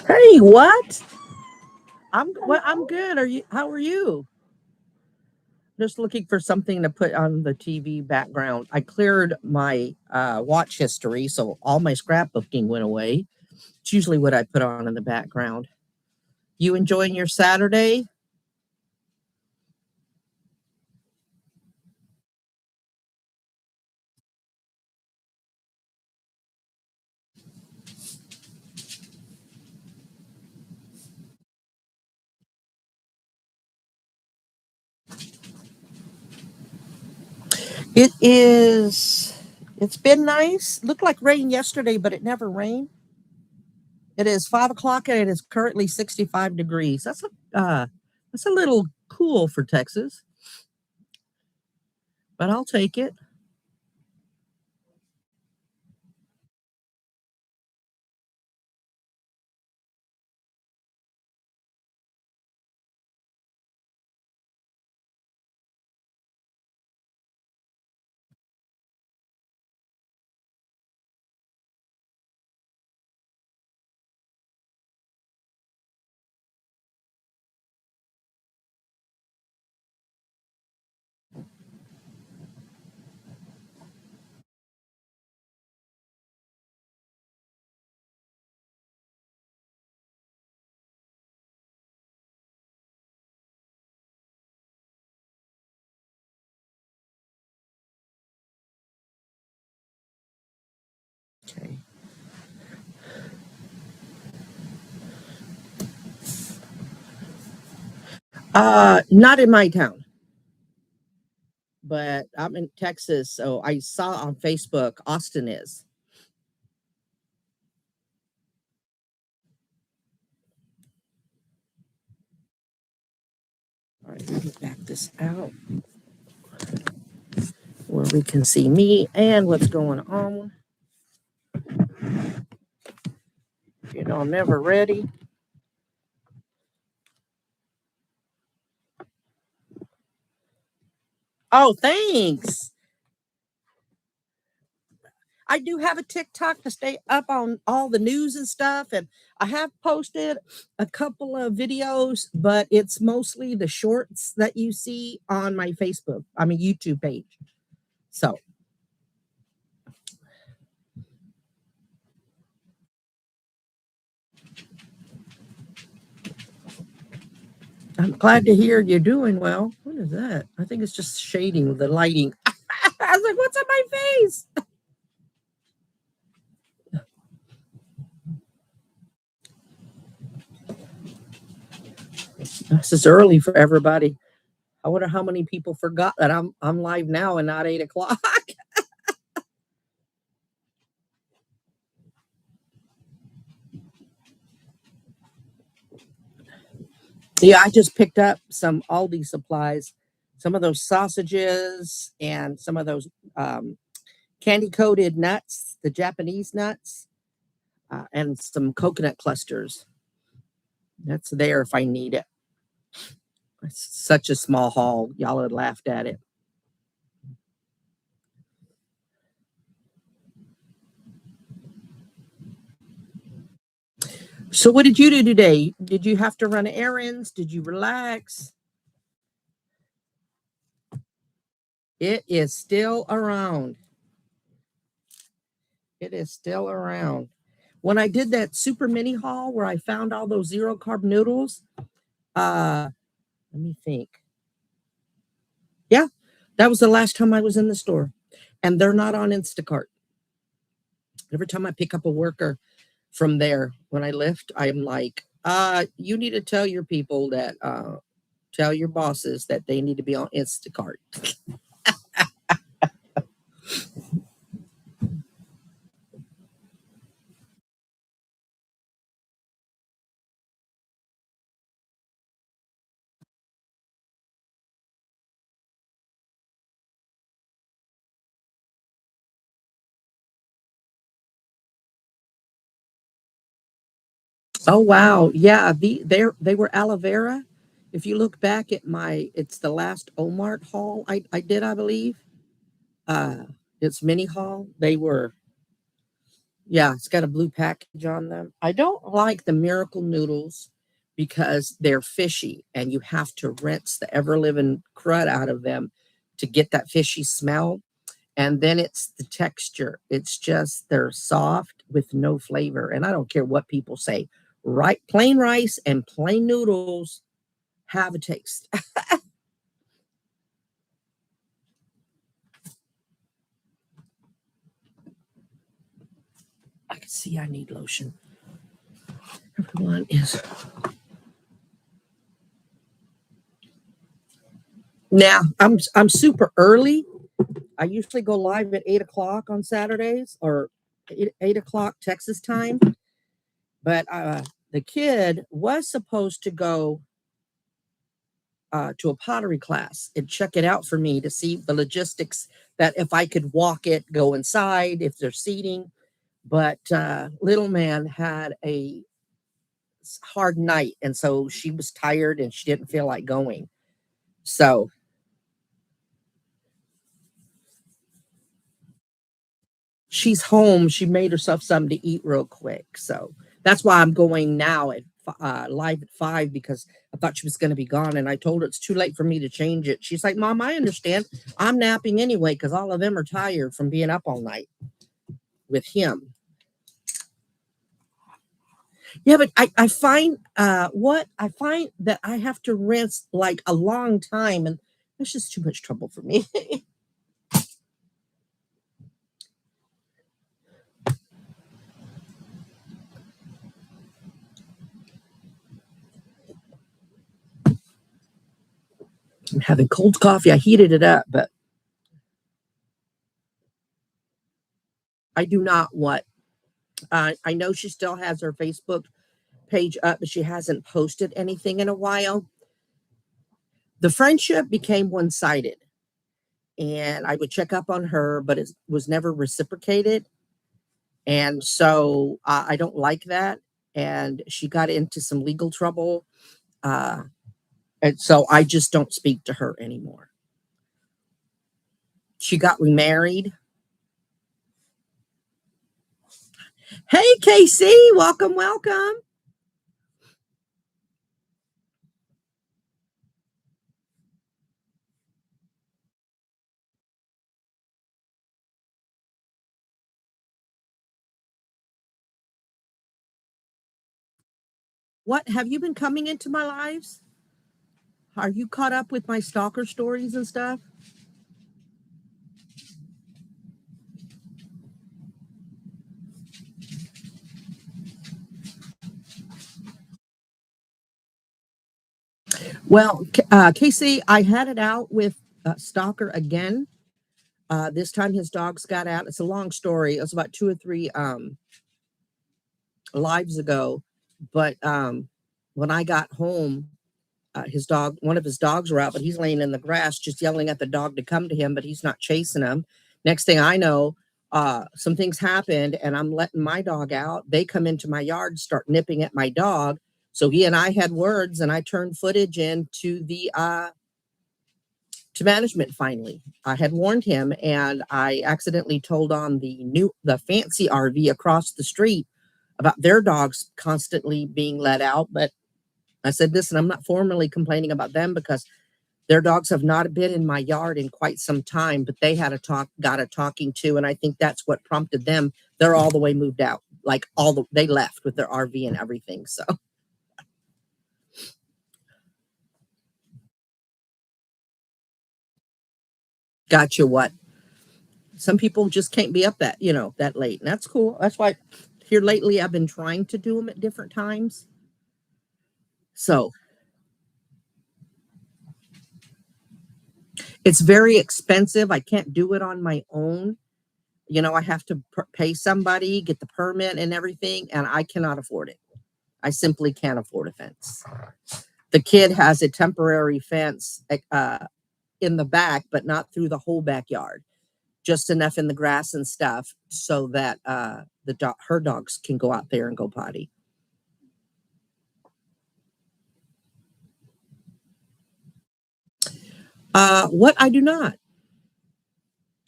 Hey, what? I'm good. Are you? How are you? Just looking for something to put on the TV background. I cleared my watch history, so all my scrapbooking went away. It's usually what I put on in the background. You enjoying your Saturday? It is. It's been nice. Looked like rain yesterday, but it never rained. It is 5 o'clock and it is currently 65 degrees. That's a little cool for Texas, but I'll take it. Okay. Not in my town, but I'm in Texas, so I saw on Facebook Austin is. All right, let me back this out where we can see me and what's going on. I'm never ready. Oh, thanks. I do have a TikTok to stay up on all the news and stuff, and I have posted a couple of videos, but it's mostly the shorts that you see on my YouTube page. So I'm glad to hear you're doing well. What is that? I think it's just shading the lighting. I was like, what's on my face? This is early for everybody. I wonder how many people forgot that I'm live now and not 8 o'clock. Yeah, I just picked up some Aldi supplies, some of those sausages and some of those candy coated nuts, the Japanese nuts, and some coconut clusters. That's there if I need it. It's such a small haul. Y'all had laughed at it. So, what did you do today? Did you have to run errands? Did you relax? It is still around. It is still around. When I did that super mini haul where I found all those zero carb noodles, uh, let me think. Yeah, that was the last time I was in the store. And they're not on Instacart. Every time I pick up a worker from there when I lift, I'm like, you need to tell your people that, tell your bosses that they need to be on Instacart. Oh wow. Yeah, they were aloe vera. If you look back at it's the last Omart haul I did, I believe. Uh it's mini haul. They were Yeah, it's got a blue package on them. I don't like the miracle noodles because they're fishy and you have to rinse the ever living crud out of them to get that fishy smell. And then it's the texture. It's just they're soft with no flavor. And I don't care what people say. Right, plain rice and plain noodles have a taste. I can see I need lotion. Everyone is now. I'm super early. I usually go live at 8 o'clock on Saturdays or 8 o'clock Texas time. But the kid was supposed to go to a pottery class and check it out for me to see the logistics, that if I could walk it, go inside, if there's seating. But little man had a hard night. And so she was tired and she didn't feel like going. So she's home. She made herself something to eat real quick. So that's why I'm going now at live at 5, because I thought she was going to be gone. And I told her it's too late for me to change it. She's like, Mom, I understand. I'm napping anyway because all of them are tired from being up all night with him. Yeah, but I find what I find that I have to rinse like a long time, and that's just too much trouble for me. I'm having cold coffee. I heated it up, but I do not want. I know she still has her Facebook page up, but she hasn't posted anything in a while. The friendship became one sided, and I would check up on her, but it was never reciprocated. And so I don't like that. And she got into some legal trouble. Uh, and so I just don't speak to her anymore. She got remarried. Hey, Casey, welcome, welcome. What have you been coming into my lives? Are you caught up with my stalker stories and stuff? Well, Casey, I had it out with Stalker again. This time his dogs got out. It's a long story. It was about 2 or 3 lives ago. But when I got home, one of his dogs were out, but he's laying in the grass just yelling at the dog to come to him, but he's not chasing him. Next thing I know, some things happened and I'm letting my dog out. They come into my yard, start nipping at my dog. So he and I had words, and I turned footage into the to management. Finally, I had warned him, and I accidentally told on the fancy RV across the street about their dogs constantly being let out. But I said, listen, I'm not formally complaining about them because their dogs have not been in my yard in quite some time, but they got a talking to. And I think that's what prompted them. They're all the way moved out, like they left with their RV and everything. So gotcha. What? Some people just can't be up that late. And that's cool. That's why here lately I've been trying to do them at different times. So it's very expensive. I can't do it on my own. I have to pay somebody, get the permit and everything, and I cannot afford it. I simply can't afford a fence. The kid has a temporary fence in the back, but not through the whole backyard, just enough in the grass and stuff so that her dogs can go out there and go potty. What I do not.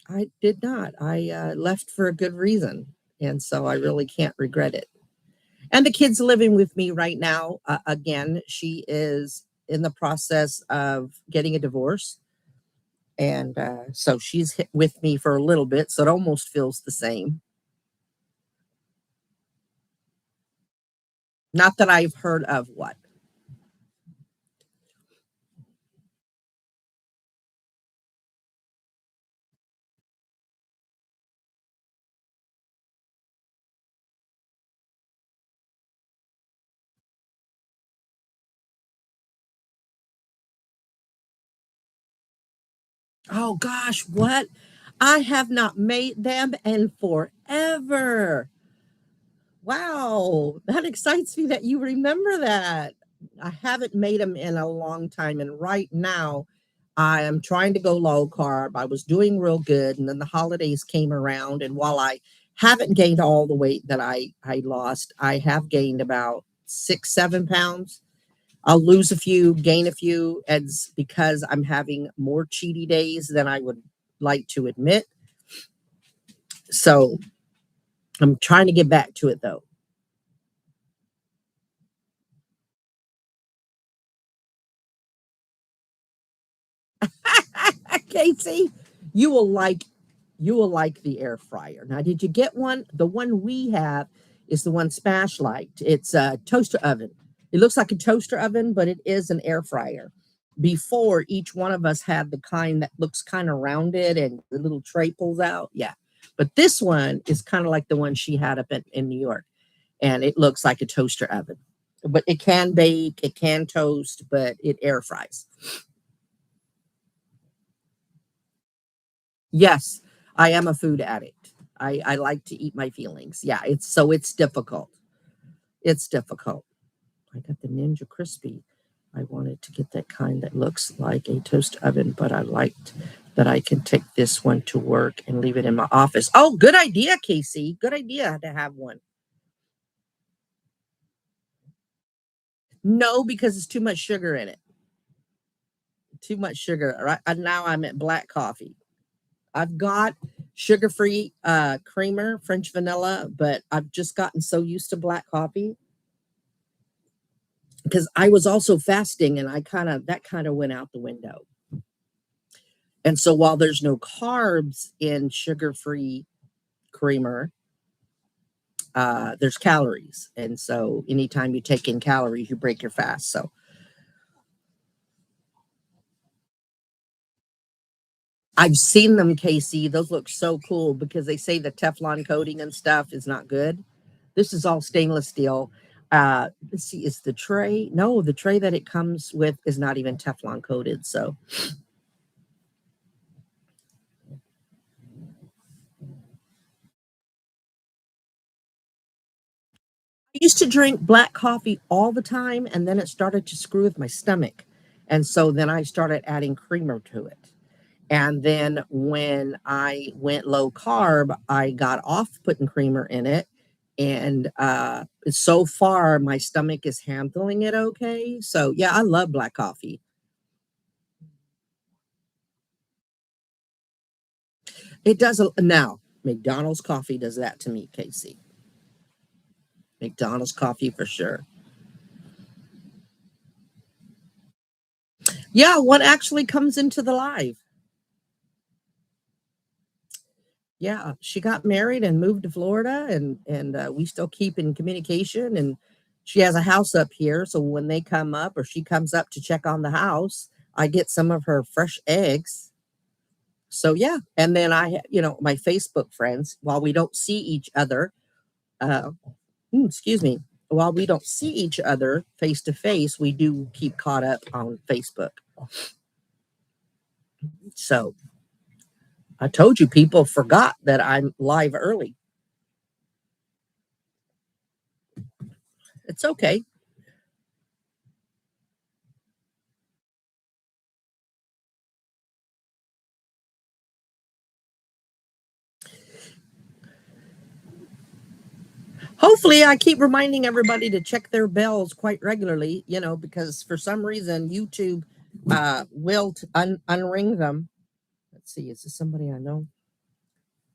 I did not. I left for a good reason. And so I really can't regret it. And the kid's living with me right now. Again, she is in the process of getting a divorce. And so she's with me for a little bit. So it almost feels the same. Not that I've heard of what. Oh gosh, what? I have not made them in forever. Wow, that excites me that you remember that. I haven't made them in a long time, and right now I am trying to go low carb. I was doing real good, and then the holidays came around, and while I haven't gained all the weight that I lost, I have gained about 6, 7 pounds. I'll lose a few, gain a few, and it's because I'm having more cheaty days than I would like to admit. So I'm trying to get back to it though. Casey, you will like the air fryer. Now, did you get one? The one we have is the one Smash liked. It's a toaster oven. It looks like a toaster oven, but it is an air fryer. Before, each one of us had the kind that looks kind of rounded and the little tray pulls out. Yeah. But this one is kind of like the one she had up in New York, and it looks like a toaster oven. But it can bake, it can toast, but it air fries. Yes, I am a food addict. I like to eat my feelings. Yeah, it's difficult. It's difficult. I got the Ninja Crispy. I wanted to get that kind that looks like a toast oven, but I liked that I can take this one to work and leave it in my office. Oh, good idea, Casey. Good idea to have one. No, because it's too much sugar in it. Too much sugar. Right now I'm at black coffee. I've got sugar-free creamer, French vanilla, but I've just gotten so used to black coffee because I was also fasting and I kind of went out the window. And so while there's no carbs in sugar-free creamer, there's calories. And so anytime you take in calories, you break your fast. So I've seen them, Casey. Those look so cool because they say the Teflon coating and stuff is not good. This is all stainless steel. Let's see, is the tray? No, the tray that it comes with is not even Teflon coated. So I used to drink black coffee all the time, and then it started to screw with my stomach. And so then I started adding creamer to it. And then when I went low carb, I got off putting creamer in it. And so far, my stomach is handling it okay. So, yeah, I love black coffee. It does now. McDonald's coffee does that to me, Casey. McDonald's coffee for sure. Yeah, what actually comes into the live? Yeah, she got married and moved to Florida, and we still keep in communication. And she has a house up here, so when they come up or she comes up to check on the house, I get some of her fresh eggs. So yeah, and then my Facebook friends. While we don't see each other, uh, excuse me, while we don't see each other face to face, we do keep caught up on Facebook. So I told you people forgot that I'm live early. It's okay. Hopefully, I keep reminding everybody to check their bells quite regularly, because for some reason YouTube will unring them. Let's see, is this somebody I know?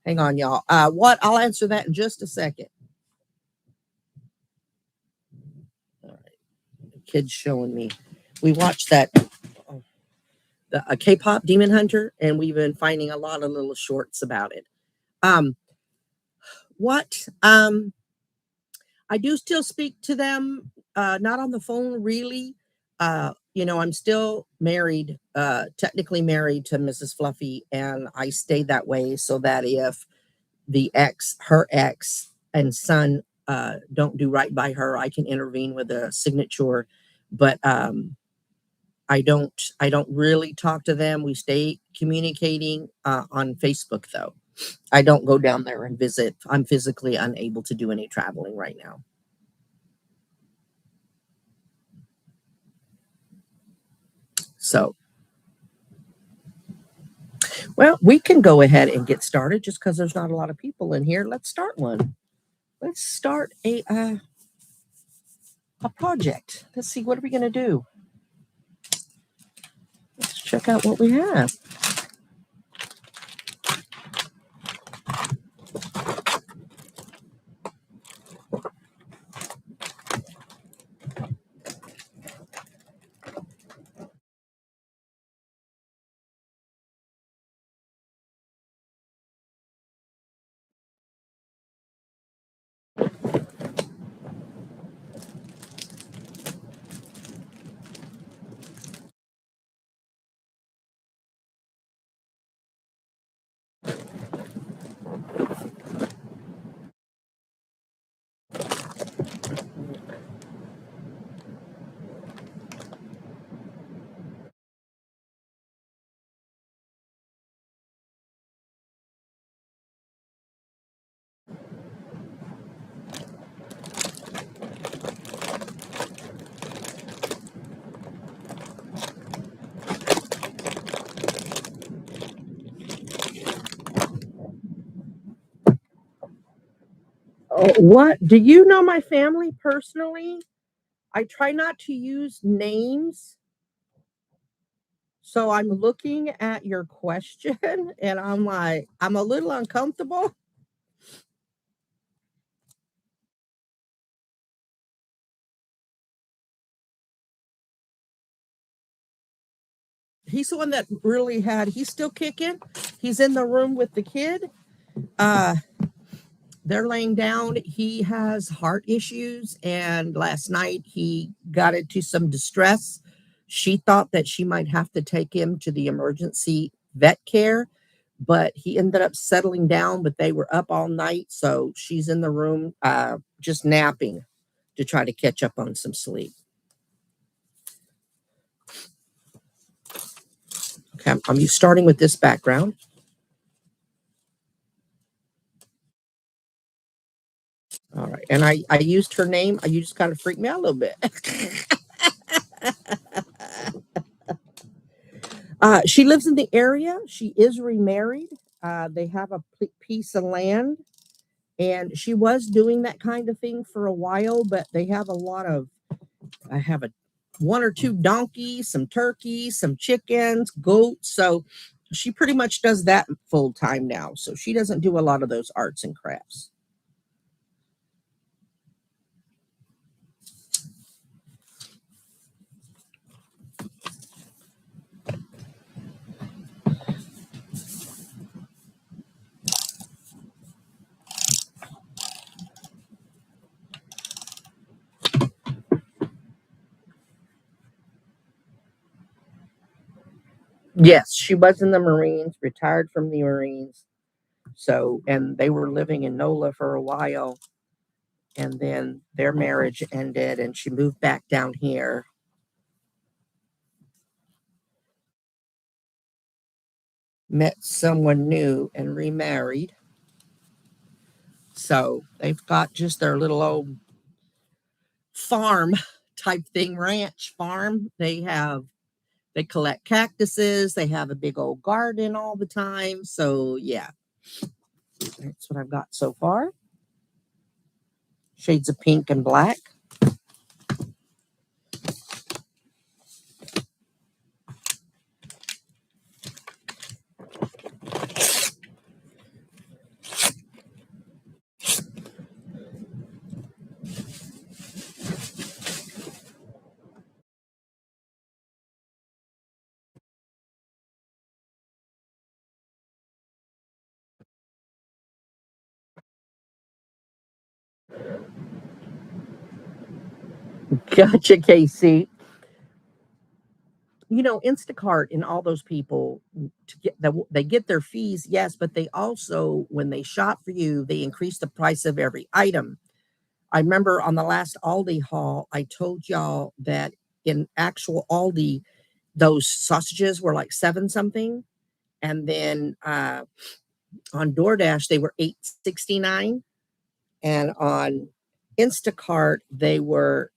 Hang on, y'all. What? I'll answer that in just a second. All right. The kid's showing me. We watched that a K-pop Demon Hunter, and we've been finding a lot of little shorts about it. What? I do still speak to them, not on the phone really. I'm still married, technically married to Mrs. Fluffy, and I stay that way so that if her ex and son don't do right by her, I can intervene with a signature. But I don't really talk to them. We stay communicating on Facebook though. I don't go down there and visit. I'm physically unable to do any traveling right now. So, well, we can go ahead and get started just because there's not a lot of people in here. Let's start one. Let's start a project. Let's see, what are we going to do? Let's check out what we have. Oh, what? Do you know my family personally? I try not to use names. So I'm looking at your question and I'm like, I'm a little uncomfortable. He's the one that really he's still kicking. He's in the room with the kid. Uh, they're laying down. He has heart issues, and last night he got into some distress. She thought that she might have to take him to the emergency vet care, but he ended up settling down. But they were up all night, so she's in the room just napping to try to catch up on some sleep. Okay, I'm starting with this background. All right, and I used her name. You just kind of freaked me out a little bit. She lives in the area. She is remarried. They have a piece of land, and she was doing that kind of thing for a while. But they have a lot of. I have one or two donkeys, some turkeys, some chickens, goats. So she pretty much does that full time now. So she doesn't do a lot of those arts and crafts. Yes, she was in the Marines, retired from the Marines. So, and they were living in NOLA for a while. And then their marriage ended and she moved back down here. Met someone new and remarried. So they've got just their little old farm type thing, ranch farm. They collect cactuses. They have a big old garden all the time. So yeah, that's what I've got so far. Shades of pink and black. Gotcha, Casey. You know, Instacart and all those people to get they get their fees, yes, but they also, when they shop for you, they increase the price of every item. I remember on the last Aldi haul, I told y'all that in actual Aldi, those sausages were like seven something, and then on DoorDash they were 8.69, and on Instacart they were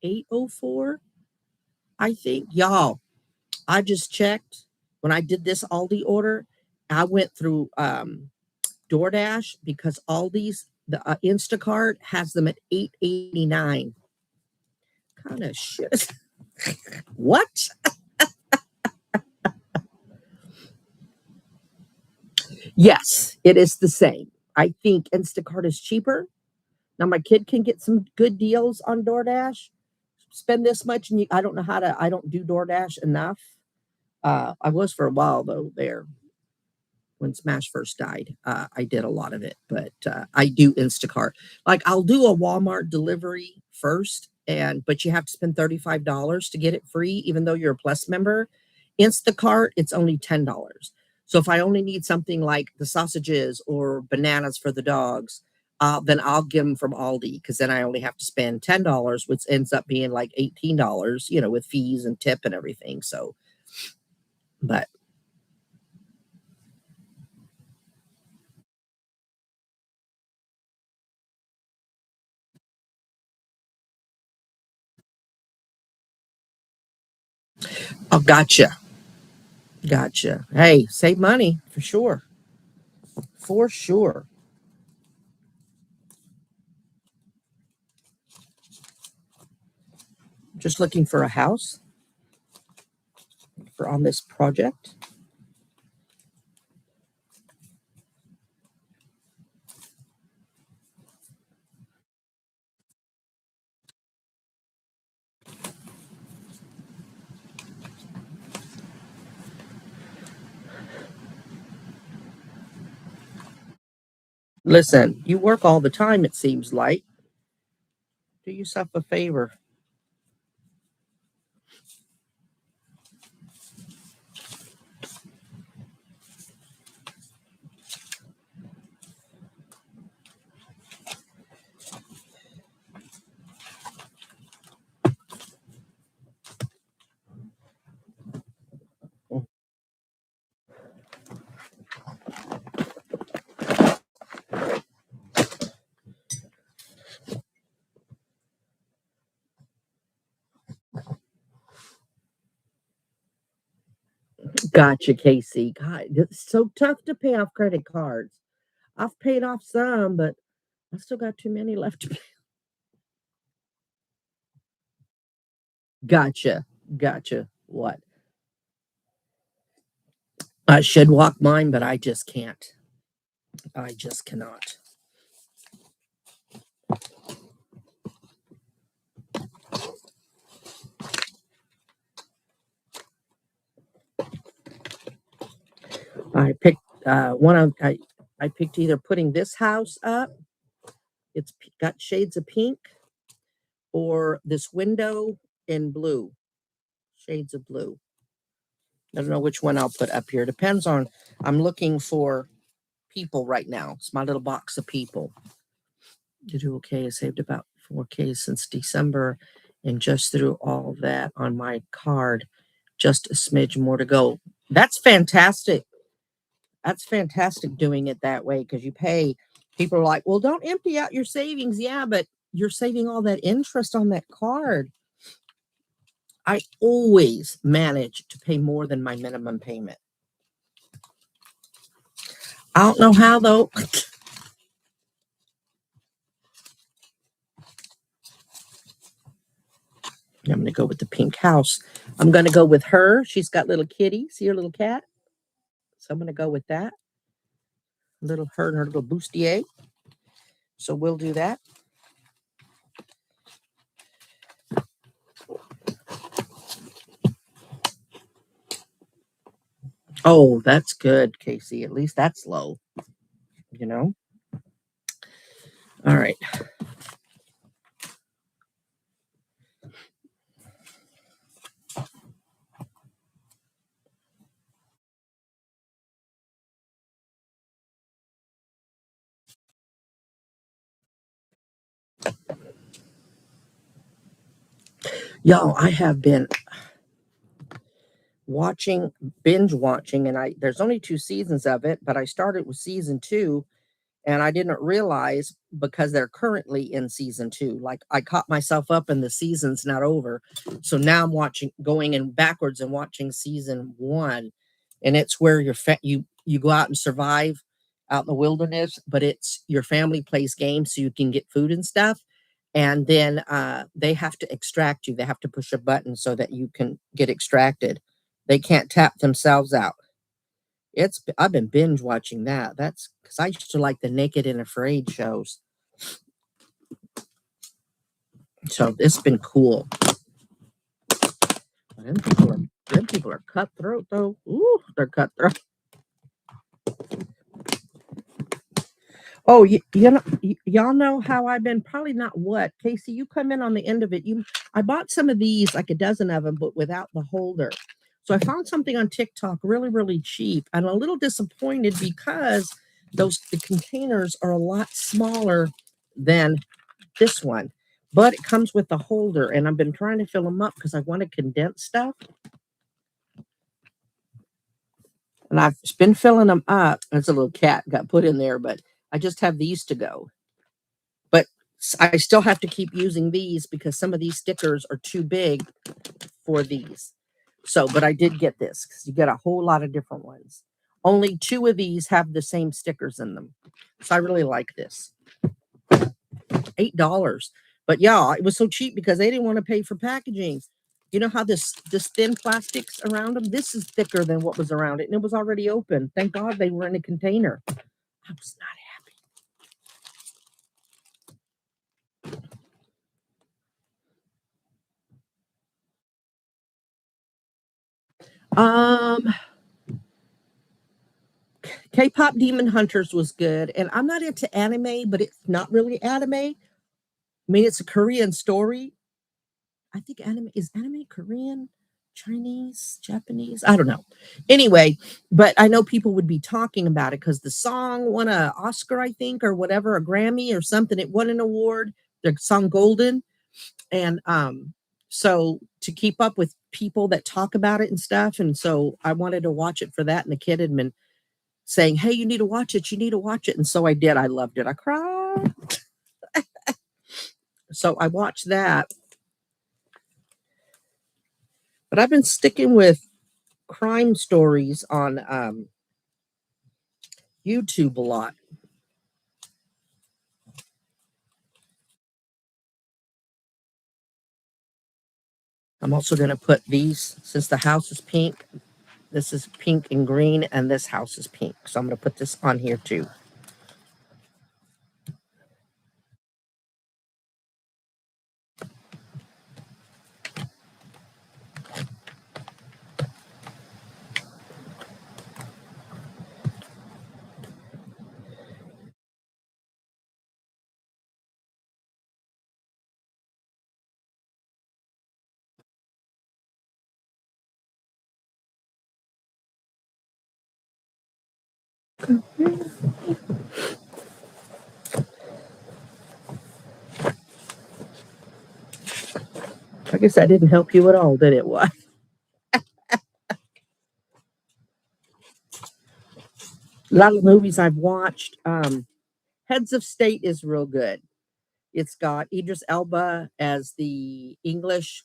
8.04. I think, y'all. I just checked when I did this Aldi order. I went through DoorDash because Aldi's the Instacart has them at 8.89. Kind of shit. What? Yes, it is the same. I think Instacart is cheaper. Now my kid can get some good deals on DoorDash. Spend this much, and I don't know how to. I don't do DoorDash enough. I was for a while though there. When Smash first died, I did a lot of it, but I do Instacart. Like I'll do a Walmart delivery first, but you have to spend $35 to get it free, even though you're a Plus member. Instacart, it's only $10. So if I only need something like the sausages or bananas for the dogs, then I'll get them from Aldi because then I only have to spend $10, which ends up being like $18, with fees and tip and everything. So, but oh, gotcha. Gotcha. Hey, save money for sure. For sure. Just looking for a house for on this project. Listen, you work all the time, it seems like. Do yourself a favor. Gotcha, Casey. God, it's so tough to pay off credit cards. I've paid off some, but I still got too many left to pay. Gotcha. Gotcha. What? I should walk mine, but I just can't. I just cannot. I picked one of I picked either putting this house up. It's got shades of pink, or this window in blue, shades of blue. I don't know which one I'll put up here. Depends on. I'm looking for people right now. It's my little box of people. To do okay, I saved about 4K since December, and just threw all that on my card. Just a smidge more to go. That's fantastic. That's fantastic doing it that way because you pay. People are like, well, don't empty out your savings. Yeah, but you're saving all that interest on that card. I always manage to pay more than my minimum payment. I don't know how though. I'm going to go with the pink house. I'm going to go with her. She's got little kitty. See her little cat? So I'm going to go with that. Little her and her little bustier. So we'll do that. Oh, that's good, Casey. At least that's low, you know? All right. Y'all, I have been watching, binge watching, and there's only 2 seasons of it, but I started with season 2, and I didn't realize because they're currently in season 2. Like, I caught myself up and the season's not over. So now I'm going in backwards and watching season 1, and it's where you go out and survive out in the wilderness, but it's your family plays games so you can get food and stuff. And then they have to extract you. They have to push a button so that you can get extracted. They can't tap themselves out. I've been binge watching that. That's because I used to like the Naked and Afraid shows. So it's been cool. Them people are cutthroat though. Ooh, they're cutthroat. Oh, y'all know how I've been. Probably not what, Casey. You come in on the end of it. I bought some of these, like a dozen of them, but without the holder. So I found something on TikTok really, really cheap. I'm a little disappointed because the containers are a lot smaller than this one, but it comes with a holder, and I've been trying to fill them up because I want to condense stuff. And I've been filling them up. There's a little cat got put in there, but I just have these to go. But I still have to keep using these because some of these stickers are too big for these. So, but I did get this because you get a whole lot of different ones. Only 2 of these have the same stickers in them. So I really like this. $8. But yeah, it was so cheap because they didn't want to pay for packaging. You know how this thin plastic's around them? This is thicker than what was around it, and it was already open. Thank God they were in a container. I was not happy. K-pop Demon Hunters was good, and I'm not into anime, but it's not really anime. I mean, it's a Korean story. I think anime Korean, Chinese, Japanese. I don't know. Anyway, but I know people would be talking about it because the song won an Oscar, I think, or whatever, a Grammy or something. It won an award. The song Golden, and so to keep up with people that talk about it and stuff, and so I wanted to watch it for that. And the kid had been saying, "Hey, you need to watch it. You need to watch it." And so I did. I loved it. I cried. So I watched that. But I've been sticking with crime stories on YouTube a lot. I'm also going to put these, since the house is pink, this is pink and green, and this house is pink. So I'm going to put this on here too. I guess that didn't help you at all, did it? What? A lot of movies I've watched. Heads of State is real good. It's got Idris Elba as the English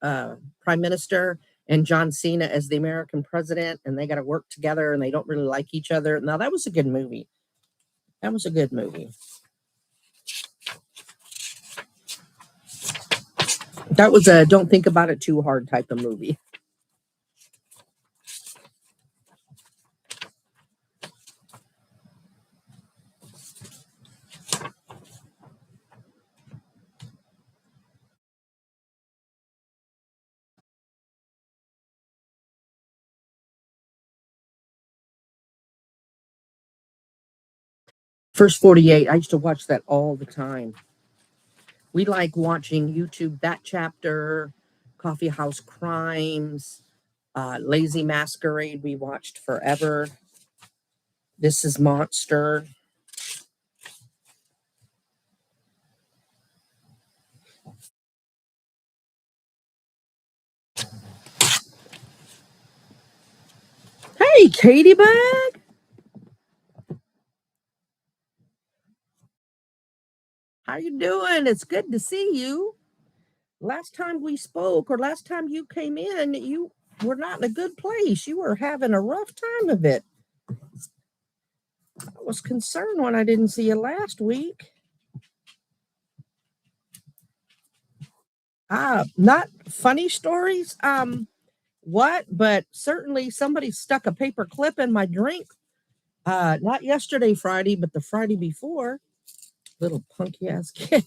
prime minister and John Cena as the American president, and they got to work together, and they don't really like each other. Now, that was a good movie. That was a good movie. That was a don't think about it too hard type of movie. First 48, I used to watch that all the time. We like watching YouTube, That Chapter, Coffee House Crimes, Lazy Masquerade, we watched forever. This is Monster. Hey, Katie Bug. How you doing? It's good to see you. Last time we spoke, or last time you came in, you were not in a good place. You were having a rough time of it. I was concerned when I didn't see you last week. Not funny stories. What? But certainly somebody stuck a paper clip in my drink. Not yesterday, Friday, but the Friday before. Little punky ass kid.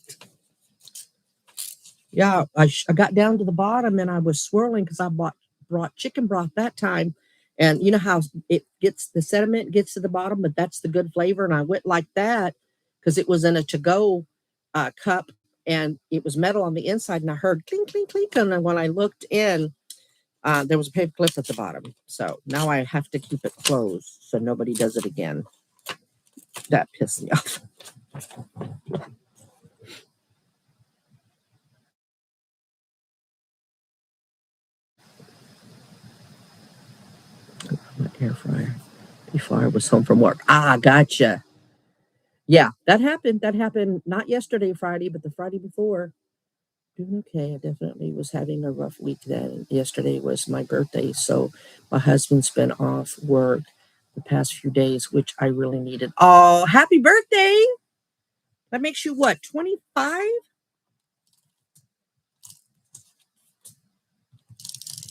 Yeah, I got down to the bottom and I was swirling because I brought chicken broth that time. And you know how it gets the sediment gets to the bottom, but that's the good flavor. And I went like that because it was in a to-go cup and it was metal on the inside. And I heard clink, clink, clink. And then when I looked in, there was a paper clip at the bottom. So now I have to keep it closed so nobody does it again. That pissed me off. My air fryer before I was home from work. Gotcha. Yeah, that happened. That happened not yesterday, Friday, but the Friday before. Doing okay. I definitely was having a rough week then. Yesterday was my birthday, so my husband's been off work the past few days, which I really needed. Oh, happy birthday! That makes you what, 25?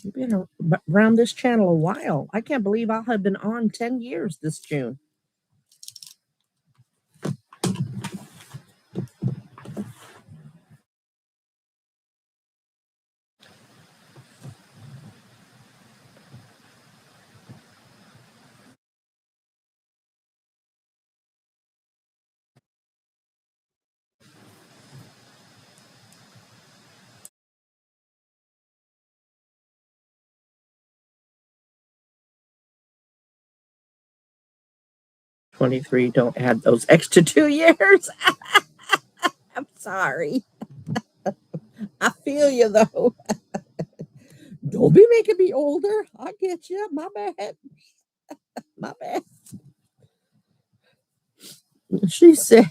You've been around this channel a while. I can't believe I'll have been on 10 years this June. 23, don't add those extra 2 years. I'm sorry. I feel you though. Don't be making me older. I get you. My bad. My bad. She said,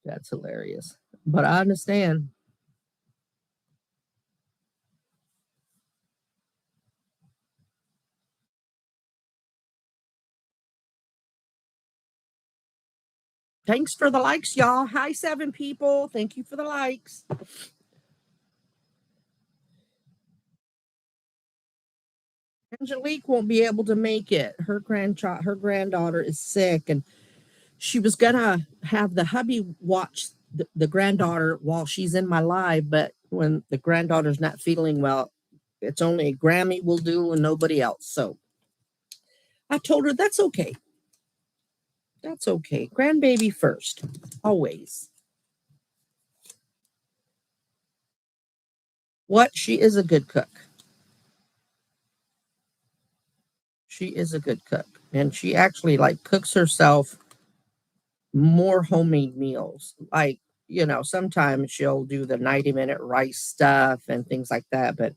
that's hilarious. But I understand. Thanks for the likes, y'all. Hi, 7 people. Thank you for the likes. Angelique won't be able to make it. Her granddaughter is sick, and she was gonna have the hubby watch the granddaughter while she's in my live, but when the granddaughter's not feeling well, it's only Grammy will do and nobody else. So I told her that's okay. That's okay. Grandbaby first, always. What? She is a good cook. She is a good cook, and she actually like cooks herself more homemade meals. Like, sometimes she'll do the 90-minute rice stuff and things like that. But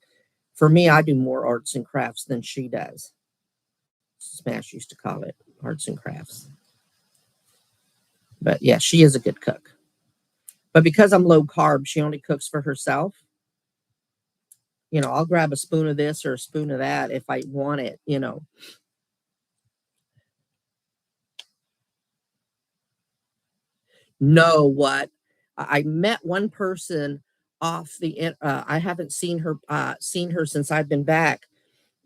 for me, I do more arts and crafts than she does. Smash used to call it arts and crafts. But yeah, she is a good cook. But because I'm low carb, she only cooks for herself. I'll grab a spoon of this or a spoon of that if I want it. Know what? I met one person off I haven't seen her since I've been back,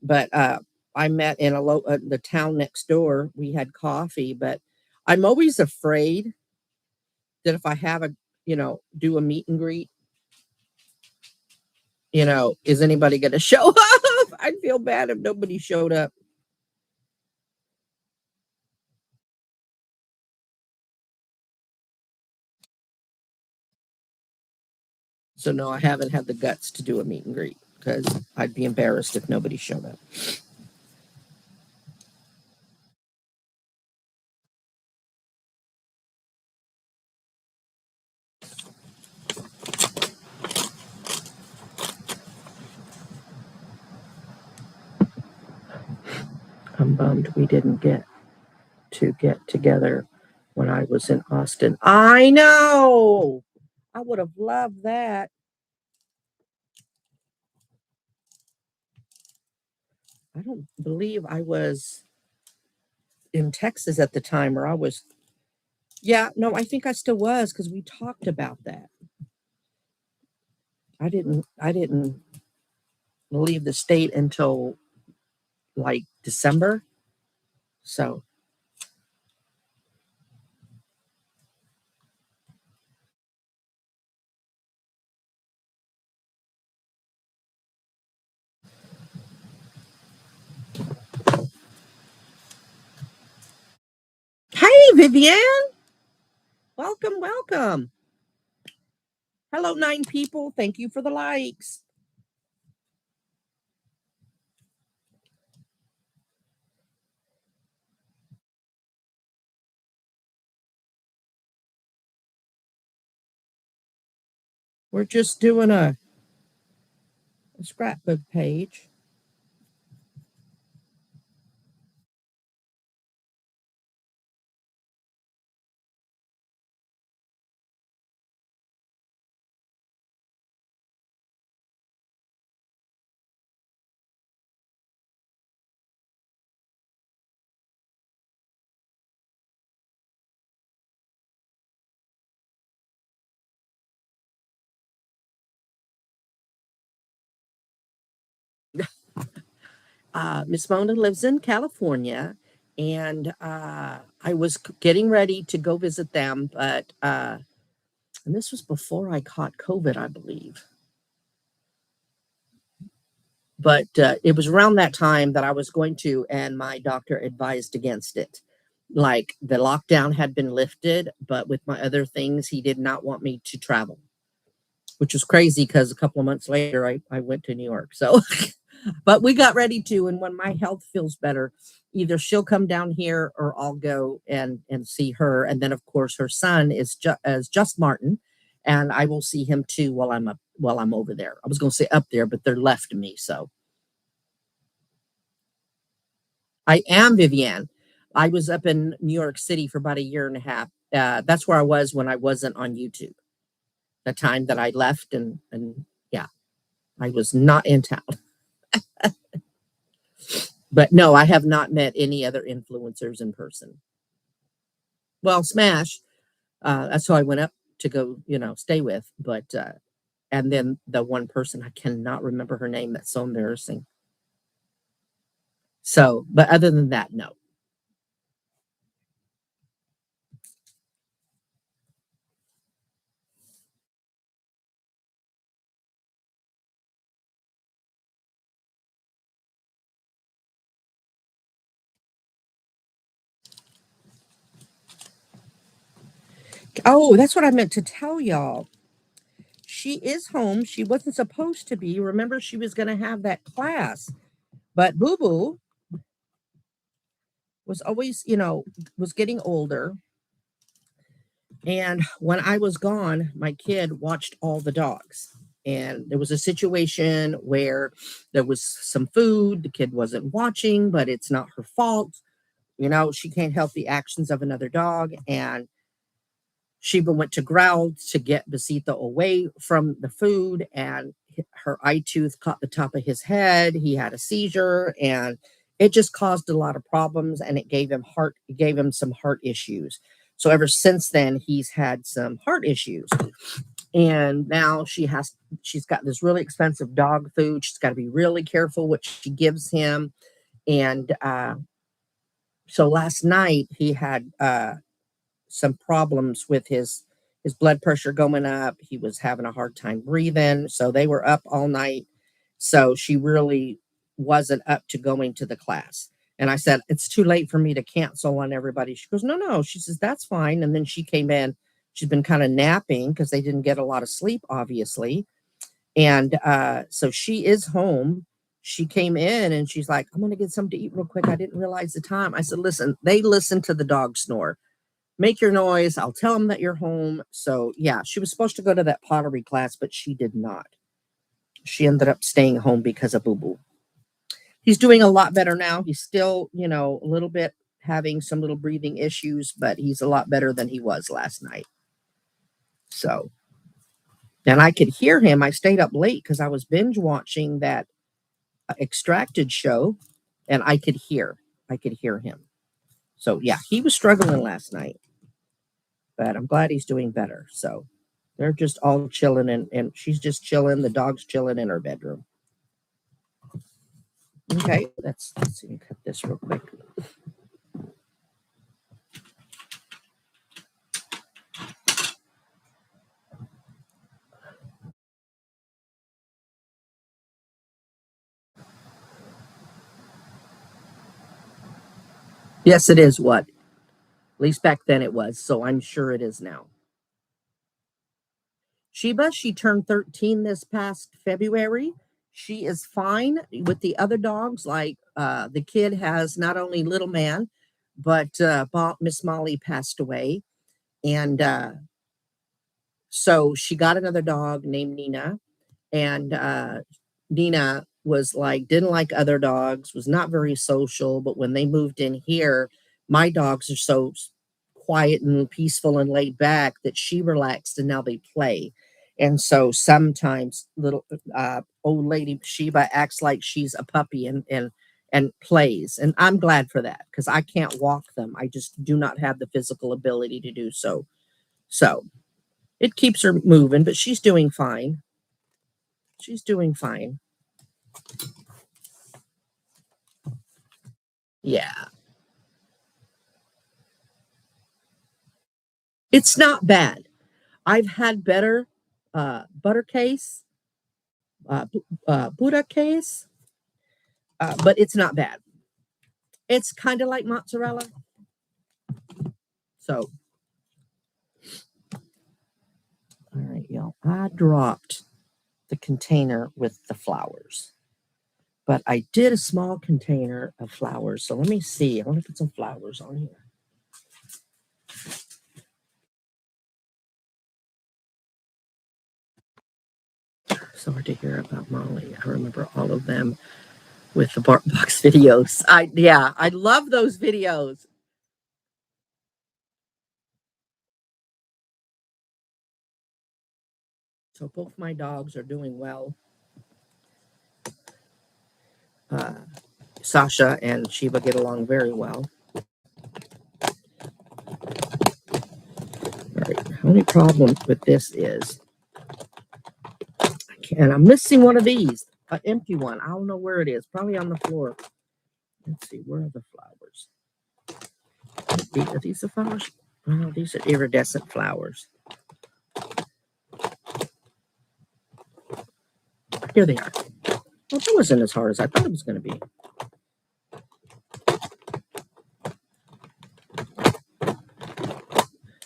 but I met in the town next door. We had coffee, but I'm always afraid that if I have do a meet and greet, is anybody going to show up? I'd feel bad if nobody showed up. So no, I haven't had the guts to do a meet and greet because I'd be embarrassed if nobody showed up. I'm bummed we didn't get together when I was in Austin. I know. I would have loved that. I don't believe I was in Texas at the time, or I was. Yeah, no, I think I still was because we talked about that. I didn't leave the state until like December. So, hey, Vivian, welcome, welcome. Hello, 9 people. Thank you for the likes. We're just doing a scrapbook page. Miss Mona lives in California, and I was getting ready to go visit them, but and this was before I caught COVID, I believe. But it was around that time that I was going to, and my doctor advised against it. Like the lockdown had been lifted, but with my other things, he did not want me to travel, which was crazy because a couple of months later, I went to New York. So, but we got ready to. And when my health feels better, either she'll come down here or I'll go and see her. And then, of course, her son is Just Martin, and I will see him too while I'm over there. I was going to say up there, but they're left me. So I am Vivian. I was up in New York City for about a year and a half. That's where I was when I wasn't on YouTube. The time that I left, and yeah, I was not in town. But no, I have not met any other influencers in person. Well, Smash, that's who I went up to go, stay with. But and then the one person I cannot remember her name. That's so embarrassing. So, but other than that, no. Oh, that's what I meant to tell y'all. She is home. She wasn't supposed to be. Remember, she was going to have that class, but Boo Boo was always, was getting older. And when I was gone, my kid watched all the dogs. And there was a situation where there was some food, the kid wasn't watching, but it's not her fault. She can't help the actions of another dog. And Sheba went to growl to get Besito away from the food, and her eye tooth caught the top of his head. He had a seizure, and it just caused a lot of problems, and it gave him some heart issues. So ever since then, he's had some heart issues. And now she's got this really expensive dog food. She's got to be really careful what she gives him. And so last night he had some problems with his blood pressure going up. He was having a hard time breathing, so they were up all night. So she really wasn't up to going to the class. And I said, "It's too late for me to cancel on everybody." She goes, "No, no." She says, "That's fine." And then she came in. She's been kind of napping because they didn't get a lot of sleep, obviously. And so she is home. She came in and she's like, "I'm going to get something to eat real quick. I didn't realize the time." I said, "Listen, they listen to the dog snore. Make your noise. I'll tell them that you're home." So, yeah, she was supposed to go to that pottery class, but she did not. She ended up staying home because of Boo Boo. He's doing a lot better now. He's still, a little bit having some little breathing issues, but he's a lot better than he was last night. So, and I could hear him. I stayed up late because I was binge watching that Extracted show, and I could hear him. So yeah, he was struggling last night, but I'm glad he's doing better. So they're just all chilling, and she's just chilling. The dog's chilling in her bedroom. Okay, let's see. Cut this real quick. Yes, it is what. At least back then it was, so I'm sure it is now. Sheba, she turned 13 this past February. She is fine with the other dogs. Like the kid has not only little man, but Miss Molly passed away. And so she got another dog named Nina. And Nina was like, didn't like other dogs, was not very social. But when they moved in here, my dogs are so quiet and peaceful and laid back that she relaxed and now they play. And so sometimes little old lady Sheba acts like she's a puppy and plays. And I'm glad for that because I can't walk them. I just do not have the physical ability to do so. So it keeps her moving, but she's doing fine. She's doing fine. Yeah. It's not bad. I've had better butter case, Buddha case, but it's not bad. It's kind of like mozzarella. So, all right, y'all. I dropped the container with the flowers, but I did a small container of flowers. So let me see. I want to put some flowers on here. Sorry to hear about Molly. I remember all of them with the Bark Box videos. I love those videos. So both my dogs are doing well. Sasha and Sheba get along very well. All right. The only problem with this is I'm missing one of these, an empty one. I don't know where it is. Probably on the floor. Let's see. Where are the flowers? Are these the flowers? Oh, these are iridescent flowers. Here they are. Well, that wasn't as hard as I thought it was going to be.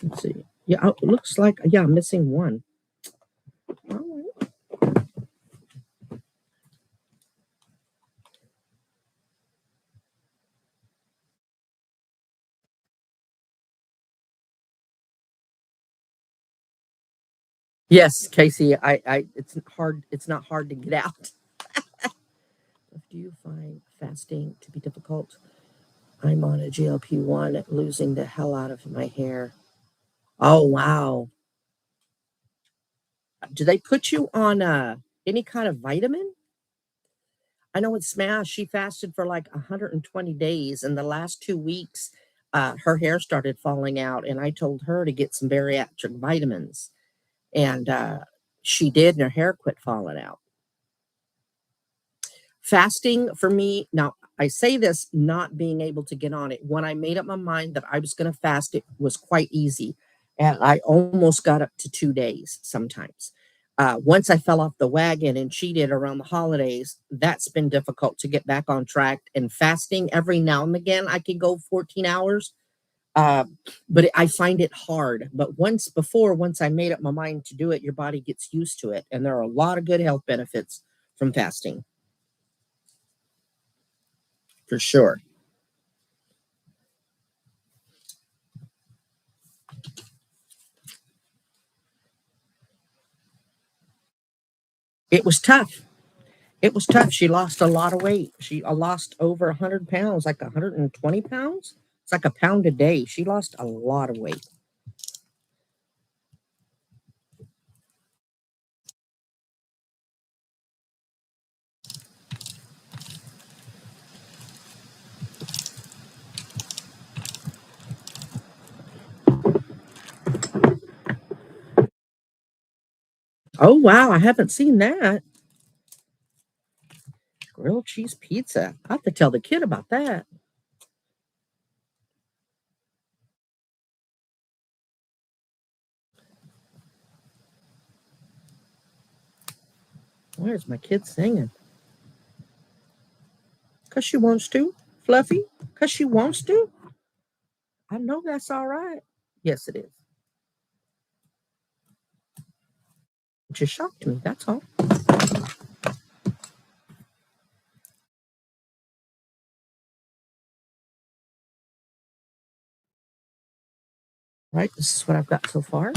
Let's see. Yeah, it looks like, I'm missing one. Yes, Casey, it's hard. It's not hard to get out. Do you find fasting to be difficult? I'm on a GLP-1, losing the hell out of my hair. Oh, wow. Do they put you on any kind of vitamin? I know with Smash, she fasted for like 120 days, and the last 2 weeks, her hair started falling out, and I told her to get some bariatric vitamins, and she did, and her hair quit falling out. Fasting for me, now I say this not being able to get on it. When I made up my mind that I was going to fast, it was quite easy. And I almost got up to 2 days sometimes. Once I fell off the wagon and cheated around the holidays, that's been difficult to get back on track. And fasting every now and again, I could go 14 hours. Uh, but I find it hard. But once I made up my mind to do it, your body gets used to it. And there are a lot of good health benefits from fasting. For sure. It was tough. It was tough. She lost a lot of weight. She lost over 100 pounds, like 120 pounds. It's like a pound a day. She lost a lot of weight. Oh, wow. I haven't seen that. Grilled cheese pizza. I have to tell the kid about that. Where's my kid singing? Because she wants to. Fluffy? Because she wants to. I know that's all right. Yes, it is. It just shocked me. That's all. Right. This is what I've got so far.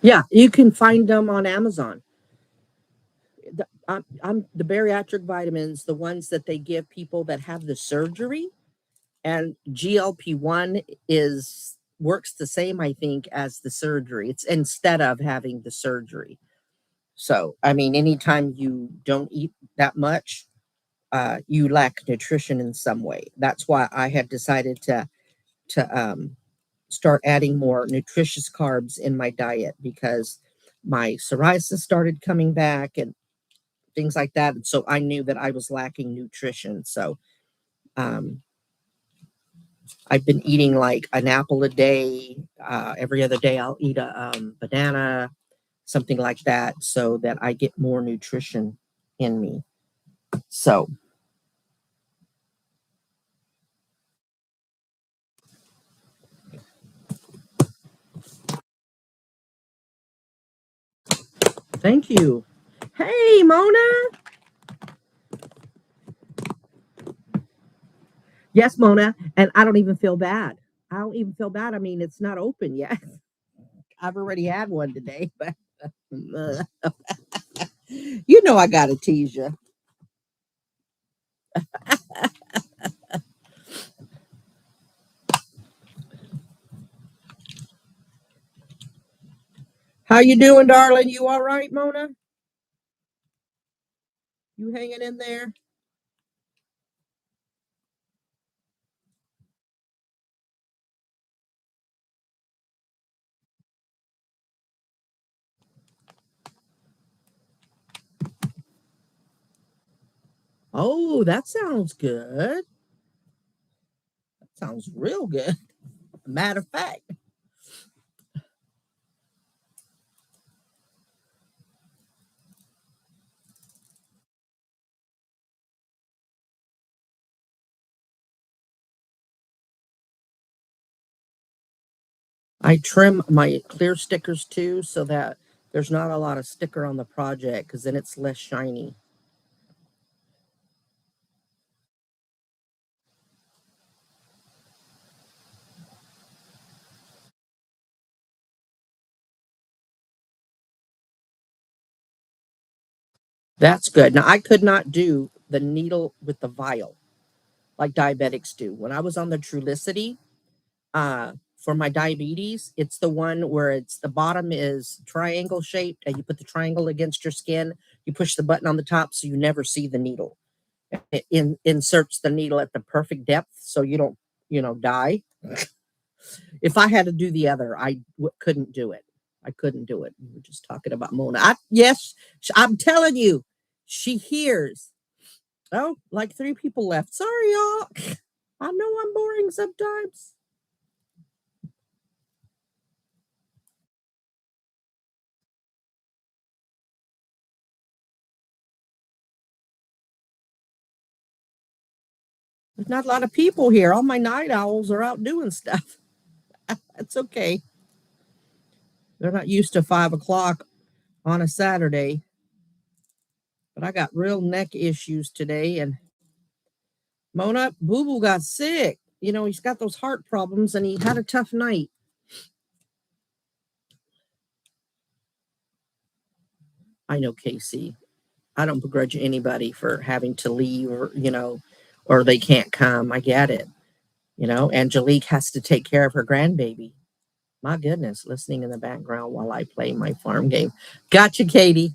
Yeah, you can find them on Amazon. I'm the bariatric vitamins, the ones that they give people that have the surgery, and GLP-1 is works the same, I think, as the surgery. It's instead of having the surgery. So, I mean, anytime you don't eat that much, you lack nutrition in some way. That's why I have decided to start adding more nutritious carbs in my diet because my psoriasis started coming back and things like that. And so I knew that I was lacking nutrition. So um, I've been eating like an apple a day. Every other day, I'll eat a banana, something like that, so that I get more nutrition in me. So thank you. Hey, Mona. Yes, Mona. And I don't even feel bad. I don't even feel bad. I mean, it's not open yet. I've already had one today, but you know I gotta tease you. How you doing, darling? You all right, Mona? You hanging in there? Oh, that sounds good. That sounds real good. Matter of fact, I trim my clear stickers too so that there's not a lot of sticker on the project because then it's less shiny. That's good. Now, I could not do the needle with the vial like diabetics do. When I was on the Trulicity, for my diabetes, it's the one where it's the bottom is triangle shaped and you put the triangle against your skin. You push the button on the top so you never see the needle. It inserts the needle at the perfect depth so you don't, die. If I had to do the other, couldn't do it. I couldn't do it. We were just talking about Mona. Yes, I'm telling you, she hears. Oh, like three people left. Sorry, y'all. I know I'm boring sometimes. There's not a lot of people here. All my night owls are out doing stuff. That's okay. They're not used to 5 o'clock on a Saturday. But I got real neck issues today. And Mona, Boo Boo got sick. You know, he's got those heart problems and he had a tough night. I know, Casey. I don't begrudge anybody for having to leave or, or they can't come. I get it. Angelique has to take care of her grandbaby. My goodness, listening in the background while I play my farm game. Gotcha, Katie.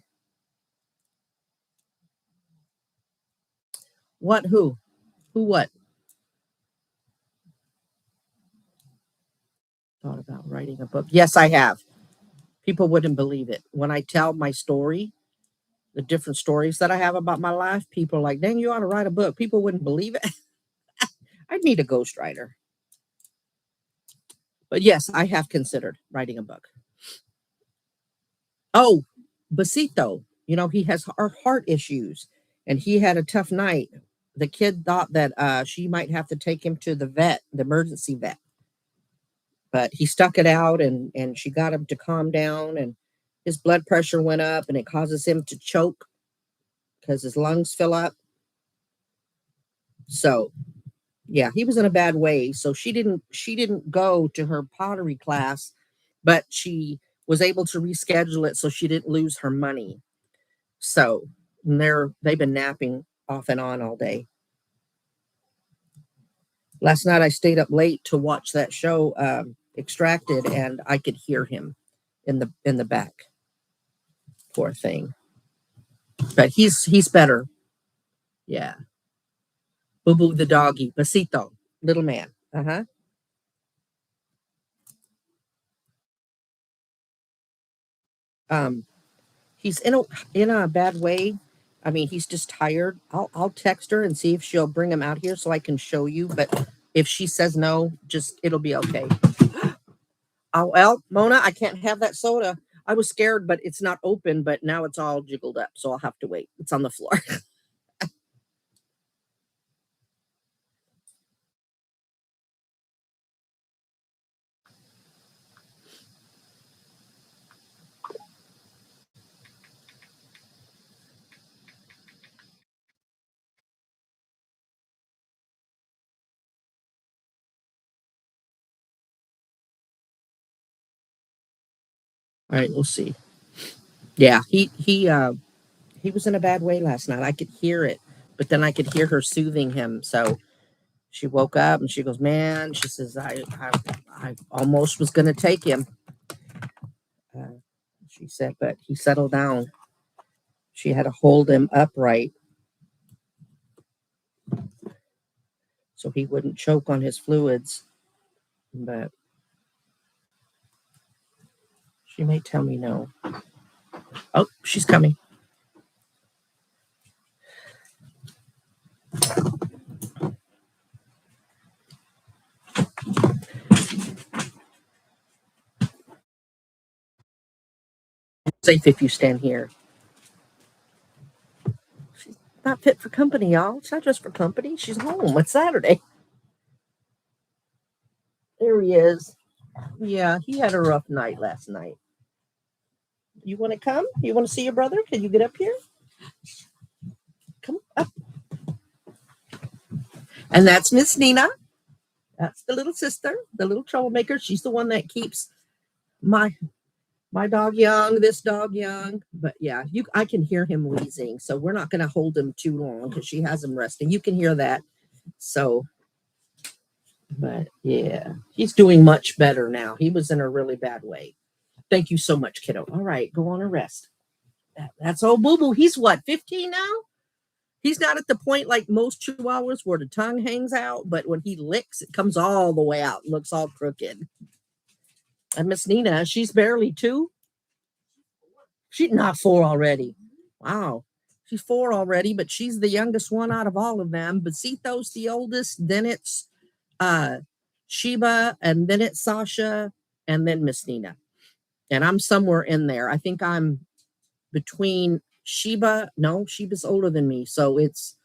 What? Who? Who? What? Thought about writing a book. Yes, I have. People wouldn't believe it. When I tell my story, the different stories that I have about my life, people are like, dang, you ought to write a book. People wouldn't believe it. I'd need a ghostwriter. But yes, I have considered writing a book. Oh, Besito, he has heart issues and he had a tough night. The kid thought that she might have to take him to the vet, the emergency vet. But he stuck it out and she got him to calm down and his blood pressure went up and it causes him to choke because his lungs fill up. So yeah, he was in a bad way. So she didn't go to her pottery class, but she was able to reschedule it so she didn't lose her money. So they've been napping off and on all day. Last night I stayed up late to watch that show, Extracted, and I could hear him in the back. Poor thing. But he's better. Yeah. Boo Boo the doggy. Besito. Little man. Uh-huh. He's in a bad way. I mean, he's just tired. I'll text her and see if she'll bring him out here so I can show you. But if she says no, just it'll be okay. Oh, well, Mona, I can't have that soda. I was scared, but it's not open, but now it's all jiggled up, so I'll have to wait. It's on the floor. All right, we'll see. Yeah, he was in a bad way last night. I could hear it, but then I could hear her soothing him. So she woke up and she goes, "Man," she says, I almost was going to take him." Uh, she said, but he settled down. She had to hold him upright so he wouldn't choke on his fluids. But she may tell me no. Oh, she's coming. Safe if you stand here. She's not fit for company, y'all. It's not just for company. She's home. It's Saturday. There he is. Yeah, he had a rough night last night. You want to come? You want to see your brother? Can you get up here? Come up. And that's Miss Nina. That's the little sister, the little troublemaker. She's the one that keeps my dog young, this dog young. But yeah, I can hear him wheezing. So we're not going to hold him too long because she has him resting. You can hear that. So, but yeah, he's doing much better now. He was in a really bad way. Thank you so much, kiddo. All right, go on and rest. That's old Boo Boo. He's what, 15 now? He's not at the point like most chihuahuas where the tongue hangs out, but when he licks, it comes all the way out, looks all crooked. And Miss Nina, she's barely 2. She's not 4 already. Wow. She's 4 already, but she's the youngest one out of all of them. Besito's the oldest, then it's uh Sheba, and then it's Sasha, and then Miss Nina. And I'm somewhere in there. I think I'm between Sheba. No, Sheba's older than me. So it's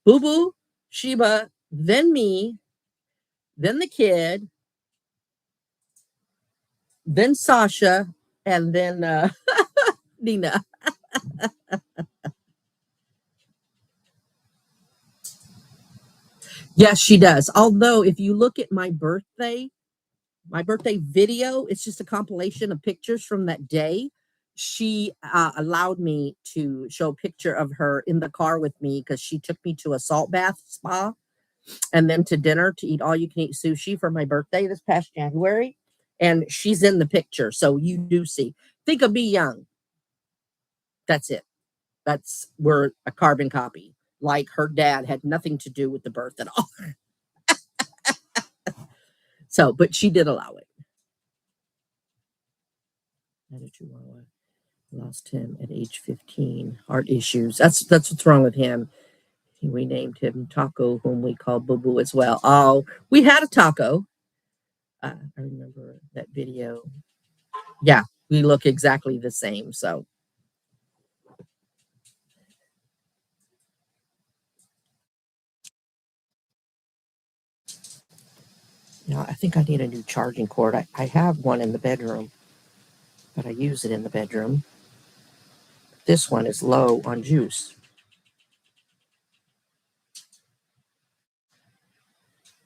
Boo Boo, Sheba, then me, then the kid, then Sasha, and then Nina. Yes, she does. Although, if you look at my birthday video, it's just a compilation of pictures from that day. She allowed me to show a picture of her in the car with me because she took me to a salt bath spa and then to dinner to eat all you can eat sushi for my birthday this past January. And she's in the picture. So you do see. Think of me young. That's it. We're a carbon copy. Like her dad had nothing to do with the birth at all. So, but she did allow it. Lost him at age 15. Heart issues. That's what's wrong with him. We named him Taco, whom we call Boo Boo as well. Oh, we had a taco. I remember that video. Yeah, we look exactly the same. So, I think I need a new charging cord. I have one in the bedroom, but I use it in the bedroom. This one is low on juice.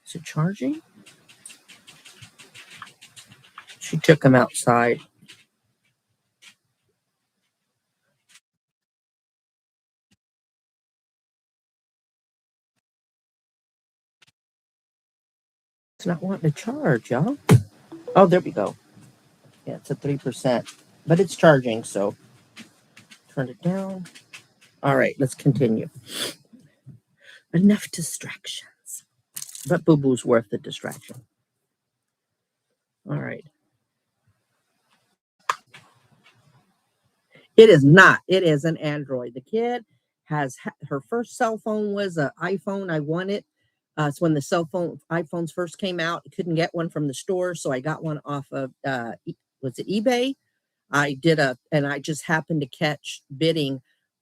Is it charging? She took him outside. It's not wanting to charge, y'all. Oh, there we go. Yeah, it's at 3%, but it's charging, so turn it down. All right, let's continue. Enough distractions. But Boo Boo's worth the distraction. All right. It is not. It is an Android. The kid has her first cell phone was an iPhone. I won it. It's when the iPhones first came out. I couldn't get one from the store, so I got one off of was it eBay? And I just happened to catch bidding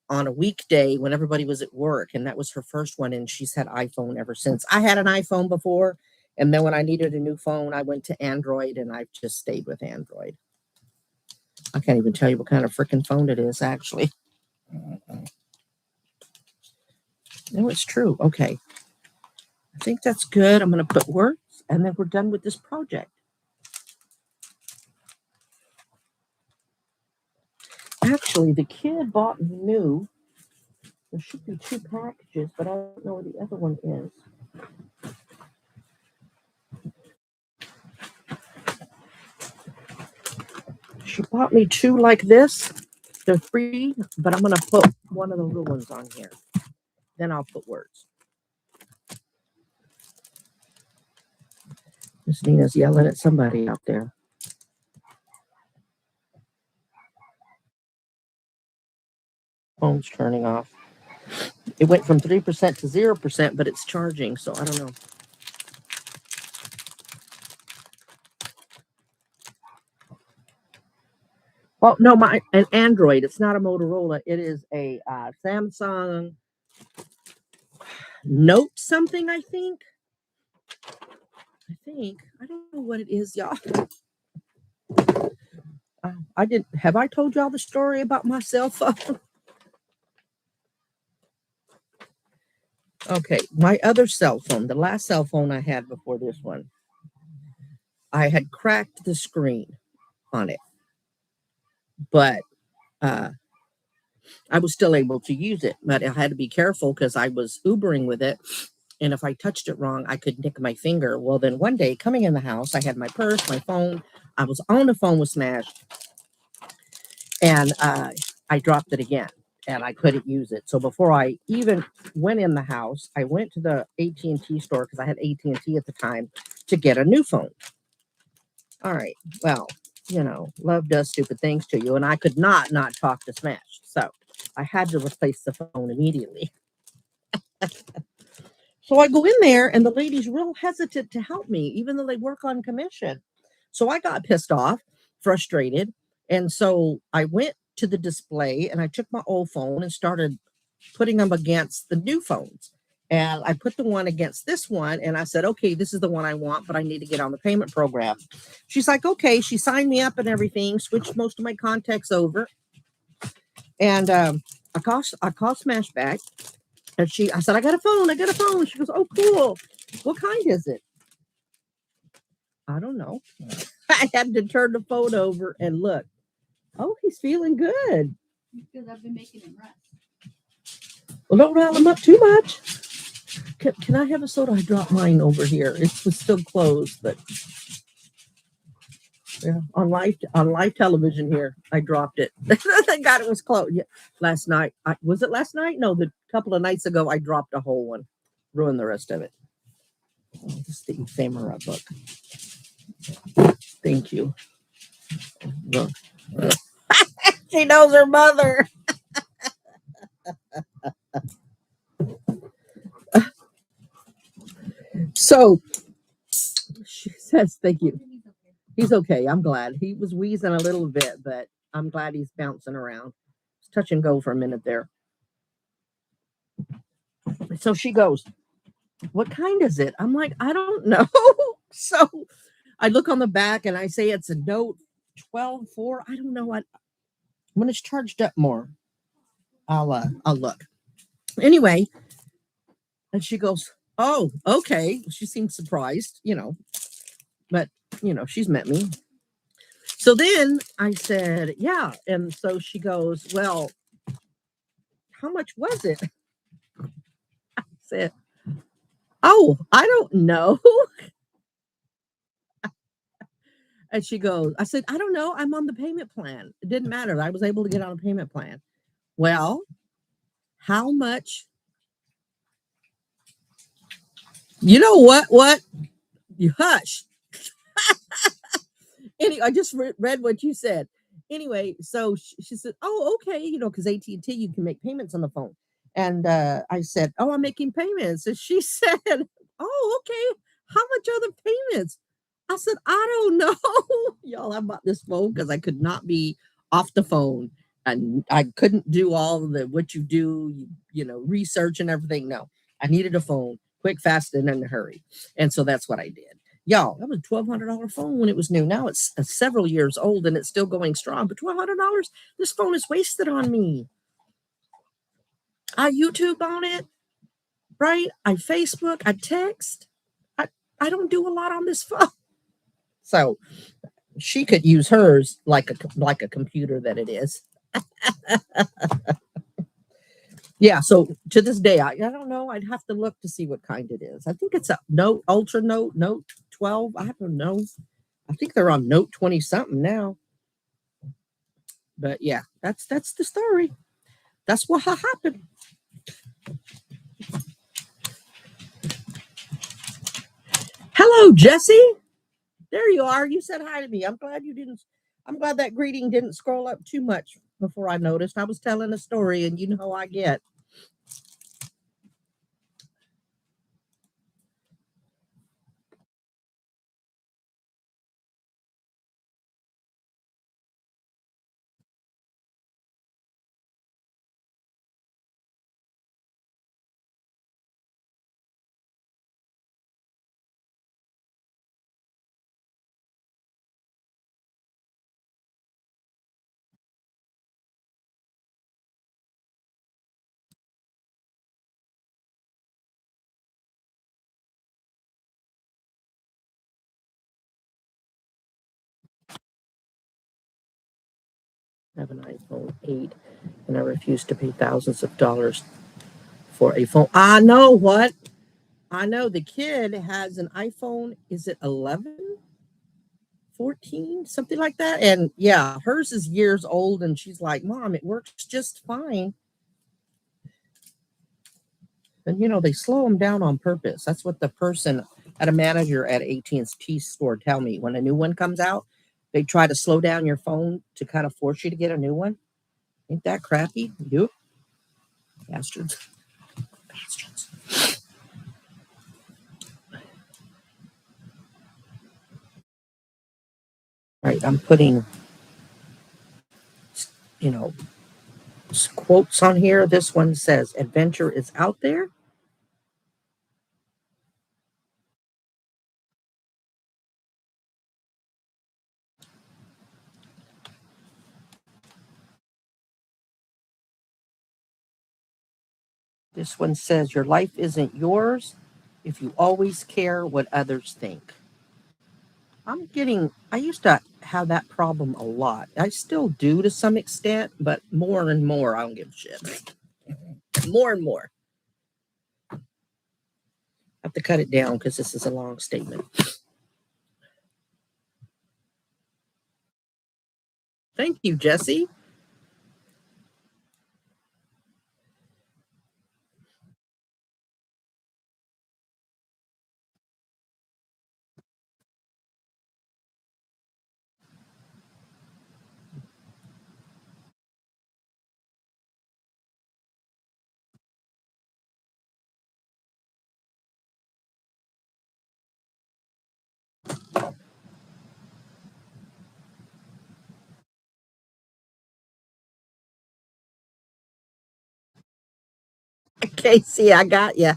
on a weekday when everybody was at work, and that was her first one, and she's had iPhone ever since. I had an iPhone before, and then when I needed a new phone, I went to Android, and I've just stayed with Android. I can't even tell you what kind of freaking phone it is, actually. No, it's true. Okay. I think that's good. I'm going to put words, and then we're done with this project. Actually, the kid bought new. There should be 2 packages, but I don't know where the other one is. She bought me 2 like this. They're free, but I'm going to put one of the little ones on here. Then I'll put words. Miss Nina's yelling at somebody out there. Phone's turning off. It went from 3% to 0%, but it's charging, so I don't know. Oh, no, an Android. It's not a Motorola. It is a Samsung Note something, I think. I don't know what it is, y'all. I didn't. Have I told y'all the story about my cell phone? Okay, my other cell phone, the last cell phone I had before this one, I had cracked the screen on it, but I was still able to use it. But I had to be careful because I was Ubering with it. And if I touched it wrong, I could nick my finger. Well, then one day coming in the house, I had my purse, my phone. I was on the phone was smashed. And I dropped it again and I couldn't use it. So before I even went in the house, I went to the AT&T store because I had AT&T at the time to get a new phone. All right. Well, love does stupid things to you. And I could not talk to Smash. So I had to replace the phone immediately. So I go in there and the lady's real hesitant to help me, even though they work on commission. So I got pissed off, frustrated. And so I went to the display and I took my old phone and started putting them against the new phones. And I put the one against this one, and I said, okay, this is the one I want, but I need to get on the payment program. She's like, okay. She signed me up and everything, switched most of my contacts over. And I called Smashback, and I said, I got a phone. She goes, oh, cool. What kind is it? I don't know. I had to turn the phone over and look. Oh, he's feeling good. Because I've been making him rest. Well, don't rile him up too much. Can I have a soda? I dropped mine over here. It was still closed, but yeah, on live television here, I dropped it. Thank God it was closed. Yeah, last night. Was it last night? No, the couple of nights ago, I dropped a whole one, ruined the rest of it. Oh, this is the ephemera book. Thank you. Look. She knows her mother. So she says, thank you. He's okay. I'm glad. He was wheezing a little bit, but I'm glad he's bouncing around. It's touch and go for a minute there. So she goes, what kind is it? I'm like, I don't know. So I look on the back and I say it's a Note 12.4. I don't know. When it's charged up more, I'll look. Anyway, and she goes, oh, okay. She seemed surprised, but she's met me. So then I said, yeah. And so she goes, well, how much was it? I said, oh, I don't know. And she goes, I said, I don't know. I'm on the payment plan. It didn't matter. I was able to get on a payment plan. Well, how much? You know what? You hush. Anyway, I just read what you said. Anyway, so she said, oh, okay, because AT&T, you can make payments on the phone. And I said, oh, I'm making payments. And she said, oh, okay. How much are the payments? I said, I don't know. Y'all, I bought this phone because I could not be off the phone. And I couldn't do all the what you do, research and everything. No, I needed a phone quick, fast, and in a hurry. And so that's what I did. Y'all, that was a $1,200 phone when it was new. Now it's several years old and it's still going strong. But $1,200, this phone is wasted on me. I YouTube on it, right? I Facebook, I text. I don't do a lot on this phone. So she could use hers like a computer that it is. Yeah, so to this day, I don't know. I'd have to look to see what kind it is. I think it's a Note, Ultra Note, Note 12. I don't know. I think they're on Note 20 something now. But yeah, that's the story. That's what happened. Hello, Jesse. There you are. You said hi to me. I'm glad that greeting didn't scroll up too much before I noticed. I was telling a story, and you know how I get. I have an iPhone 8, and I refuse to pay thousands of dollars for a phone. I know what? I know the kid has an iPhone. Is it 11, 14, something like that? And yeah, hers is years old, and she's like, Mom, it works just fine. And they slow them down on purpose. That's what the person at a manager at AT&T store tell me. When a new one comes out, they try to slow down your phone to kind of force you to get a new one. Ain't that crappy? You bastards. Bastards. All right, I'm putting, quotes on here. This one says, adventure is out there. This one says, your life isn't yours if you always care what others think. I used to have that problem a lot. I still do to some extent, but more and more, I don't give a shit. More and more. I have to cut it down because this is a long statement. Thank you, Jesse. Casey, I got you.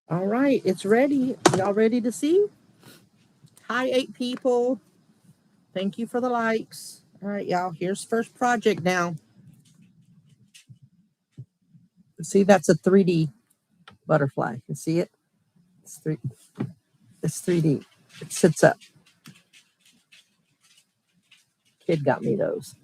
All right, it's ready. Y'all ready to see? Hi, 8 people. Thank you for the likes. All right, y'all. Here's first project now. See, that's a 3D butterfly. You see it? It's 3D. It sits up. Kid got me those.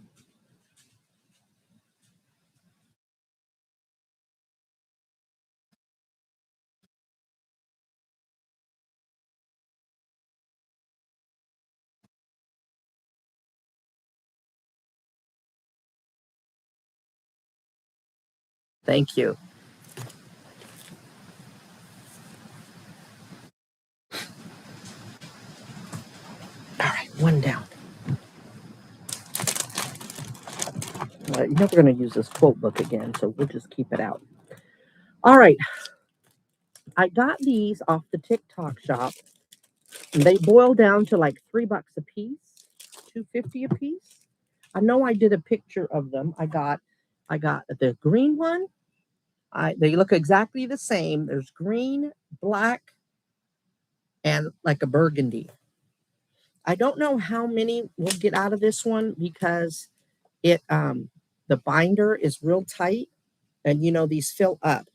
Thank you. All right, one down. You're never going to use this quote book again, so we'll just keep it out. All right. I got these off the TikTok shop. And they boil down to like $3 a piece, $2.50 a piece. I know I did a picture of them. I got the green one. They look exactly the same. There's green, black, and like a burgundy. I don't know how many we'll get out of this one because it the binder is real tight, and these fill up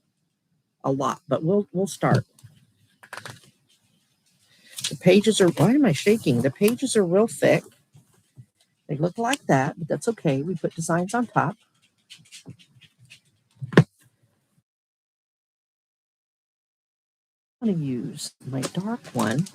a lot. But we'll start. The pages are. Why am I shaking? The pages are real thick. They look like that, but that's okay. We put designs on top. I'm going to use my dark one.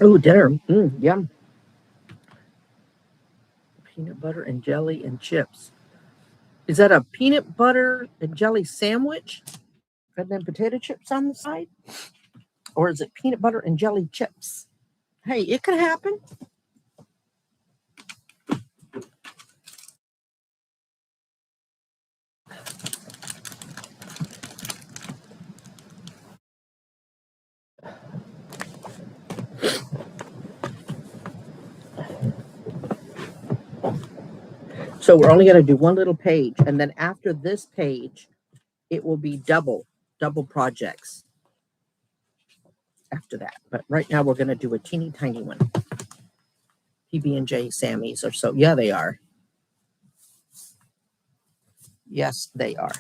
Oh, dinner. Yum. Peanut butter and jelly and chips. Is that a peanut butter and jelly sandwich and then potato chips on the side? Or is it peanut butter and jelly chips? Hey, it could happen. So we're only going to do one little page. And then after this page, it will be double projects after that. But right now we're going to do a teeny tiny one. PB&J Sammys or so. Yeah, they are. Yes, they are.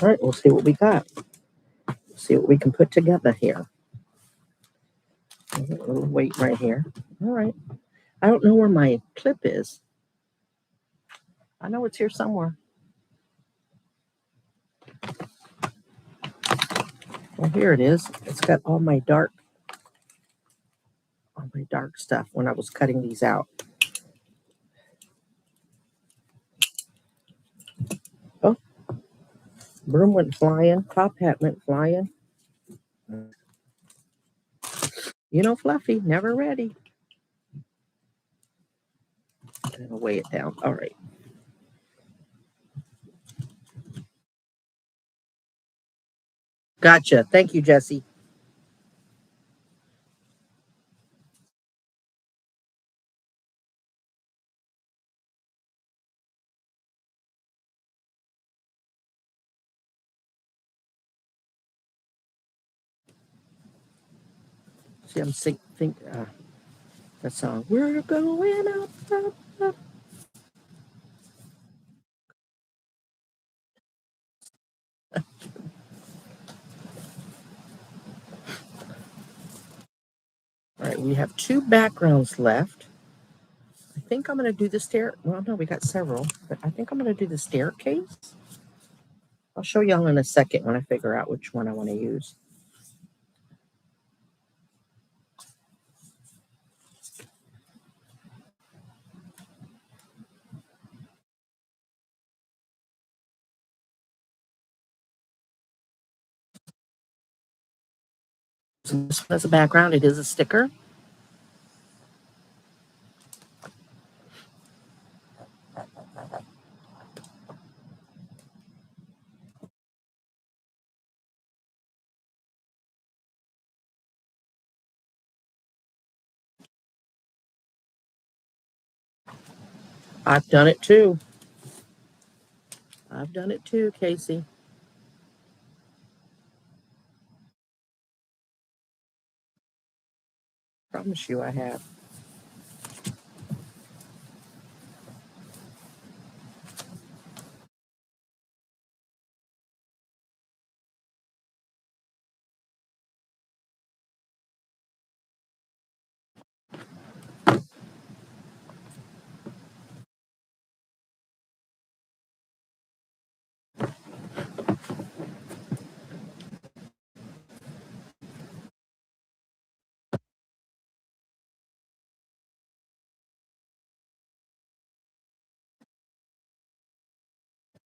All right, we'll see what we got. See what we can put together here. We'll wait right here. All right. I don't know where my clip is. I know it's here somewhere. Well, here it is. It's got all my dark stuff when I was cutting these out. Oh, broom went flying. Top hat went flying. You know, Fluffy, never ready. I'm going to weigh it down. All right. Gotcha. Thank you, Jesse. See, I'm think that song. We're going up, up, up. All right, we have 2 backgrounds left. I think I'm going to do the stair. Well, no, we got several, but I think I'm going to do the staircase. I'll show y'all in a second when I figure out which one I want to use. So this one has a background. It is a sticker. I've done it too. I've done it too, Casey. Promise you I have.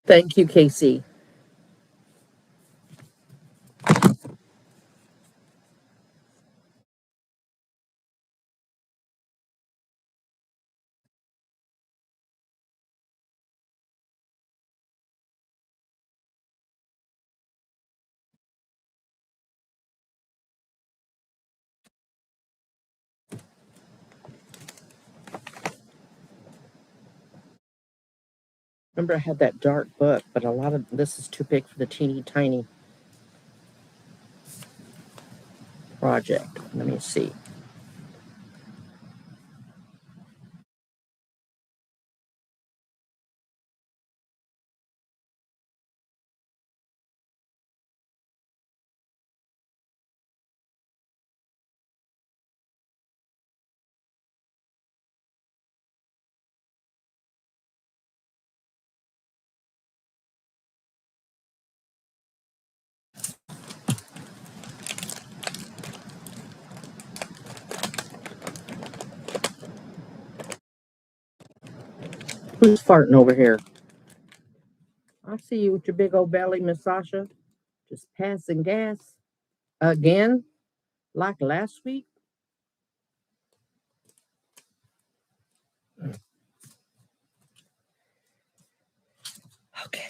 Thank you, Casey. Remember, I had that dark book, but a lot of this is too big for the teeny tiny project. Let me see. Who's farting over here? I see you with your big old belly, Miss Sasha. Just passing gas. Again? Like last week? Okay.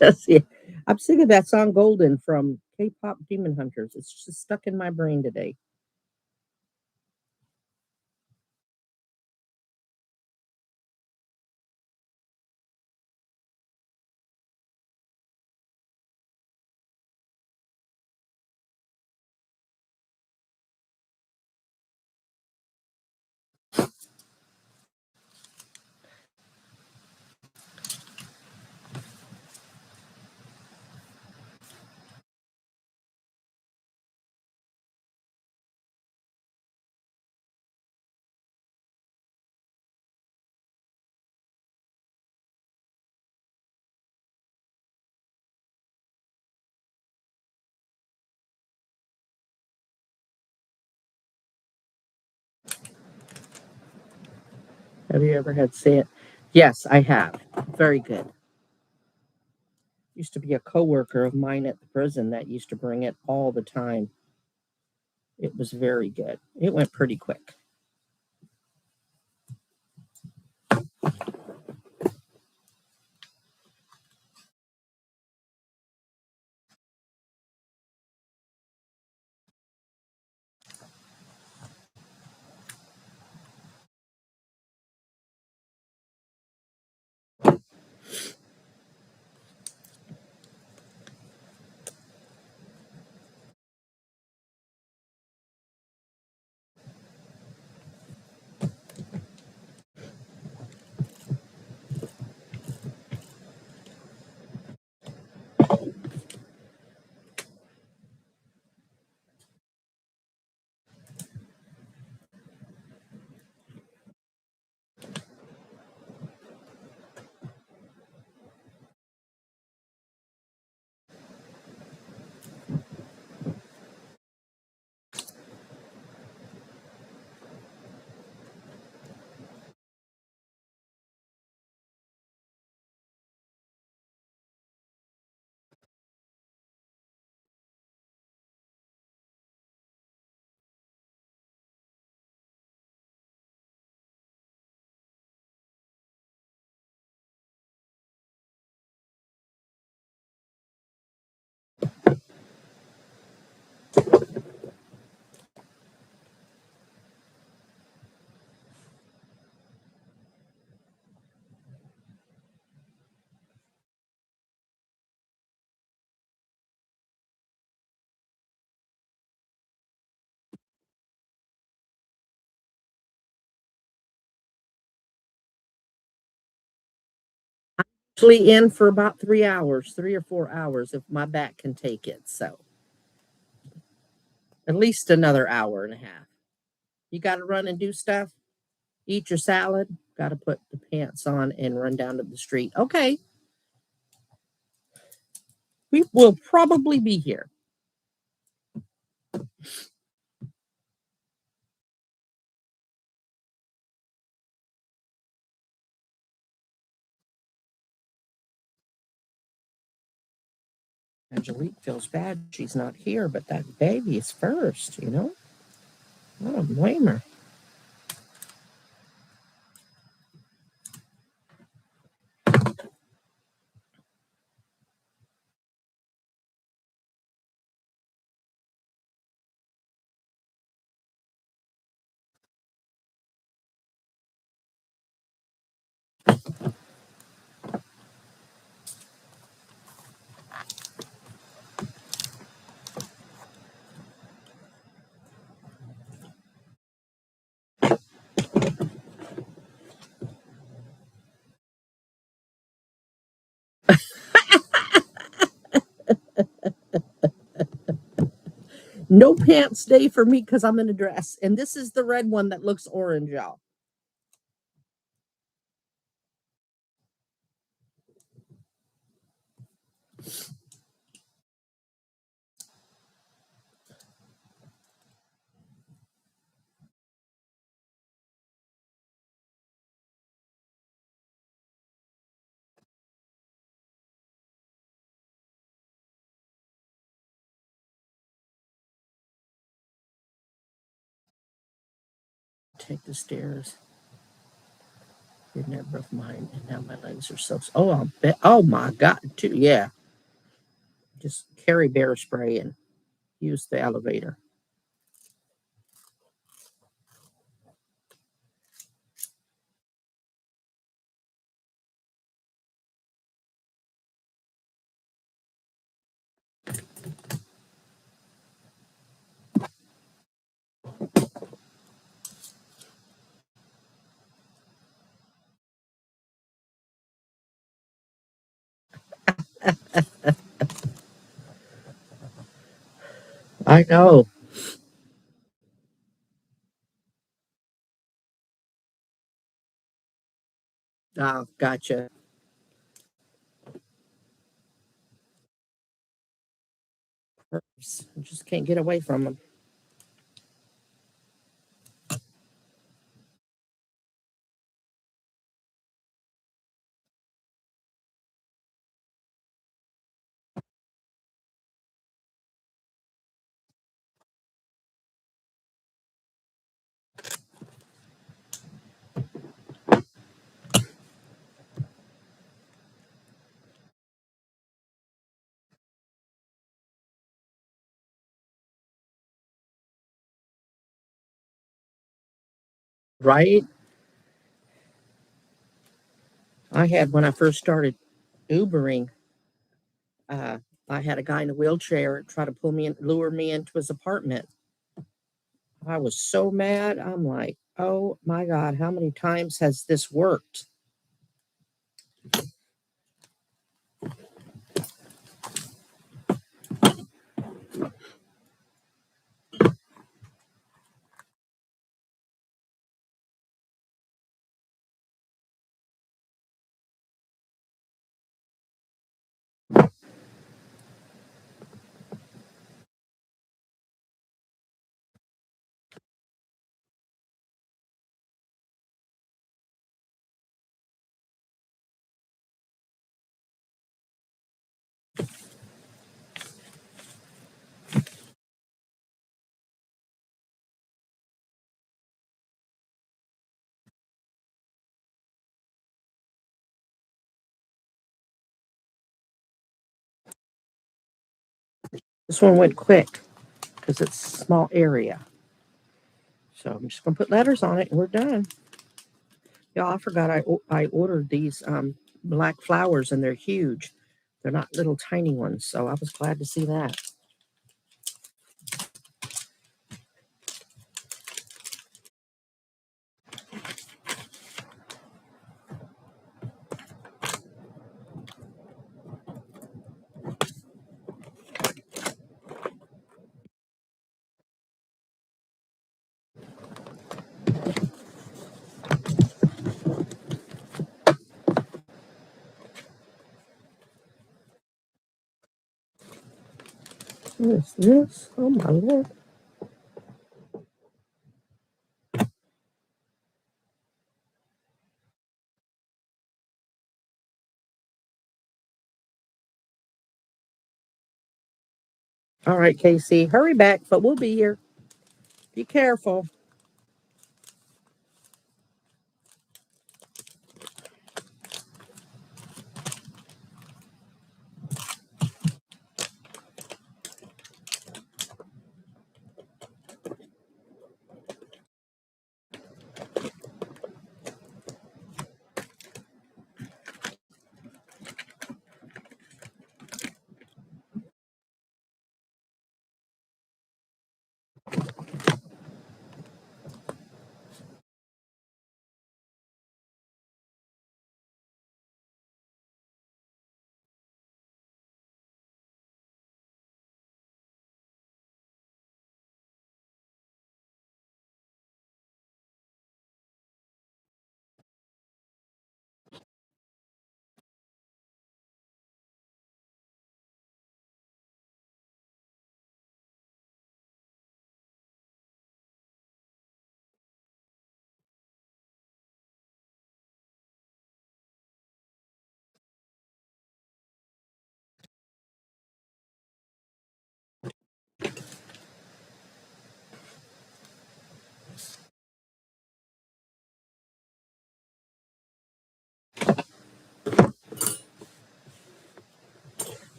just, yeah. I'm sick of that song Golden from K-pop Demon Hunters. It's just stuck in my brain today. Have you ever had sand? Yes, I have. Very good. Used to be a coworker of mine at the prison that used to bring it all the time. It was very good. It went pretty quick. Actually, in for about 3 hours, 3 or 4 hours, if my back can take it. So at least another hour and a half. You got to run and do stuff. Eat your salad. Got to put the pants on and run down to the street. Okay, we will probably be here. Angelique feels bad she's not here, but that baby is first, you know? I don't blame her. No pants day for me because I'm in a dress. And this is the red one that looks orange, y'all. Take the stairs. Didn't ever of mine, and now my legs are so. Oh, I'll bet. Oh my God, too. Yeah, just carry bear spray and use the elevator. I know. Oh, gotcha. I just can't get away from them. Right? I had when I first started Ubering. Uh, I had a guy in a wheelchair try to pull me in, lure me into his apartment. I was so mad. I'm like, oh my God, how many times has this worked? This one went quick because it's a small area. So I'm just gonna put letters on it and we're done. Yeah, I forgot I ordered these black flowers and they're huge. They're not little tiny ones, so I was glad to see that. What is this? Oh my Lord. All right, Casey, hurry back, but we'll be here. Be careful.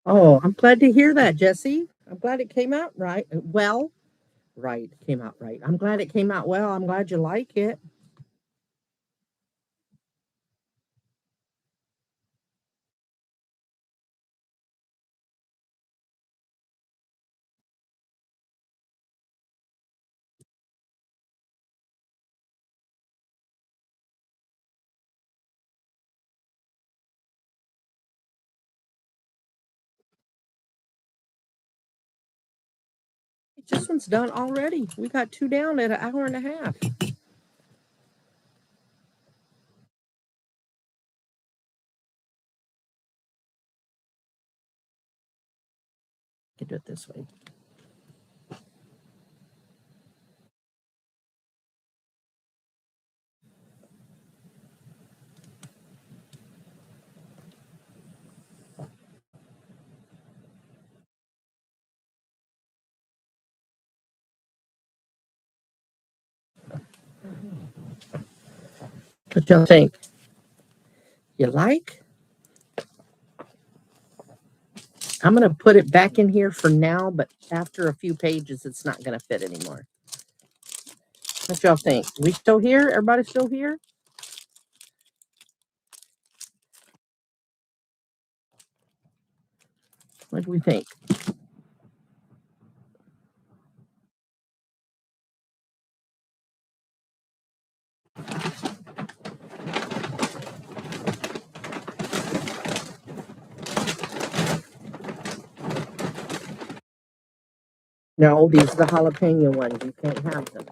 Oh, I'm glad to hear that, Jesse. I'm glad it came out right. Well, right, came out right. I'm glad it came out well. I'm glad you like it. This one's done already. We got 2 down at an hour and a half. Can do it this way. What y'all think? You like? I'm going to put it back in here for now, but after a few pages, it's not going to fit anymore. What y'all think? We still here? Everybody still here? What do we think? No, these are the jalapeno ones. You can't have them.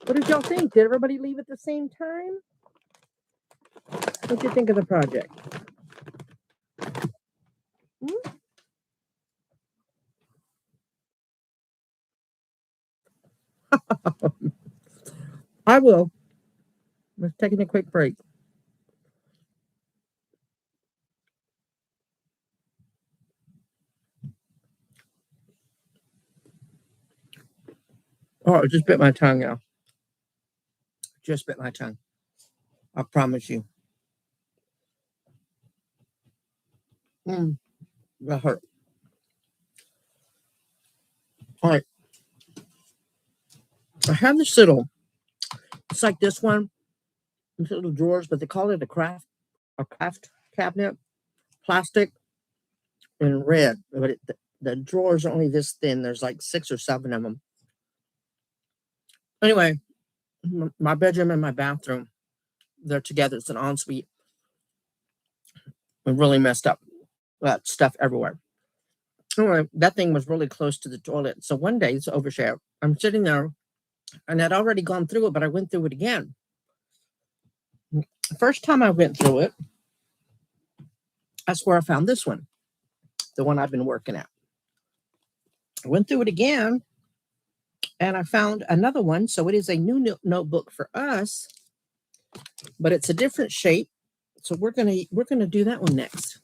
What did y'all think? Did everybody leave at the same time? What did you think of the project? I will. We're taking a quick break. Oh, I just bit my tongue out. Just bit my tongue. I promise you. That hurt. All right. I have this little, it's like this one, these little drawers, but they call it a craft cabinet, plastic and red. But the drawers are only this thin. There's like 6 or 7 of them. Anyway, my bedroom and my bathroom, they're together. It's an ensuite. It really messed up. Stuff everywhere. Anyway, that thing was really close to the toilet. So one day, it's overshare. I'm sitting there and I'd already gone through it, but I went through it again. The first time I went through it, that's where I found this one, the one I've been working at. I went through it again and I found another one. So it is a new notebook for us, but it's a different shape. So we're gonna do that one next.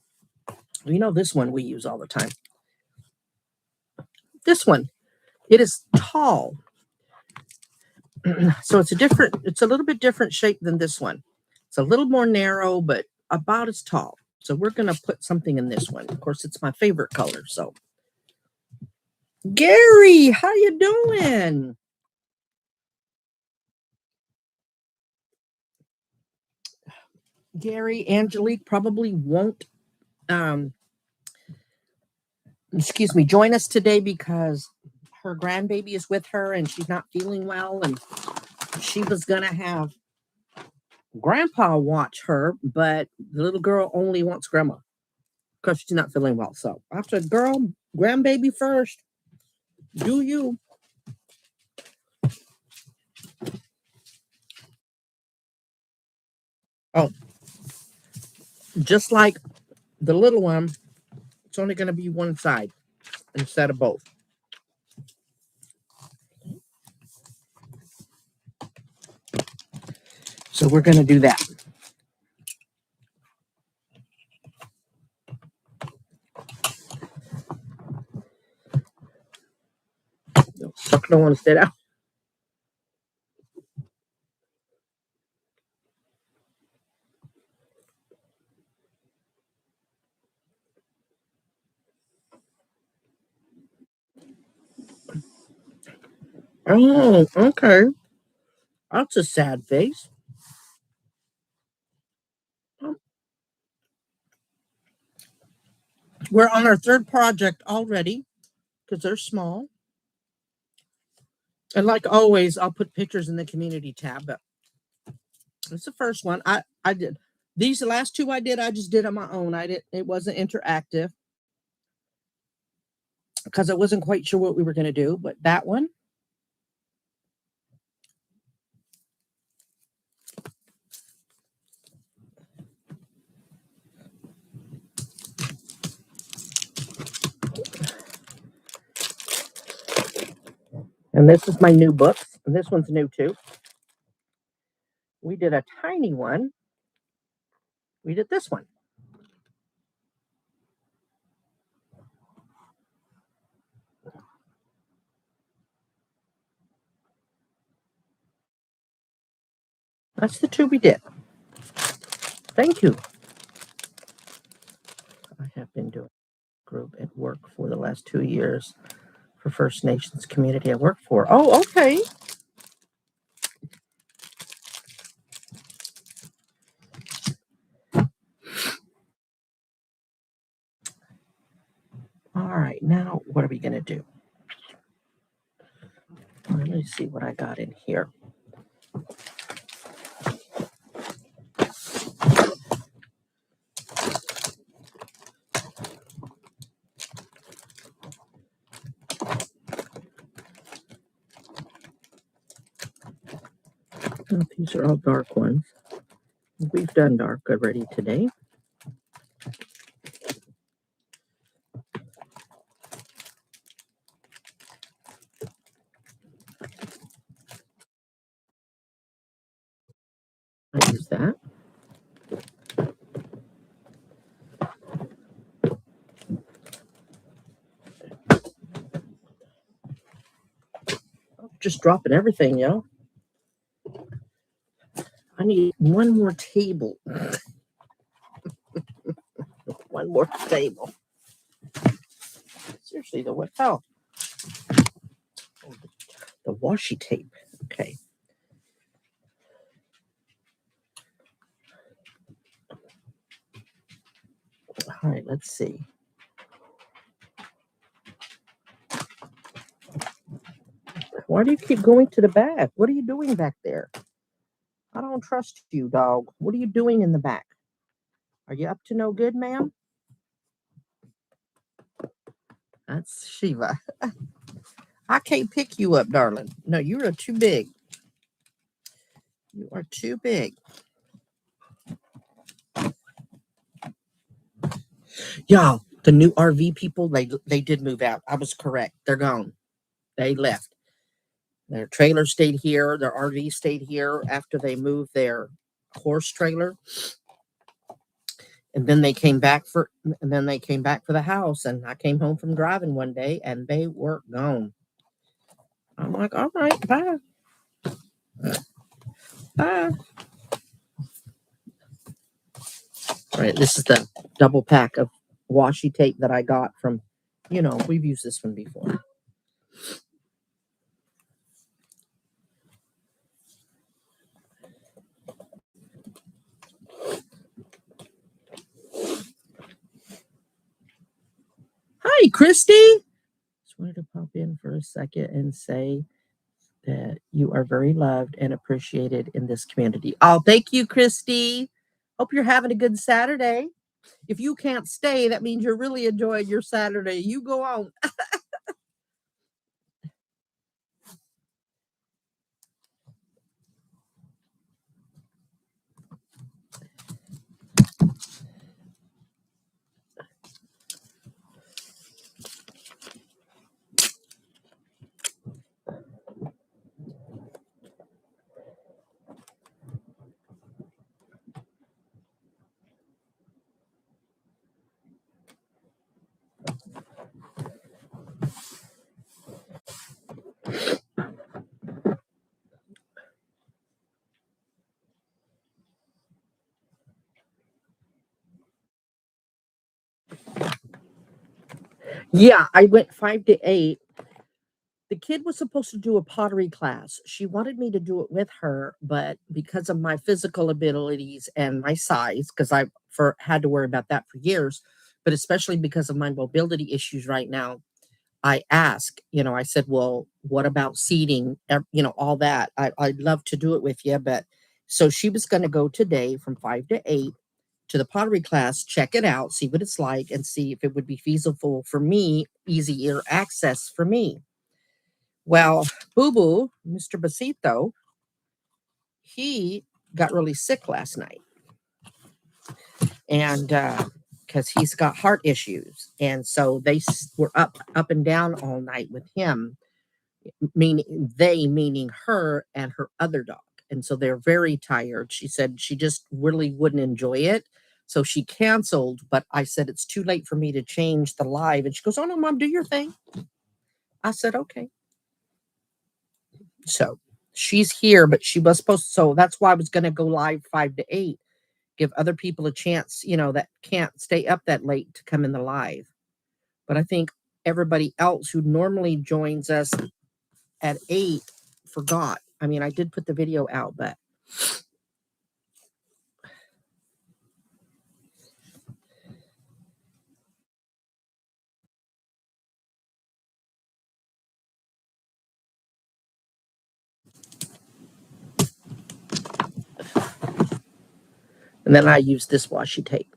You know, this one we use all the time. This one, it is tall. So it's a little bit different shape than this one. It's a little more narrow, but about as tall. So we're gonna put something in this one. Of course, it's my favorite color. So Gary, how you doing? Gary, Angelique probably won't join us today because her grandbaby is with her and she's not feeling well, and she was gonna have grandpa watch her, but the little girl only wants grandma because she's not feeling well. So I said, girl, grandbaby first. Do you? Oh, just like the little one, it's only going to be one side instead of both. So we're going to do that. don't want to sit down. Oh, okay. That's a sad face. We're on our third project already because they're small. And like always, I'll put pictures in the community tab. But it's the first one. I did these the last two I just did on my own. It wasn't interactive because I wasn't quite sure what we were going to do. But that one, and this is my new book. And this one's new too. We did a tiny one. We did this one. That's the two we did. Thank you. I have been doing group at work for the last 2 years for First Nations community I work for. Oh, okay. All right, now what are we going to do? Let me see what I got in here. Oh, these are all dark ones. We've done dark already today. I use that. Just dropping everything, yo. I need one more table. One more table. Seriously, though, what hell? Oh, the washi tape. Okay. All right, let's see. Why do you keep going to the back? What are you doing back there? I don't trust you, dog. What are you doing in the back? Are you up to no good, ma'am? That's Shiva. I can't pick you up, darling. No, you are too big. You are too big. Y'all, the new RV people, they did move out. I was correct. They're gone. They left. Their trailer stayed here. Their RV stayed here after they moved their horse trailer. And then they came back for the house. And I came home from driving one day and they were gone. I'm like, all right, bye. Bye. All right, this is the double pack of washi tape that I got from, we've used this one before. Hi, Christy. Just wanted to pop in for a second and say that you are very loved and appreciated in this community. Oh, thank you, Christy. Hope you're having a good Saturday. If you can't stay, that means you're really enjoying your Saturday. You go on. Yeah, I went 5 to 8. The kid was supposed to do a pottery class. She wanted me to do it with her, but because of my physical abilities and my size, because I for had to worry about that for years, but especially because of my mobility issues right now, I asked, I said, well, what about seating? All that. I'd love to do it with you, but so she was going to go today from 5 to 8 to the pottery class, check it out, see what it's like, and see if it would be feasible for me, easier access for me. Well, Boo Boo, Mr. Basito, he got really sick last night, and because he's got heart issues, and so they were up and down all night with him, meaning her and her other dog, and so they're very tired. She said she just really wouldn't enjoy it, so she canceled. But I said it's too late for me to change the live, and she goes, "Oh no, Mom, do your thing." I said, "Okay." So she's here, but she was supposed to, so that's why I was going to go live 5 to 8, give other people a chance, that can't stay up that late to come in the live. But I think everybody else who normally joins us at 8 forgot. I mean, I did put the video out, but and then I use this washi tape.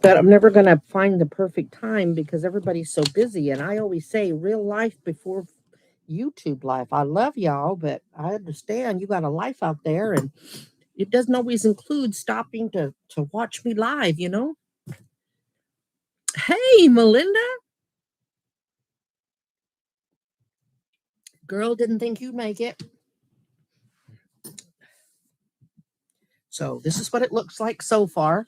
But I'm never going to find the perfect time because everybody's so busy. And I always say real life before YouTube life. I love y'all, but I understand you got a life out there, and it doesn't always include stopping to watch me live. Hey, Melinda. Girl, didn't think you'd make it. So this is what it looks like so far.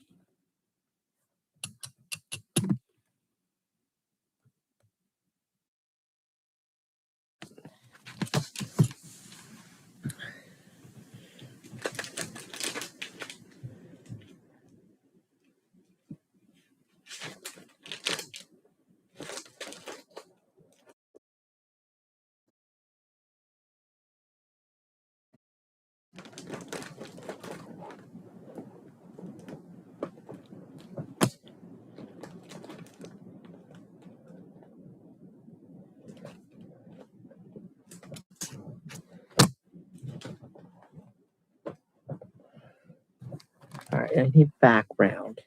All right, I need background.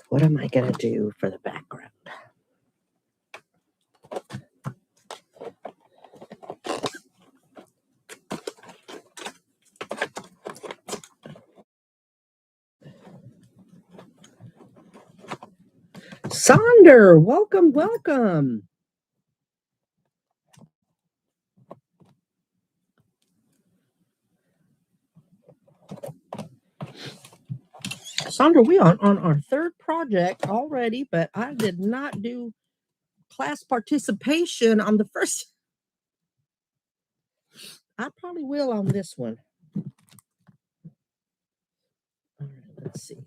What am I going to do for the background? Sonder, welcome, welcome. Sandra, we are on our third project already, but I did not do class participation on the first. I probably will on this one. All right, let's see.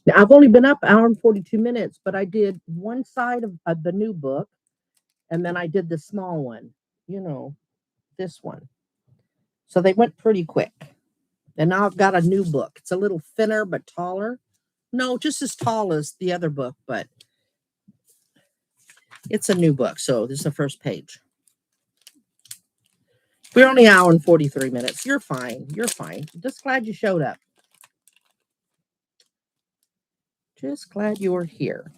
Now, I've only been up an hour and 42 minutes, but I did one side of the new book, and then I did the small one, this one. So they went pretty quick. And now I've got a new book. It's a little thinner but taller. No, just as tall as the other book, but it's a new book. So this is the first page. We're only an hour and 43 minutes. You're fine. You're fine. Just glad you showed up. Just glad you were here.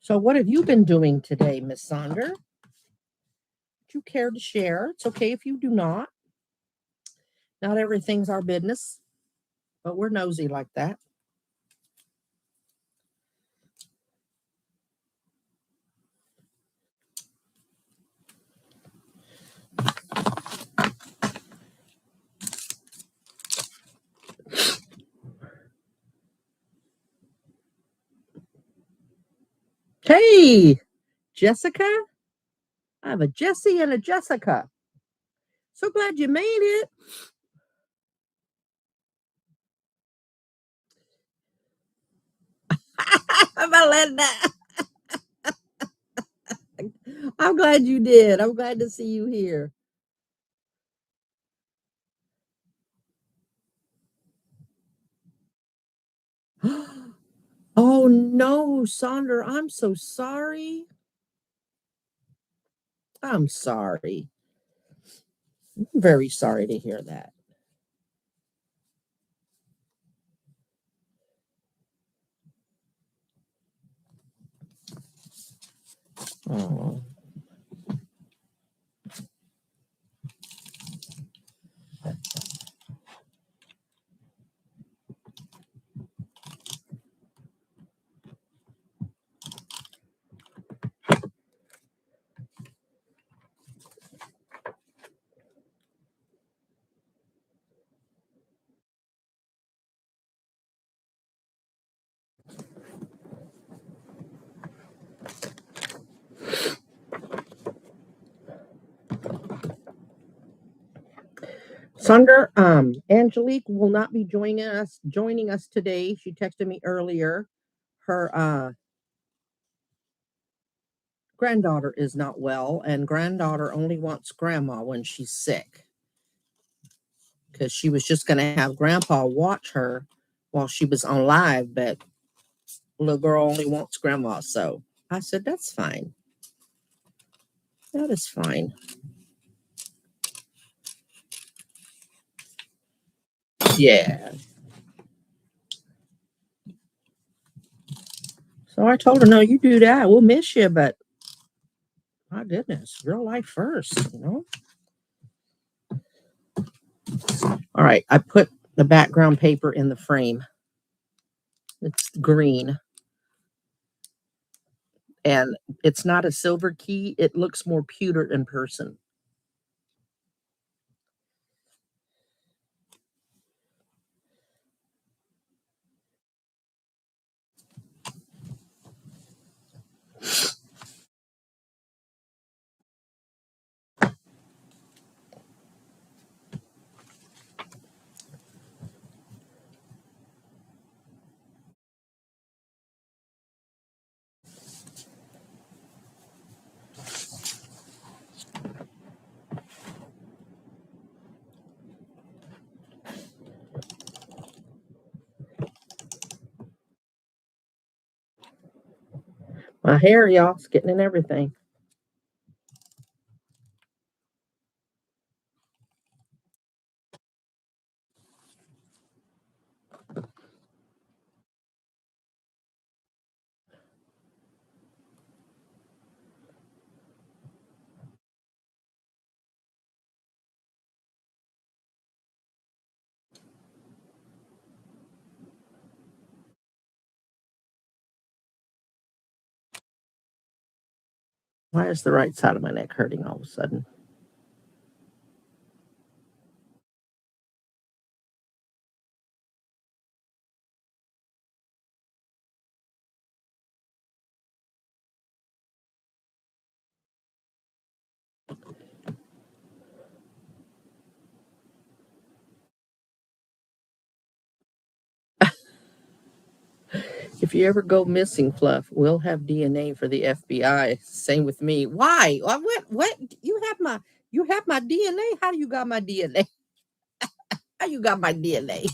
So what have you been doing today, Miss Sonder? Would you care to share? It's okay if you do not. Not everything's our business, but we're nosy like that. Hey, Jessica. I have a Jessie and a Jessica. So glad you made it. I'm about letting that. I'm glad you did. I'm glad to see you here. Oh no, Sonder, I'm so sorry. I'm sorry. I'm very sorry to hear that. Oh. Sunder, Angelique will not be joining us today. She texted me earlier. Her granddaughter is not well, and granddaughter only wants grandma when she's sick. Because she was just going to have grandpa watch her while she was on live, but little girl only wants grandma. So I said, that's fine. That is fine. Yeah. So I told her, no, you do that. We'll miss you, but my goodness, real life first, you know? All right. I put the background paper in the frame. It's green. And it's not a silver key. It looks more pewter in person. My hair, y'all, it's getting in everything. Why is the right side of my neck hurting all of a sudden? If you ever go missing, Fluff, we'll have DNA for the FBI. Same with me. Why? What? You have my DNA? How do you got my DNA? How you got my DNA?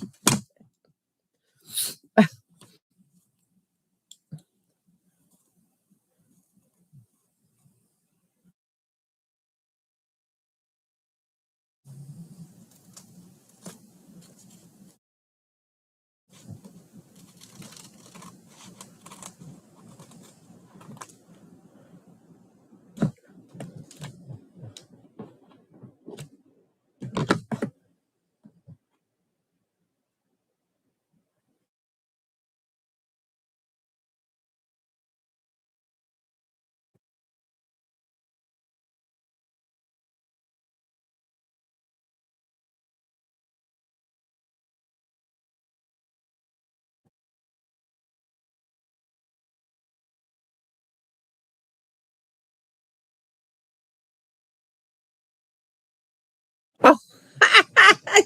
Oh,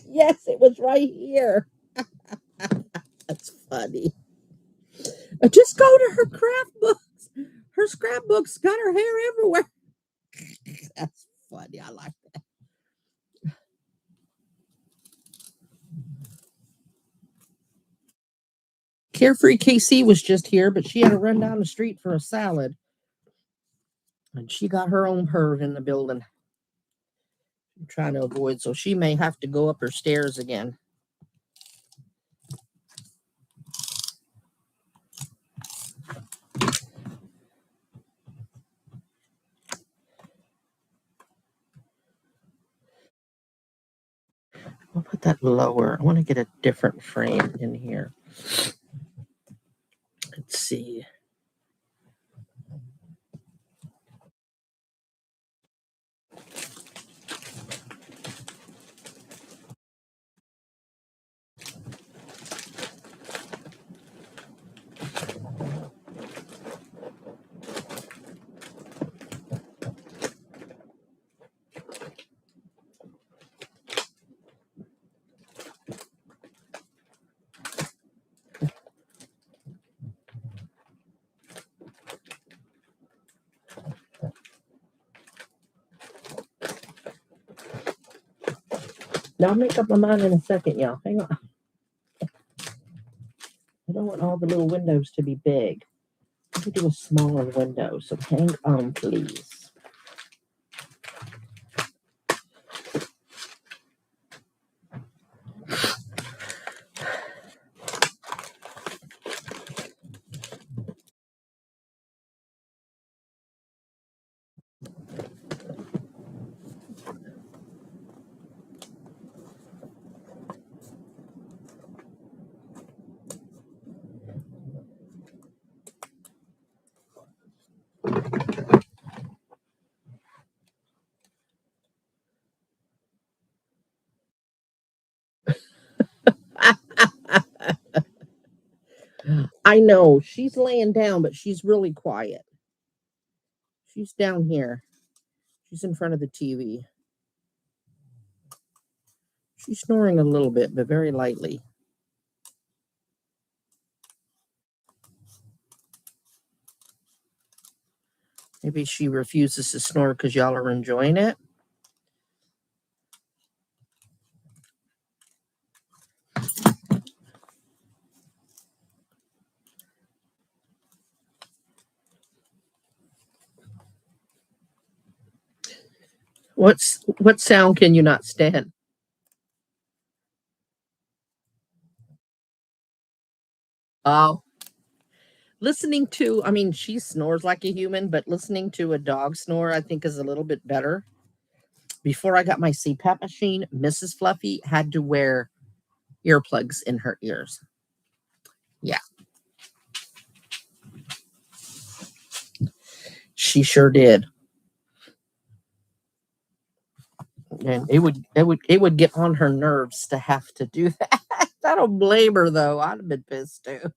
yes, it was right here. That's funny. Just go to her craft books. Her scrapbook's got her hair everywhere. That's funny. I like that. Carefree KC was just here, but she had to run down the street for a salad. And she got her own perv in the building. I'm trying to avoid, so she may have to go up her stairs again. I'll put that lower. I want to get a different frame in here. Let's see. Now I'll make up my mind in a second, y'all. Hang on. I don't want all the little windows to be big. I could do a smaller window, so hang on, please. I know she's laying down, but she's really quiet. She's down here. She's in front of the TV. She's snoring a little bit, but very lightly. Maybe she refuses to snore because y'all are enjoying it. What sound can you not stand? Oh, listening to, I mean, she snores like a human, but listening to a dog snore, I think, is a little bit better. Before I got my CPAP machine, Mrs. Fluffy had to wear earplugs in her ears. Yeah, she sure did. And it would get on her nerves to have to do that. I don't blame her though. I'd have been pissed too.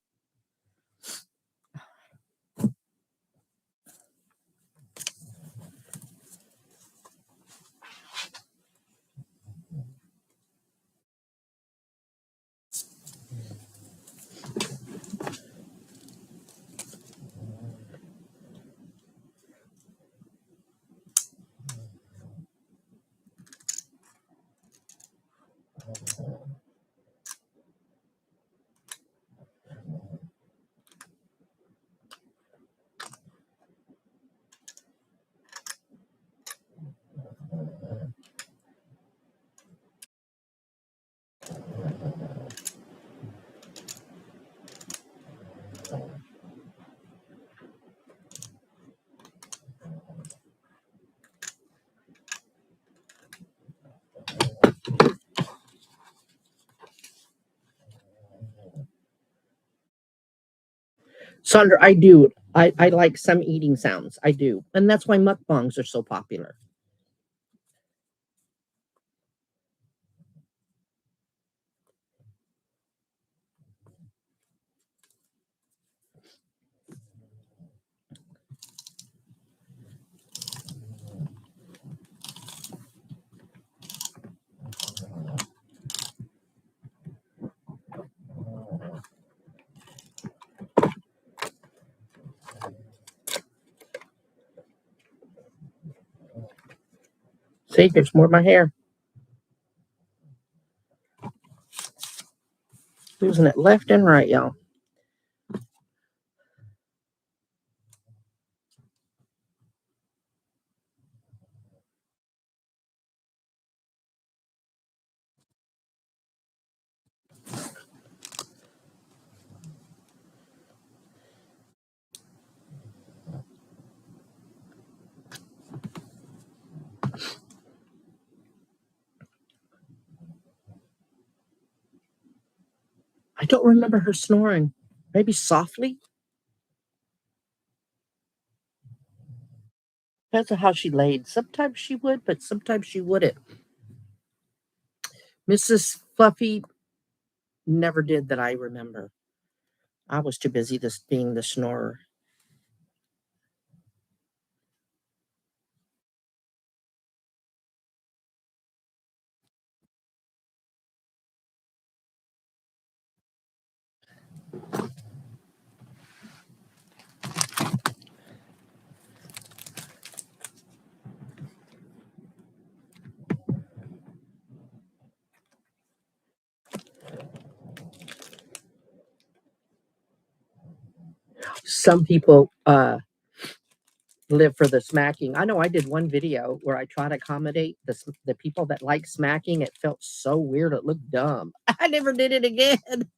Sandra, I do. I like some eating sounds. I do. And that's why mukbangs are so popular. See, there's more of my hair. Losing it left and right, y'all. I don't remember her snoring. Maybe softly? Depends on how she laid. Sometimes she would, but sometimes she wouldn't. Mrs. Fluffy never did that I remember. I was too busy this being the snorer. Some people live for the smacking. I know I did one video where I try to accommodate the people that like smacking. It felt so weird. It looked dumb. I never did it again.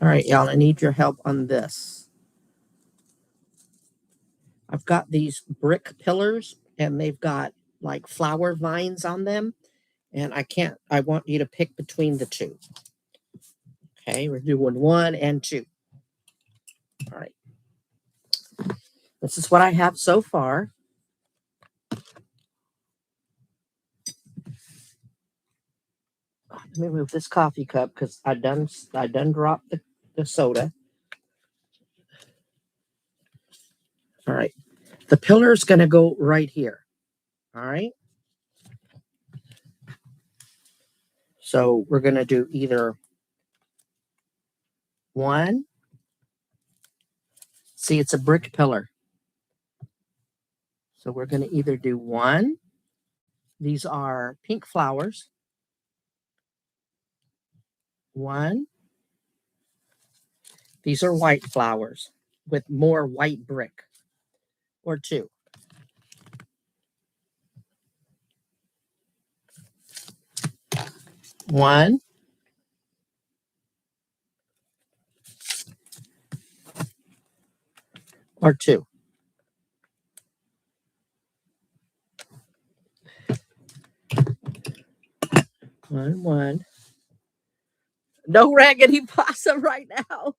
All right, y'all, I need your help on this. I've got these brick pillars and they've got like flower vines on them. And I want you to pick between the two. Okay, we're doing 1 and 2. All right. This is what I have so far. Let me move this coffee cup because I done dropped the soda. All right. The pillar is going to go right here. All right. So we're going to do either 1. See, it's a brick pillar. So we're going to either do 1. These are pink flowers. 1. These are white flowers with more white brick. Or 2. 1. Or 2. 1, 1. No raggedy possum right now.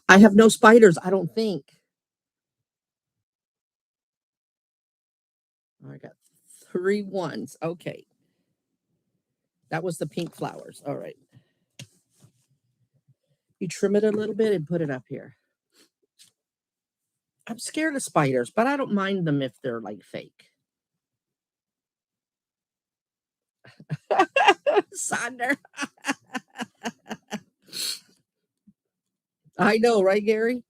I have no spiders, I don't think. I got 3 1s. Okay. That was the pink flowers. All right. You trim it a little bit and put it up here. I'm scared of spiders, but I don't mind them if they're like fake. Sonder. I know, right, Gary?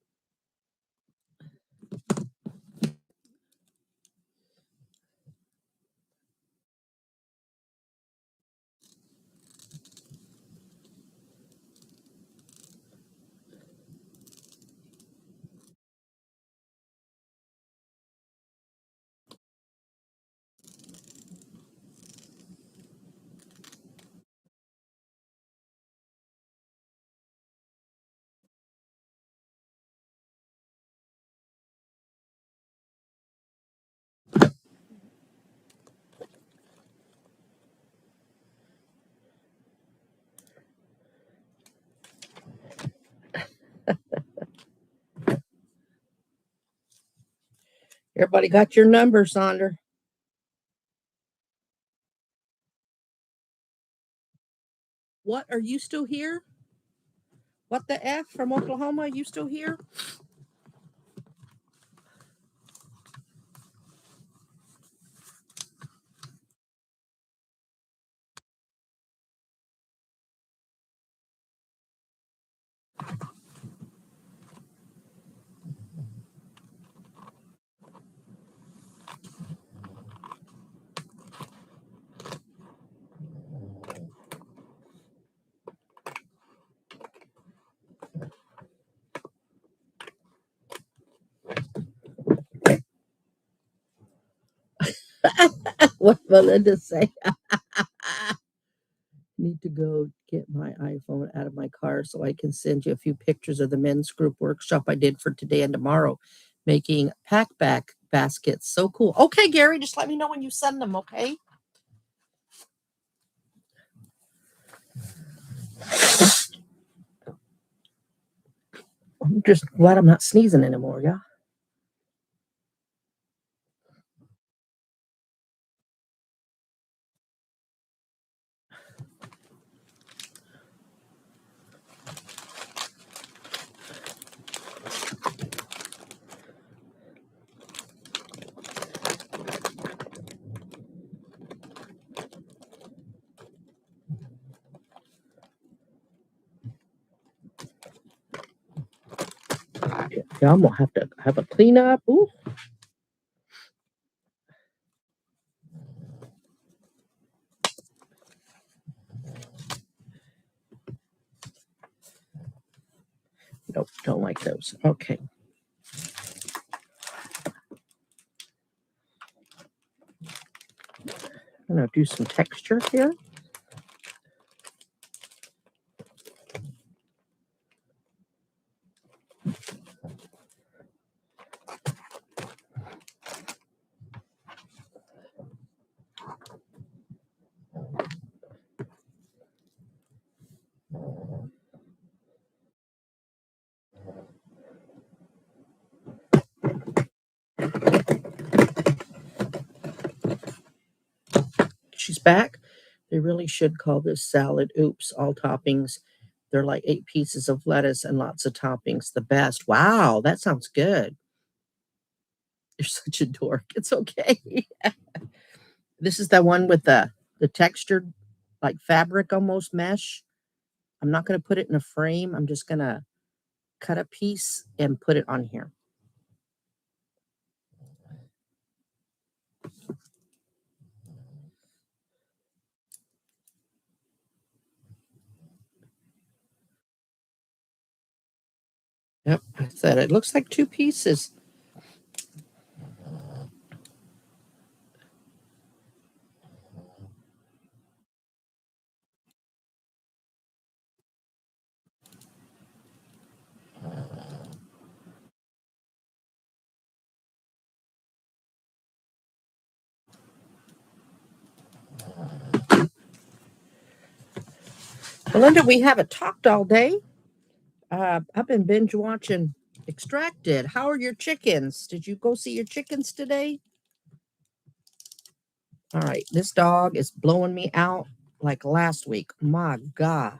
Everybody got your number, Sonder. What, are you still here? What the F from Oklahoma? You still here? What Melinda say? Need to go get my iPhone out of my car so I can send you a few pictures of the men's group workshop I did for today and tomorrow, making pack baskets. So cool. Okay, Gary, just let me know when you send them, okay? I'm just glad I'm not sneezing anymore, yeah? Yeah, I'm gonna have to have a cleanup. Ooh. Nope, don't like those. Okay. I'm gonna do some texture here. She's back. They really should call this salad. Oops, all toppings. They're like 8 pieces of lettuce and lots of toppings. The best. Wow, that sounds good. You're such a dork. It's okay. This is the one with the textured like fabric almost mesh. I'm not going to put it in a frame. I'm just going to cut a piece and put it on here. Yep, I said it looks like 2 pieces. Melinda, we haven't talked all day. I've been binge watching Extracted. How are your chickens? Did you go see your chickens today? All right, this dog is blowing me out like last week. My God.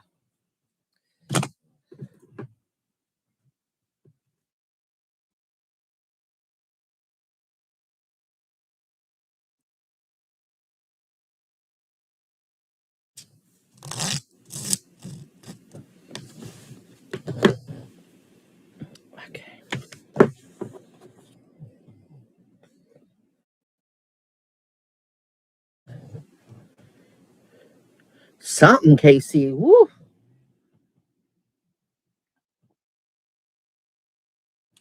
Okay. Something, Casey. Woo.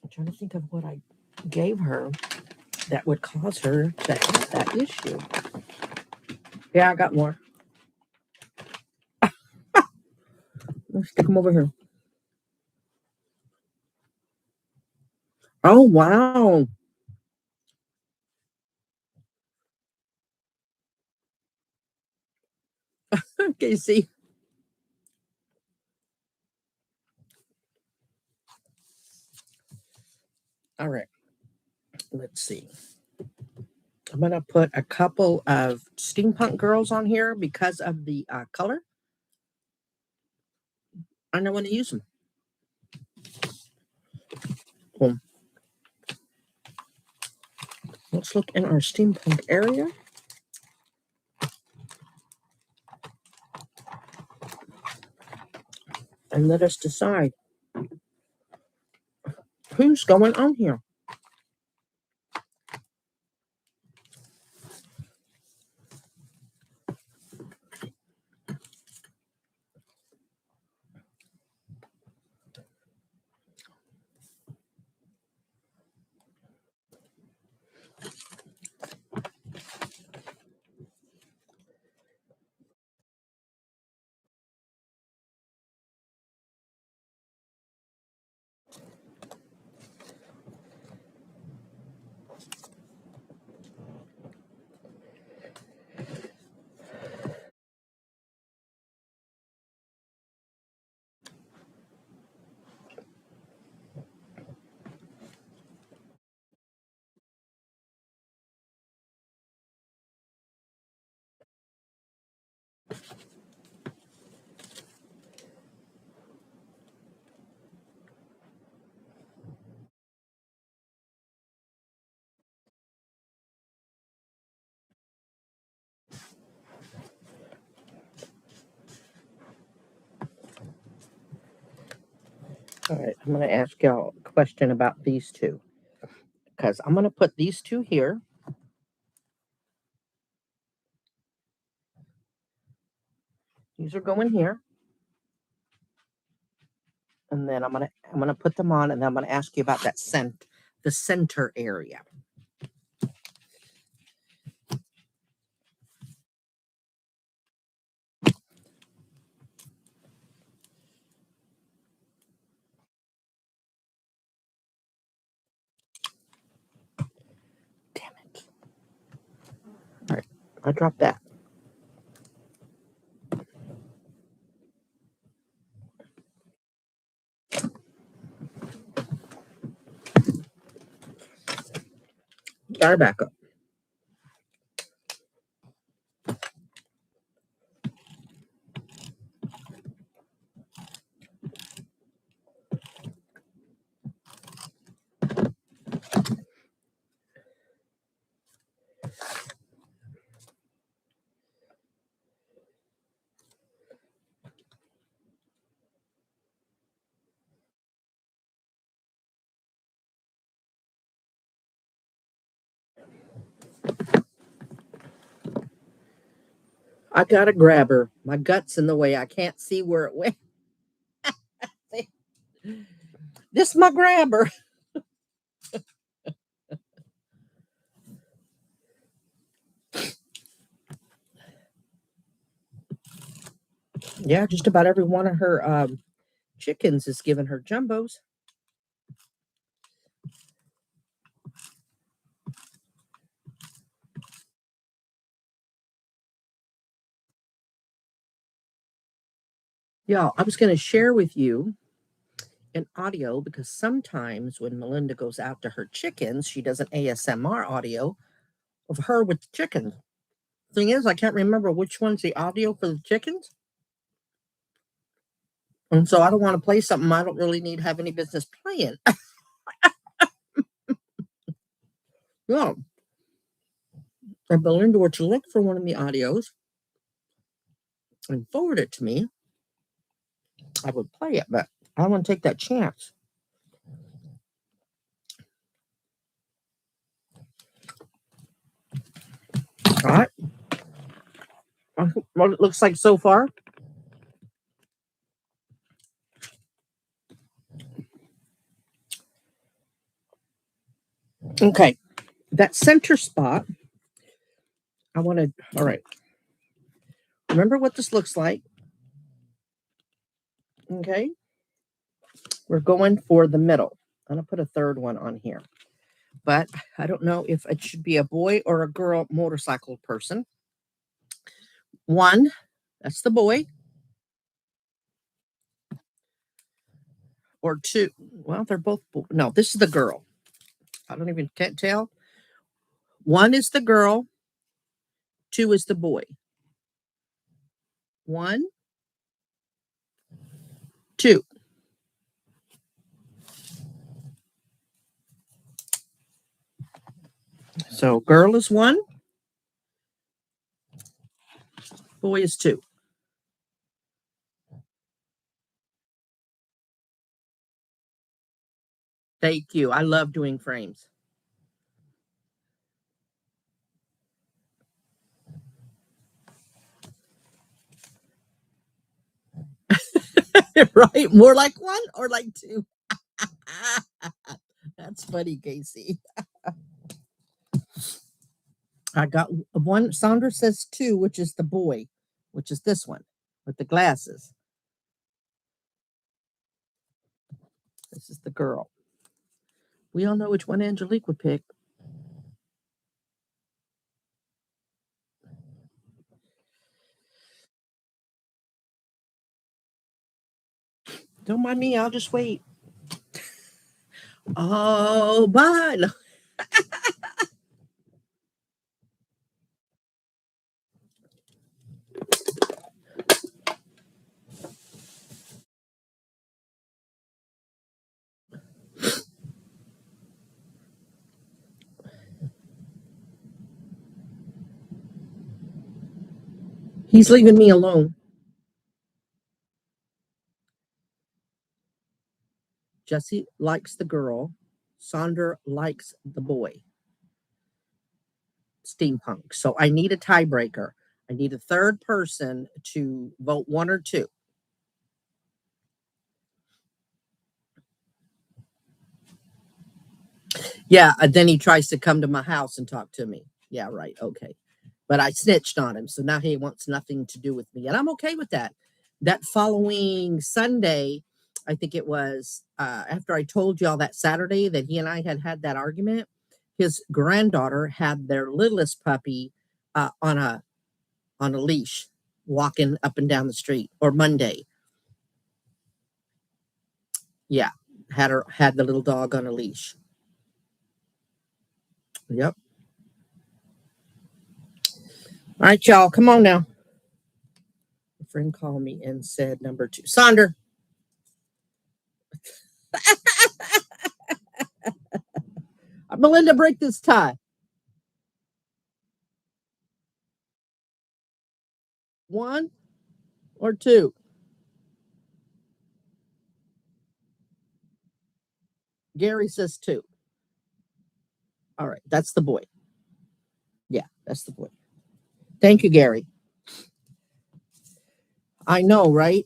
I'm trying to think of what I gave her that would cause her to have that issue. Yeah, I got more. Let's stick them over here. Oh, wow. Casey. All right. Let's see. I'm going to put a couple of steampunk girls on here because of the color. I know when to use them. Cool. Let's look in our steampunk area. And let us decide who's going on here. All right, I'm going to ask y'all a question about these two. Because I'm going to put these two here. These are going here. And then I'm gonna put them on, and then I'm gonna ask you about that the center area. Damn it. All right, I dropped that. Gotta back up. I gotta grab her. My gut's in the way. I can't see where it went. This is my grabber. Yeah, just about every one of her chickens is giving her jumbos. Y'all, I was going to share with you an audio because sometimes when Melinda goes out to her chickens, she does an ASMR audio of her with the chickens. Thing is, I can't remember which one's the audio for the chickens. And so I don't want to play something I don't really need to have any business playing. Yeah. If Belinda were to look for one of the audios and forward it to me, I would play it, but I don't want to take that chance. All right. What it looks like so far. Okay. That center spot, I want to, all right. Remember what this looks like. Okay. We're going for the middle. I'm going to put a third one on here. But I don't know if it should be a boy or a girl motorcycle person. One, that's the boy. Or two. Well, they're both. No, this is the girl. I don't even can't tell. One is the girl. Two is the boy. One, 2. So girl is 1. Boy is 2. Thank you. I love doing frames. Right? More like 1 or like 2? That's funny, Casey. I got 1. Sandra says 2, which is the boy, which is this one with the glasses. This is the girl. We all know which one Angelique would pick. Don't mind me. I'll just wait. Oh, bye. He's leaving me alone. Jesse likes the girl. Sandra likes the boy. Steampunk. So I need a tiebreaker. I need a third person to vote 1 or 2. Yeah, then he tries to come to my house and talk to me. Yeah, right. Okay. But I snitched on him. So now he wants nothing to do with me. And I'm okay with that. That following Sunday, I think it was after I told y'all that Saturday that he and I had that argument, his granddaughter had their littlest puppy on a leash walking up and down the street. Or Monday. Yeah, had the little dog on a leash. Yep. All right, y'all, come on now. A friend called me and said number 2. Sonder. Melinda, break this tie. 1 or 2? Gary says 2. All right, that's the boy. Yeah, that's the boy. Thank you, Gary. I know, right?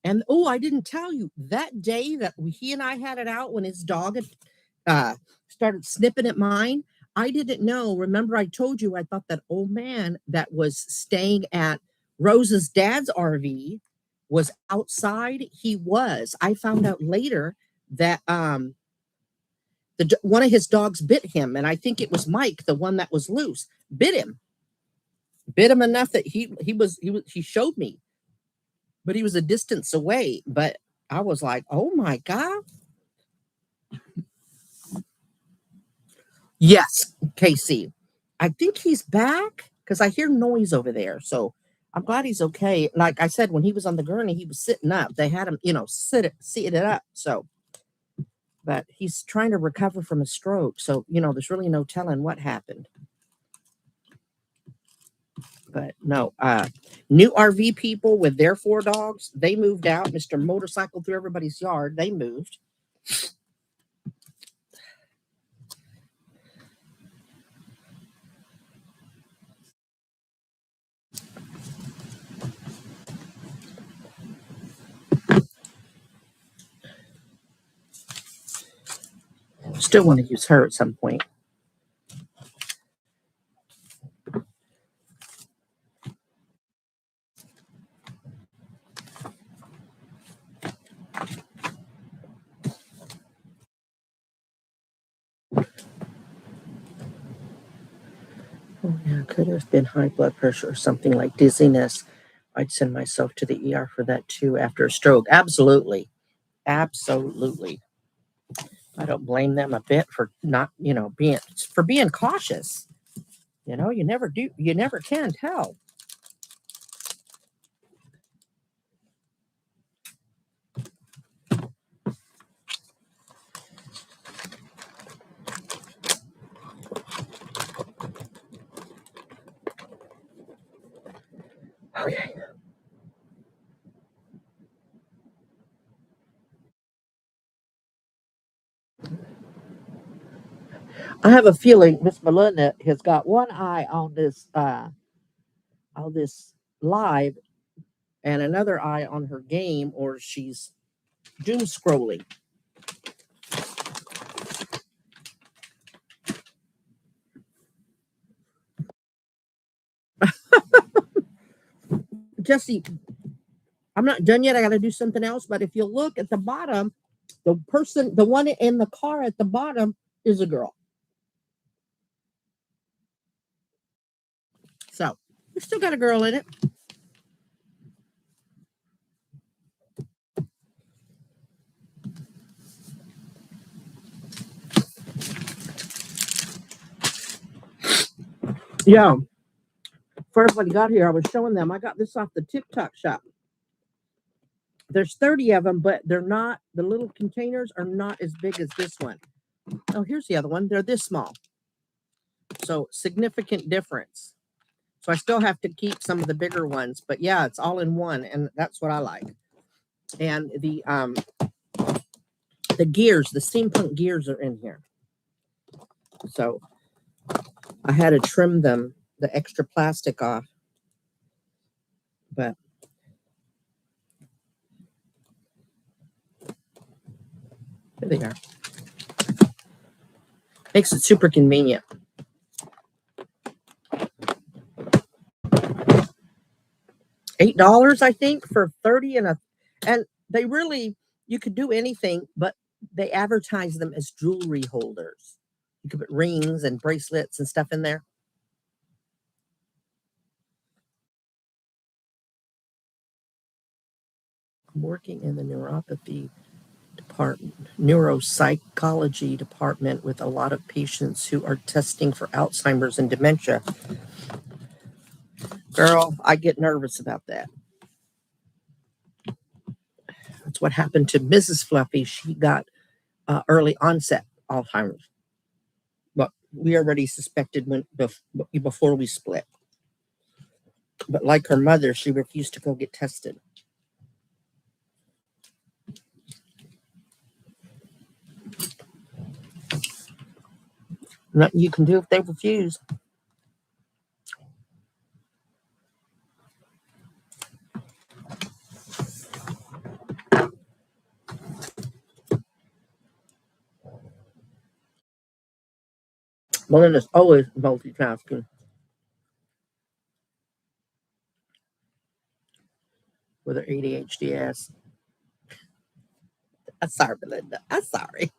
And I didn't tell you that day that he and I had it out when his dog had started snipping at mine. I didn't know. Remember, I told you I thought that old man that was staying at Rose's dad's RV was outside. He was. I found out later that one of his dogs bit him, and I think it was Mike, the one that was loose, bit him enough that he showed me, but he was a distance away. But I was like, oh my God. Yes, Casey. I think he's back because I hear noise over there. So I'm glad he's okay. Like I said, when he was on the gurney, he was sitting up. They had him, sit it up. So, but he's trying to recover from a stroke. So, there's really no telling what happened. But no, new RV people with their 4 dogs, they moved out. Mr. Motorcycle through everybody's yard. They moved. Still want to use her at some point. Oh, yeah, could have been high blood pressure or something like dizziness. I'd send myself to the ER for that too after a stroke. Absolutely. Absolutely. I don't blame them a bit for not, being cautious. You never can tell. Okay. I have a feeling Miss Melinda has got one eye on this live and another eye on her game, or she's doom scrolling. Jesse, I'm not done yet. I got to do something else. But if you look at the bottom, the one in the car at the bottom is a girl. So we still got a girl in it. Yeah. First, when he got here, I was showing them. I got this off the TikTok shop. There's 30 of them, but they're not, the little containers are not as big as this one. Oh, here's the other one. They're this small. So significant difference. So I still have to keep some of the bigger ones, but yeah, it's all in one, and that's what I like. And the gears, the steampunk gears are in here. So I had to trim them, the extra plastic off. But here they are. Makes it super convenient. $8, I think, for 30 and they really, you could do anything, but they advertise them as jewelry holders. You could put rings and bracelets and stuff in there. I'm working in the neuropathy department, neuropsychology department with a lot of patients who are testing for Alzheimer's and dementia. Girl, I get nervous about that. That's what happened to Mrs. Fluffy. She got early onset Alzheimer's, but we already suspected before we split. But like her mother, she refused to go get tested. Nothing you can do if they refuse. Melinda's always multitasking with her ADHD ass. I'm sorry, Melinda. I'm sorry.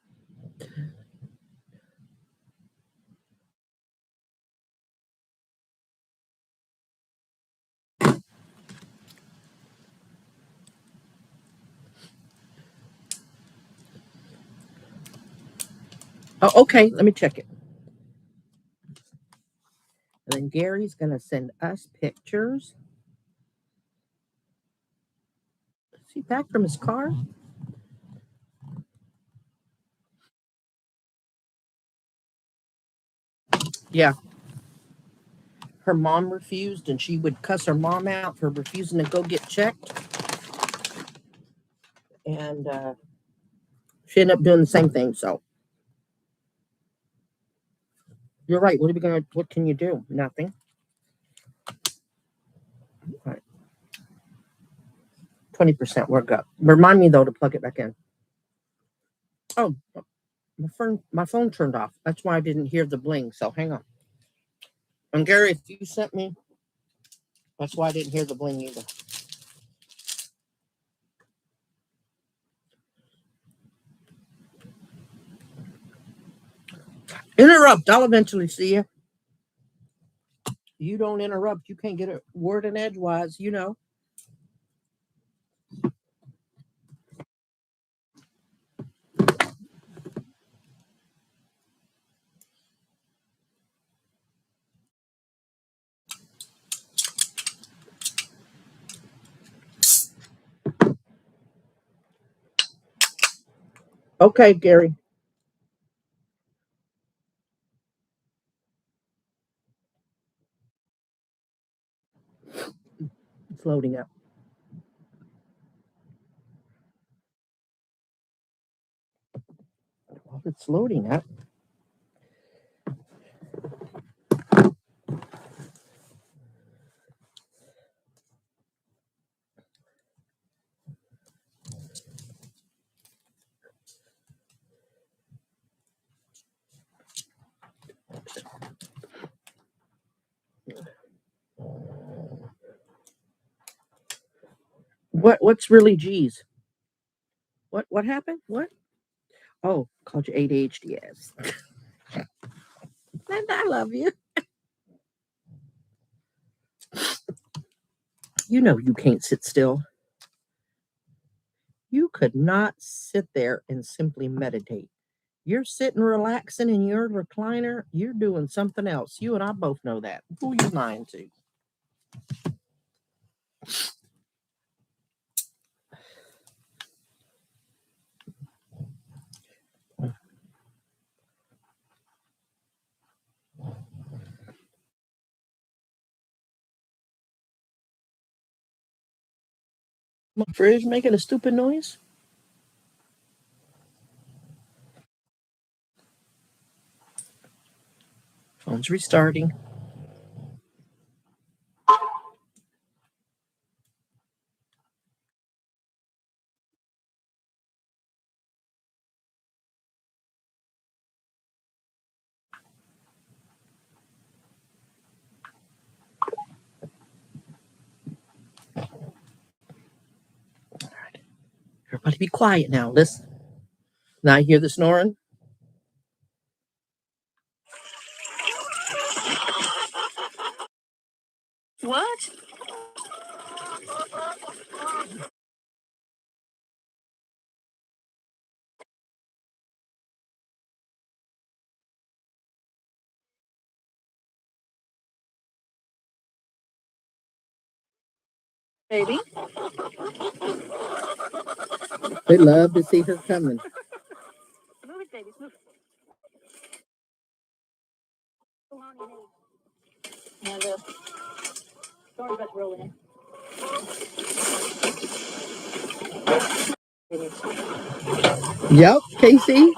Oh, okay. Let me check it. And then Gary's going to send us pictures. Is he back from his car? Yeah. Her mom refused, and she would cuss her mom out for refusing to go get checked. And she ended up doing the same thing. So you're right. What can you do? Nothing. All right. 20% work up. Remind me though to plug it back in. Oh, my phone turned off. That's why I didn't hear the bling. So hang on. And Gary, if you sent me, that's why I didn't hear the bling either. Interrupt. I'll eventually see you. You don't interrupt. You can't get a word in edgewise, you know. Okay, Gary. It's loading up. While it's loading up, what's really G's? What happened? What? Oh, called you ADHD ass. I love you. You know you can't sit still. You could not sit there and simply meditate. You're sitting relaxing in your recliner, you're doing something else. You and I both know that. Who you lying to? My fridge making a stupid noise? Phone's restarting. All right. Everybody be quiet now. Listen. Now I hear the snoring. What? Baby? They love to see her coming. Move it, baby. Move it. And the story about rolling in. Yep, Casey.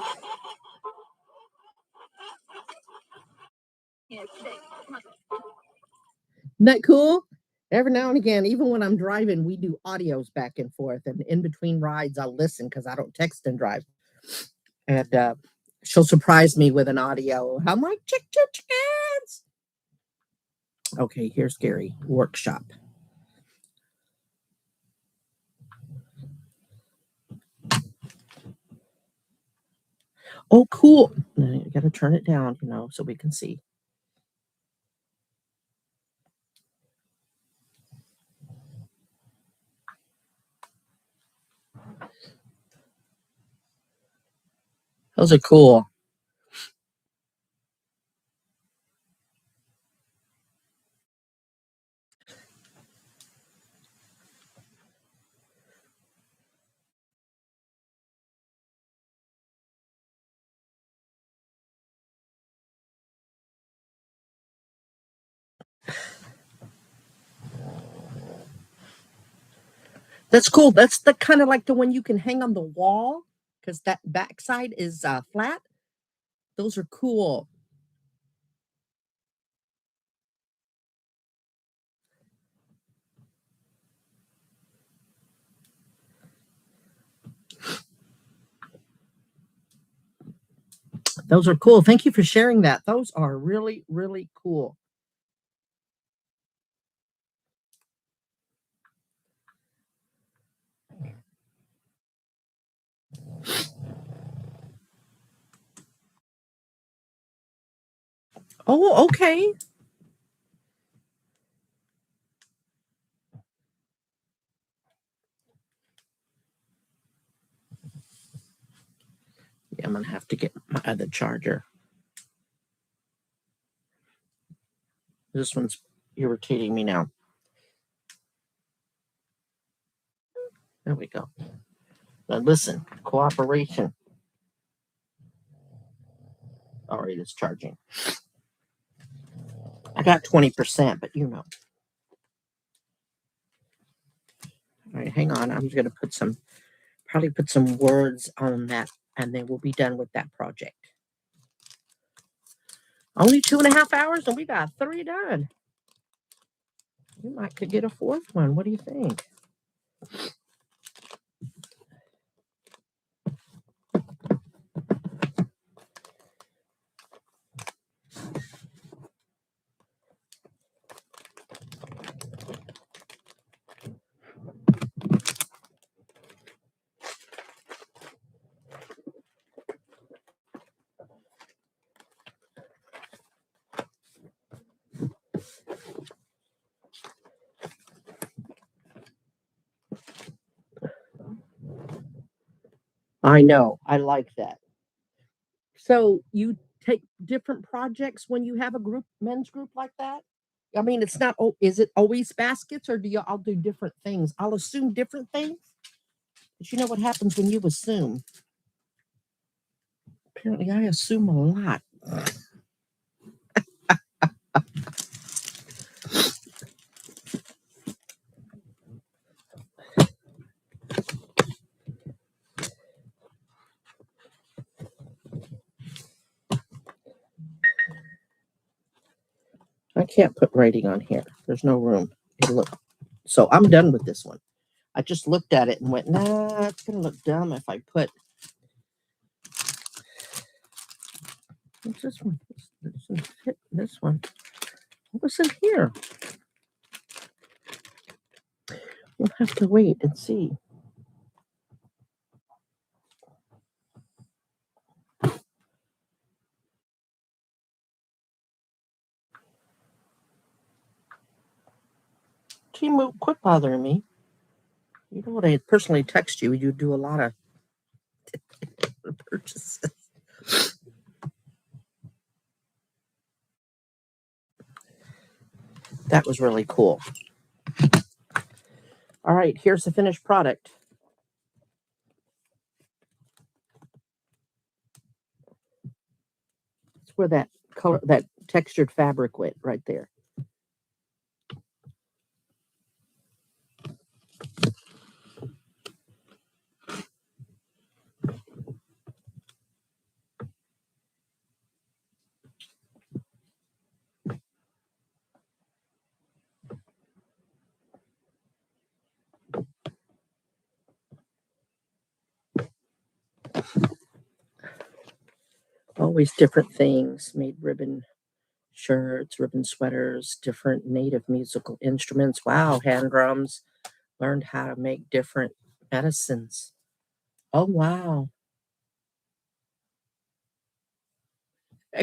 Yeah, Isn't that cool? Every now and again, even when I'm driving, we do audios back and forth. And in between rides, I'll listen because I don't text and drive. And she'll surprise me with an audio. I'm like, chickens. Okay, here's Gary, workshop. Oh, cool. You got to turn it down, so we can see. Those are cool. That's cool. That's the kind of like the one you can hang on the wall because that backside is flat. Those are cool. Those are cool. Thank you for sharing that. Those are really, really cool. Oh, okay. Yeah, I'm going to have to get my other charger. This one's irritating me now. There we go. Now listen, cooperation. All right, it's charging. I got 20%, but All right, hang on. I'm just going to probably put some words on that, and then we'll be done with that project. Only 2.5 hours, and we got 3 done. Could get a 4th one. What do you think? I know. I like that. So you take different projects when you have a men's group like that? I mean, it's not, is it always baskets, or do you all do different things? I'll assume different things. But you know what happens when you assume? Apparently, I assume a lot. I can't put writing on here. There's no room. So I'm done with this one. I just looked at it and went, nah, it's going to look dumb if I put. What's this one? This doesn't fit this one. What was in here? We'll have to wait and see. Timu, quit bothering me. You know what? I personally text you. You do a lot of purchases. That was really cool. All right, here's the finished product. It's where that color, that textured fabric went right there. Always different things. Made ribbon shirts, ribbon sweaters, different native musical instruments. Wow, hand drums. Learned how to make different medicines. Oh, wow.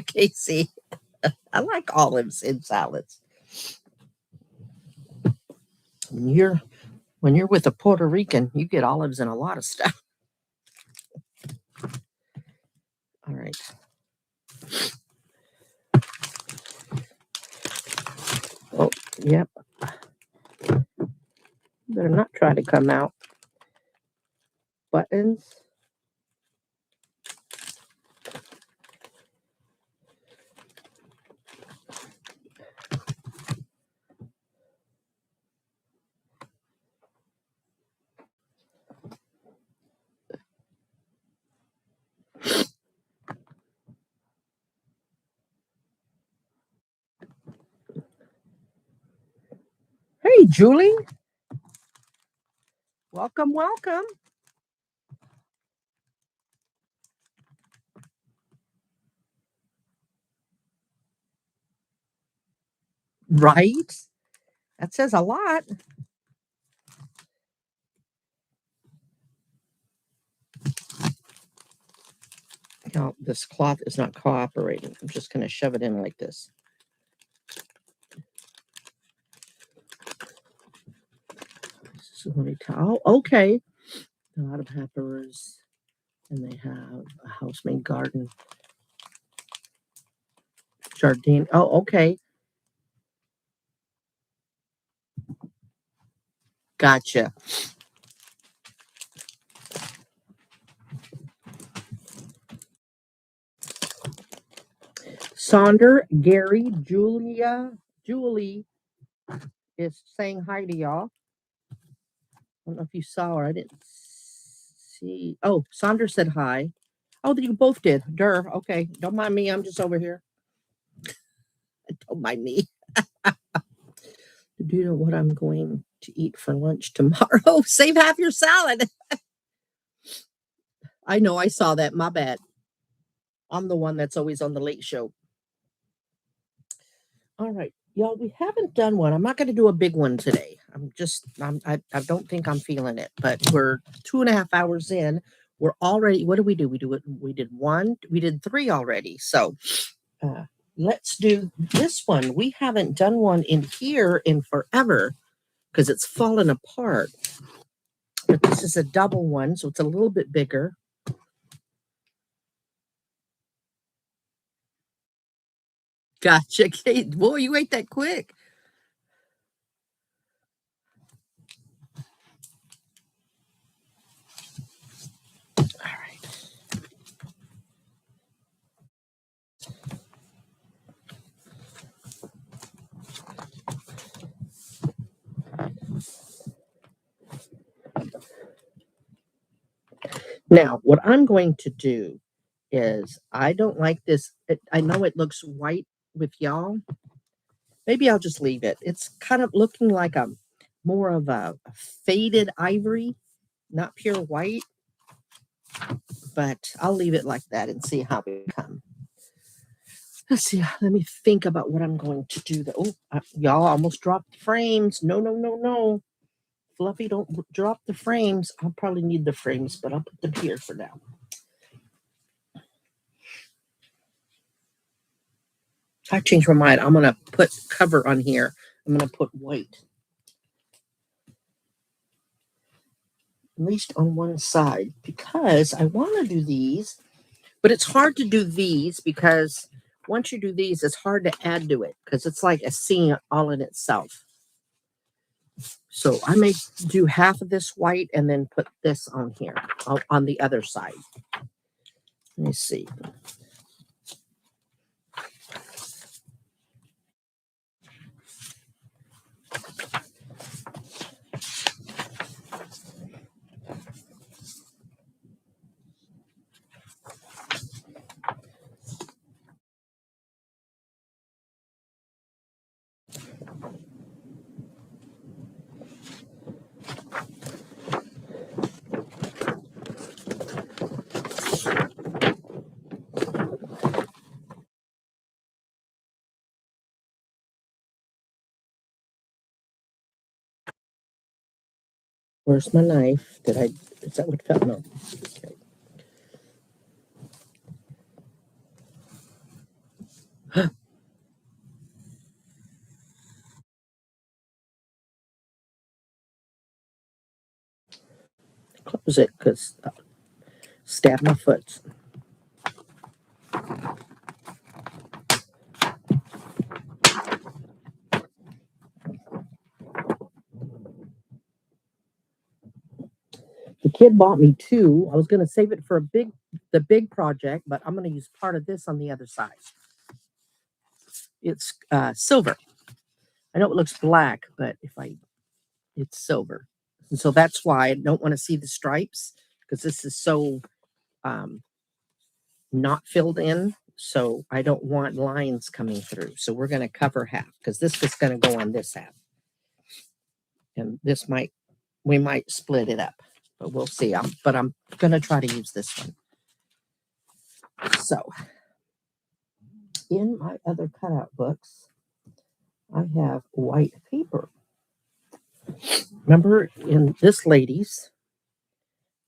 Casey, I like olives in salads. When you're with a Puerto Rican, you get olives in a lot of stuff. All right. Oh, yep. Better not try to come out. Buttons. Hey, Julie. Welcome, welcome. Right? That says a lot. Now, this cloth is not cooperating. I'm just going to shove it in like this. Oh, okay. A lot of peppers. And they have a house-made garden. Jardine. Oh, okay. Gotcha. Sonder, Gary, Julie is saying hi to y'all. don't know if you saw her. I didn't see. Oh, Sandra said hi. Oh, you both did. Durr. Okay. Don't mind me. I'm just over here. Don't mind me. Do you know what I'm going to eat for lunch tomorrow? Save half your salad. I know. I saw that. My bad. I'm the one that's always on the late show. All right, y'all, we haven't done one. I'm not going to do a big one today. I don't think I'm feeling it, but we're 2.5 hours in. We're already, what do? We did one, we did three already. So let's do this one. We haven't done one in here in forever because it's fallen apart. But this is a double one, so it's a little bit bigger. Gotcha, Kate. Boy, you ate that quick. All right. Now, what I'm going to do is I don't like this. I know it looks white with y'all. Maybe I'll just leave it. It's kind of looking like a more of a faded ivory, not pure white, but I'll leave it like that and see how we come. Let's see. Let me think about what I'm going to do. Y'all almost dropped the frames. No, no, no, no. Fluffy, don't drop the frames. I'll probably need the frames, but I'll put them here for now. I changed my mind. I'm going to put cover on here. I'm going to put white. At least on one side, because I want to do these, but it's hard to do these because once you do these, it's hard to add to it because it's like a scene all in itself. So I may do half of this white and then put this on here on the other side. Let me see. Where's my knife? Is that what felt? No. Okay. Close it because stab my foot. The kid bought me two. I was going to save it for the big project, but I'm going to use part of this on the other side. It's silver. I know it looks black, but it's silver. And so that's why I don't want to see the stripes because this is so not filled in. So I don't want lines coming through. So we're going to cover half because this is going to go on this half. And we might split it up, but we'll see. But I'm going to try to use this one. So in my other cutout books, I have white paper. Remember in this lady's,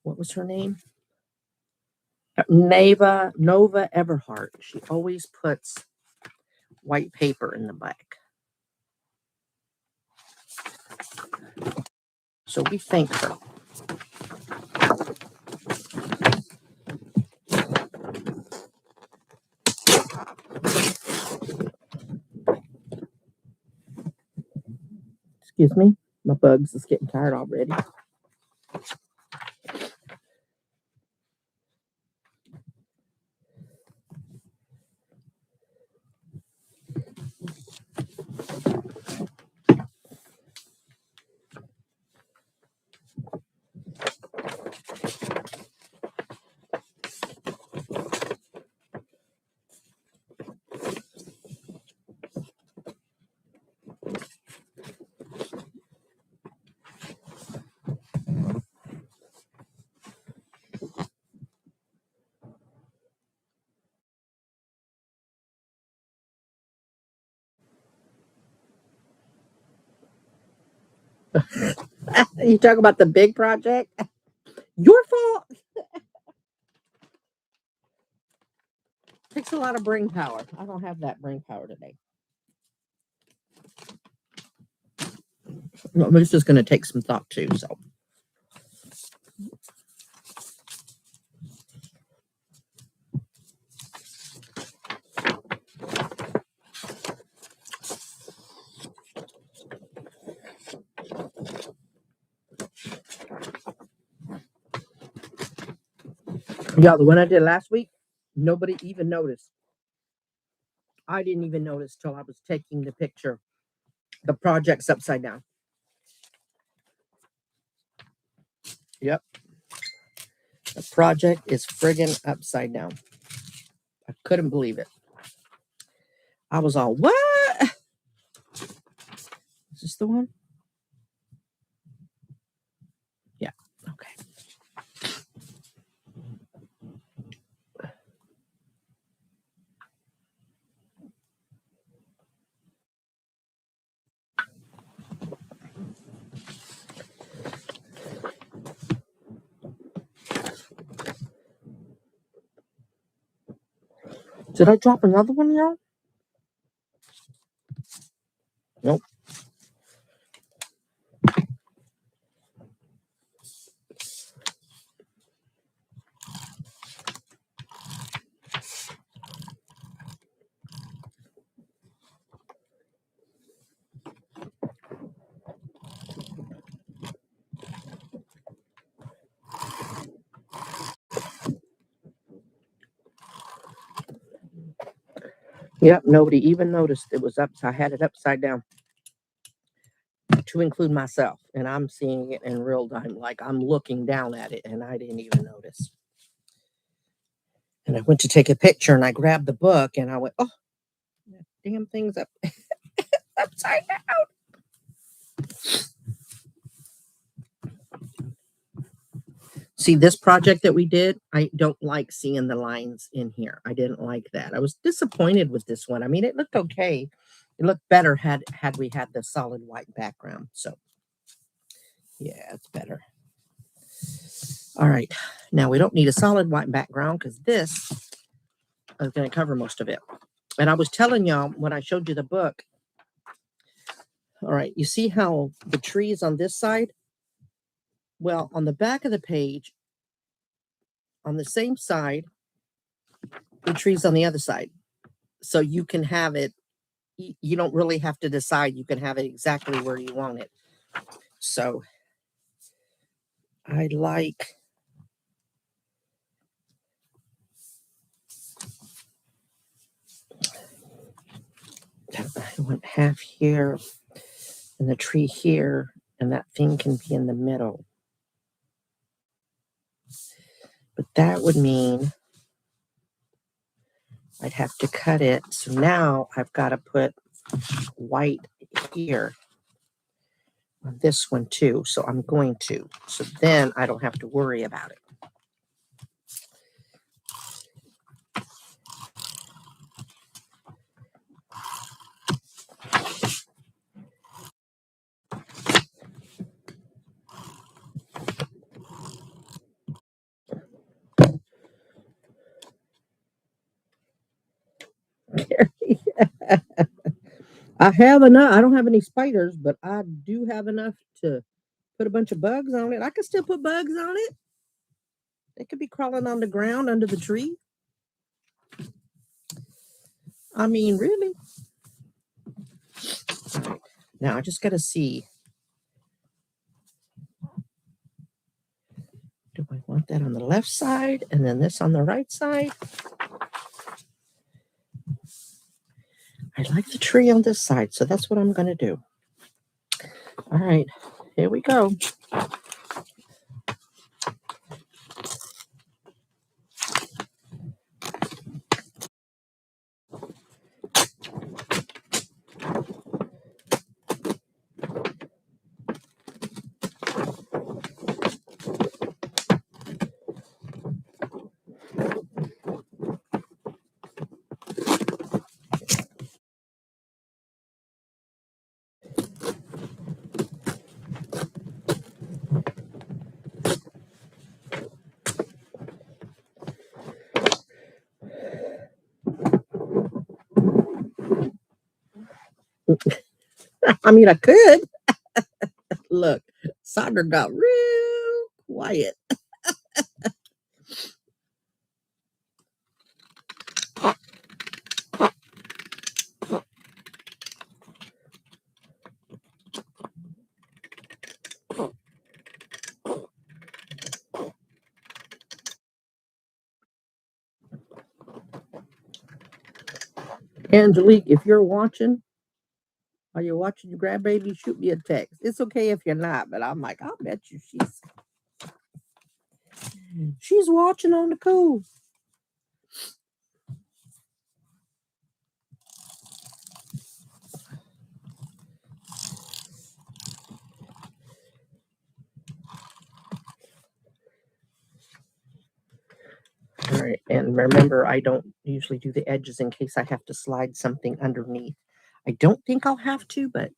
what was her name? Nova Everhart. She always puts white paper in the back. So we thank her. Excuse me, my bugs is getting tired already. You talk about the big project? Your fault. Takes a lot of brain power. I don't have that brain power today. No, this is going to take some thought too. So, yeah, the one I did last week, nobody even noticed. I didn't even notice till I was taking the picture. The project's upside down. Yep. The project is friggin' upside down. I couldn't believe it. I was all, what? Is this the one? Yeah. Okay. Did I drop another one, y'all? Nope. Yep. Nobody even noticed it was up. I had it upside down to include myself. And I'm seeing it in real time. Like I'm looking down at it and I didn't even notice. And I went to take a picture and I grabbed the book and I went, oh, that damn thing's up upside down. See, this project that we did, I don't like seeing the lines in here. I didn't like that. I was disappointed with this one. I mean, it looked okay. It looked better had we had the solid white background. So, yeah, it's better. All right. Now, we don't need a solid white background because this is going to cover most of it. And I was telling y'all when I showed you the book, all right, you see how the tree is on this side? Well, on the back of the page, on the same side, the tree's on the other side. So you can have it, you don't really have to decide. You can have it exactly where you want it. So I like, I want half here and the tree here, and that thing can be in the middle. But that would mean I'd have to cut it. So now I've got to put white here on this one too. So I'm going to. So then I don't have to worry about it. I have enough. I don't have any spiders, but I do have enough to put a bunch of bugs on it. I can still put bugs on it. They could be crawling on the ground under the tree. I mean, really. Right. Now I just got to see. Do I want that on the left side and then this on the right side? I like the tree on this side, so that's what I'm going to do. All right, here we go. I mean, I could. Look, Sandra got real quiet. Angelique, if you're watching, are you watching your grandbaby? Shoot me a text. It's okay if you're not, but I'm like, I'll bet you she's watching on the cool. All right, and remember, I don't usually do the edges in case I have to slide something underneath. I don't think I'll have to, but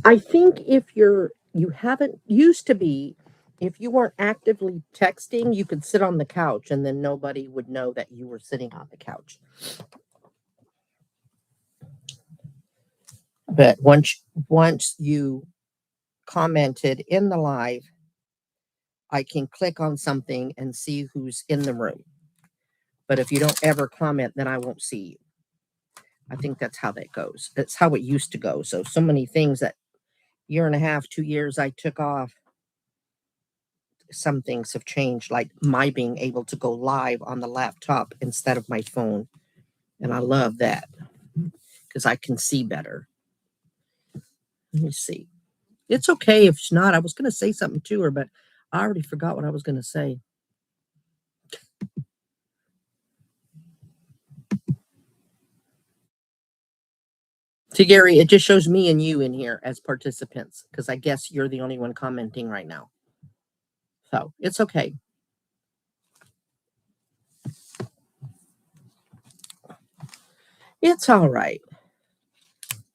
I think if you haven't used to be, if you weren't actively texting, you could sit on the couch and then nobody would know that you were sitting on the couch. But once you commented in the live, I can click on something and see who's in the room. But if you don't ever comment, then I won't see you. I think that's how that goes. That's how it used to go. So many things that year and a half, 2 years I took off, some things have changed, like my being able to go live on the laptop instead of my phone. And I love that because I can see better. Let me see. It's okay if it's not. I was going to say something to her, but I already forgot what I was going to say. See, Gary, it just shows me and you in here as participants because I guess you're the only one commenting right now. So it's okay. It's all right.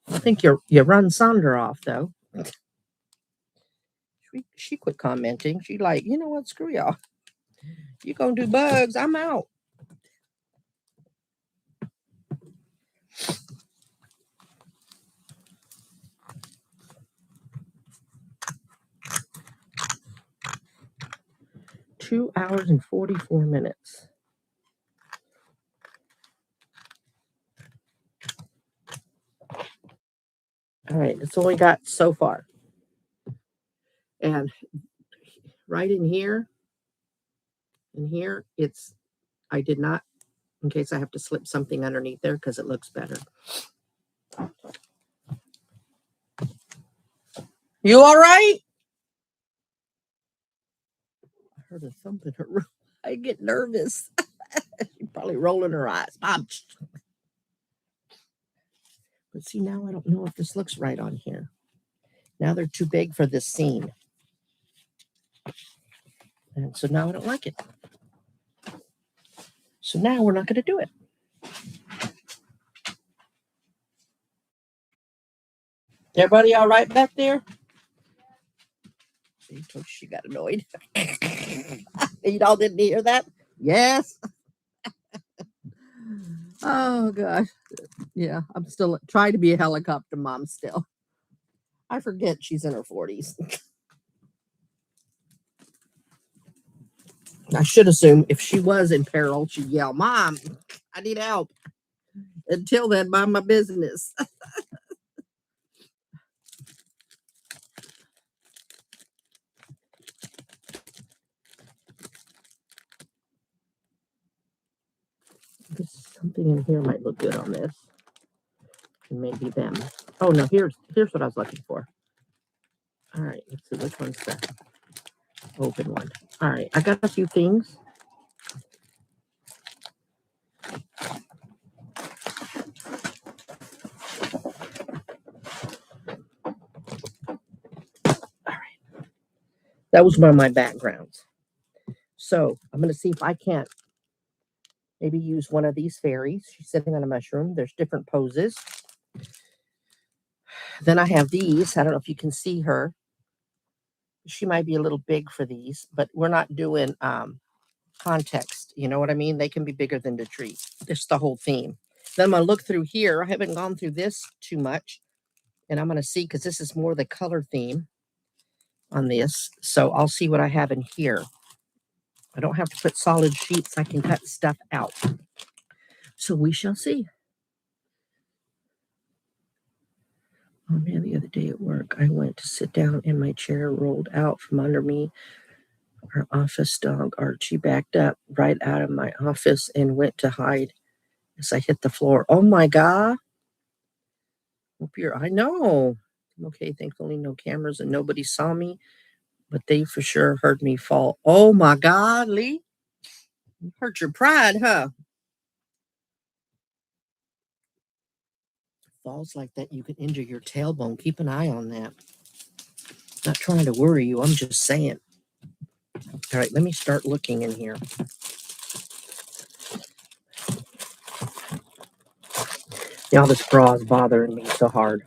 I think you run Sandra off though. She quit commenting. She like, you know what? Screw y'all. You gonna do bugs? I'm out. Two hours and 44 minutes. All right, that's all we got so far. And right in here, I did not, in case I have to slip something underneath there because it looks better. You all right? I heard a thump in her room. I get nervous. She's probably rolling her eyes. But see, now I don't know if this looks right on here. Now they're too big for this scene. And so now I don't like it. So now we're not going to do it. Everybody all right back there? She got annoyed. Y'all didn't hear that? Yes. Oh gosh. Yeah, I'm still trying to be a helicopter mom still. I forget she's in her 40s. I should assume if she was in peril, she'd yell, "Mom, I need help." Until then, mind my business. Something in here might look good on this. And maybe them. Oh no, here's what I was looking for. All right, let's see which one's the open one. All right, I got a few things. That was one of my backgrounds. So I'm going to see if I can't maybe use one of these fairies. She's sitting on a mushroom. There's different poses. Then I have these. I don't know if you can see her. She might be a little big for these, but we're not doing context. You know what I mean? They can be bigger than the tree. It's the whole theme. Then I'm going to look through here. I haven't gone through this too much. And I'm going to see, because this is more the color theme on this. So I'll see what I have in here. I don't have to put solid sheets. I can cut stuff out. So we shall see. Oh man, the other day at work, I went to sit down and my chair rolled out from under me. Our office dog, Archie, backed up right out of my office and went to hide as I hit the floor. Oh my God. I know. Okay, thankfully no cameras and nobody saw me, but they for sure heard me fall. Oh my God, Lee. You hurt your pride, huh? Falls like that, you can injure your tailbone. Keep an eye on that. Not trying to worry you, I'm just saying. All right, let me start looking in here. Y'all, this bra is bothering me so hard.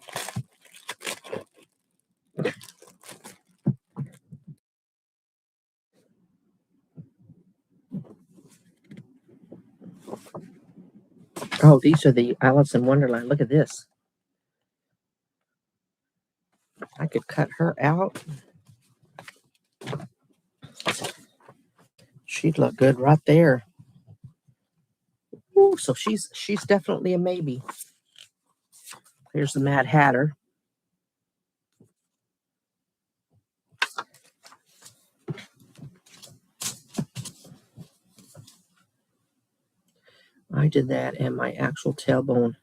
Oh, these are the Alice in Wonderland. Look at this. I could cut her out. She'd look good right there. Ooh, so she's definitely a maybe. Here's the Mad Hatter. I did that and my actual tailbone.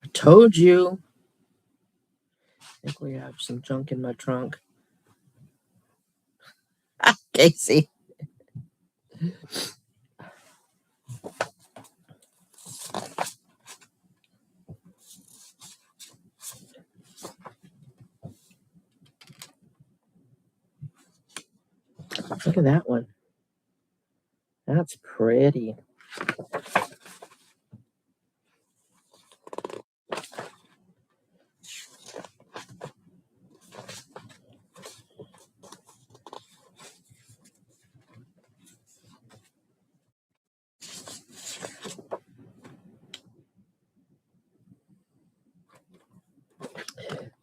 I told you. I think we have some junk in my trunk. Casey. Look at that one. That's pretty.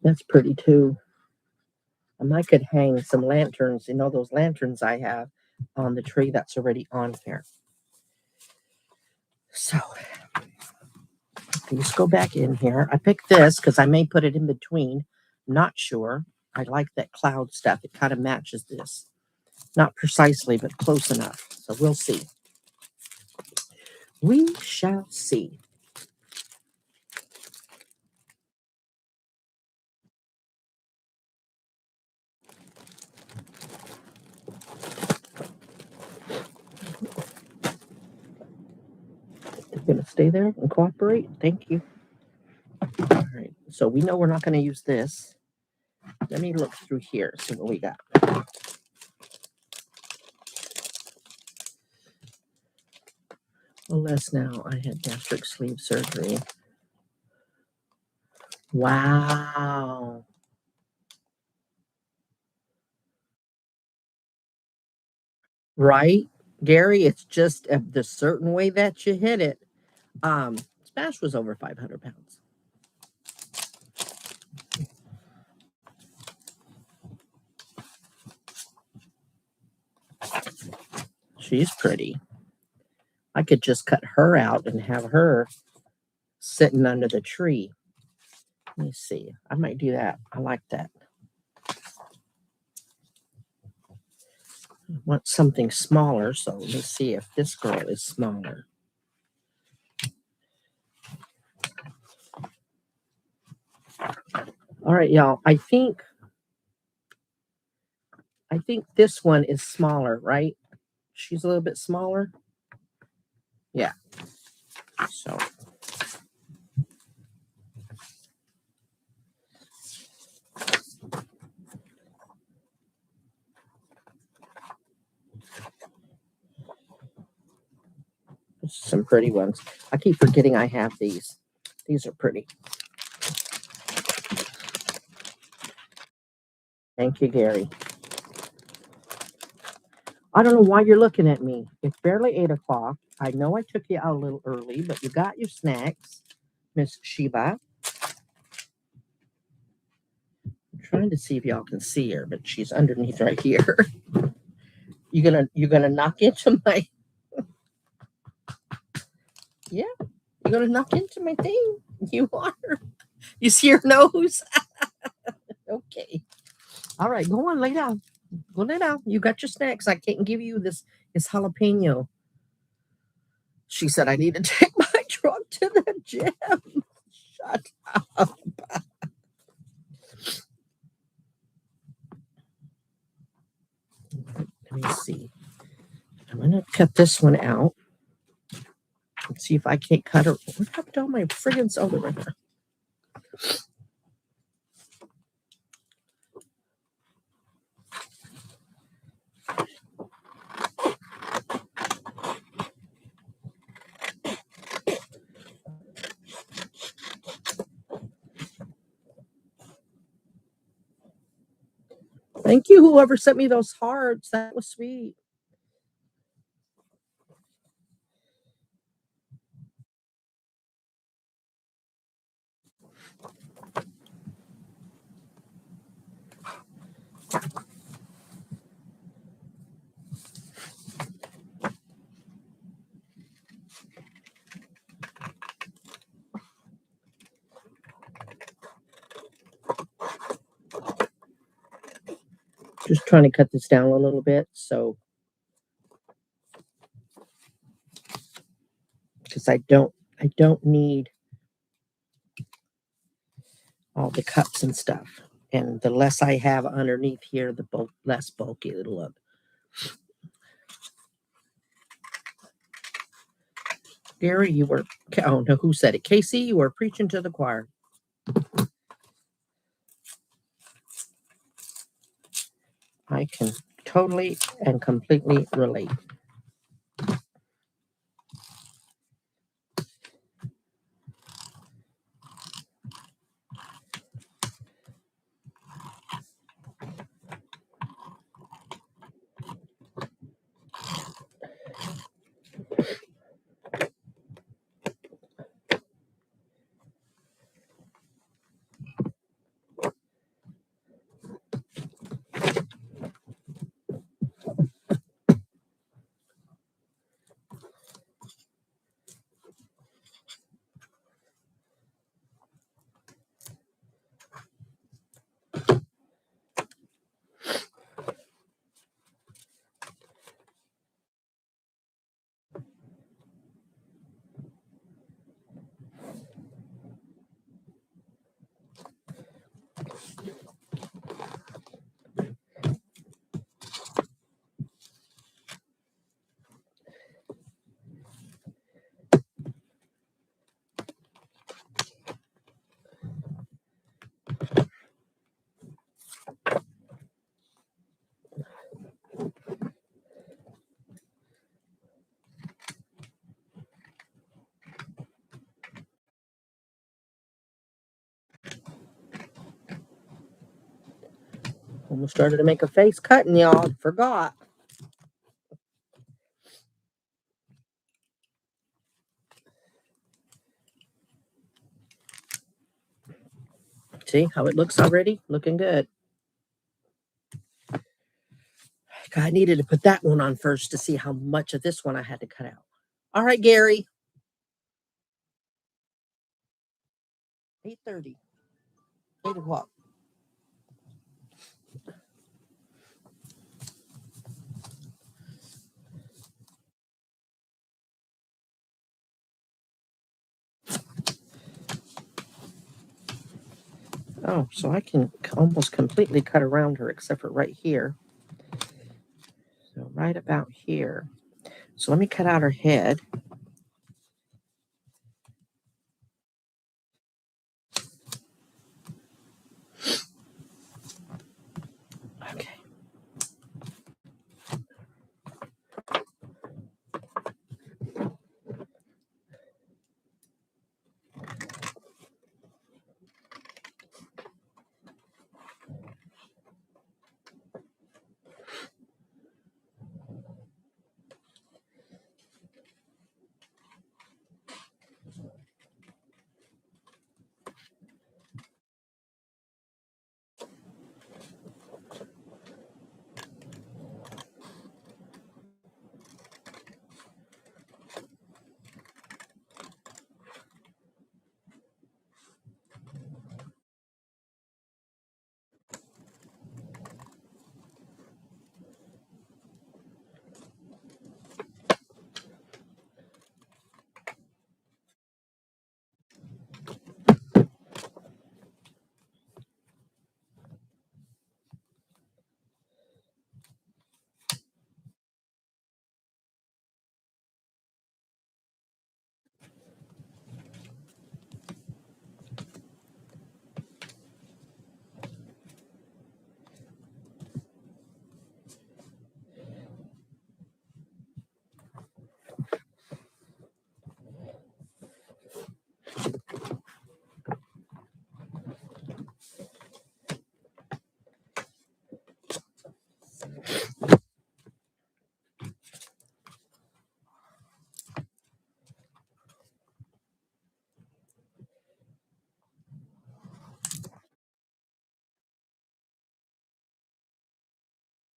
That's pretty too. I could hang some lanterns, you know, those lanterns I have on the tree that's already on here. So let's go back in here. I picked this because I may put it in between. Not sure. I like that cloud stuff. It kind of matches this. Not precisely, but close enough. So we'll see. We shall see. You're going to stay there and cooperate? Thank you. All right. So we know we're not going to use this. Let me look through here, see what we got. Unless now I had gastric sleeve surgery. Wow. Right, Gary? It's just the certain way that you hit it. Smash was over 500 pounds. She's pretty. I could just cut her out and have her sitting under the tree. Let me see. I might do that. I like that. I want something smaller, so let me see if this girl is smaller. All right, y'all. I think this one is smaller, right? She's a little bit smaller. Yeah. So some pretty ones. I keep forgetting I have these. These are pretty. Thank you, Gary. I don't know why you're looking at me. It's barely 8 o'clock. I know I took you out a little early, but you got your snacks, Miss Sheba. I'm trying to see if y'all can see her, but she's underneath right here. You're gonna knock into my yeah. You're gonna knock into my thing. You are. You see her nose? Okay. All right, go on, lay down. Go lay down. You got your snacks. I can't give you this jalapeno. She said I need to take my truck to the gym. Shut up. Let me see. I'm gonna cut this one out. Let's see if I can't cut her. What happened to all my friggin' soda right there? Thank you, whoever sent me those hearts. That was sweet. Just trying to cut this down a little bit, so because I don't need all the cups and stuff. And the less I have underneath here, the less bulky it'll look. Gary, you were, oh no, who said it? Casey, you were preaching to the choir. I can totally and completely relate. Almost started to make a face cutting, y'all. Forgot. See how it looks already? Looking good. I needed to put that one on first to see how much of this one I had to cut out. All right, Gary. 8:30. 8 o'clock. Oh, so I can almost completely cut around her except for right here. So right about here. So let me cut out her head. Okay.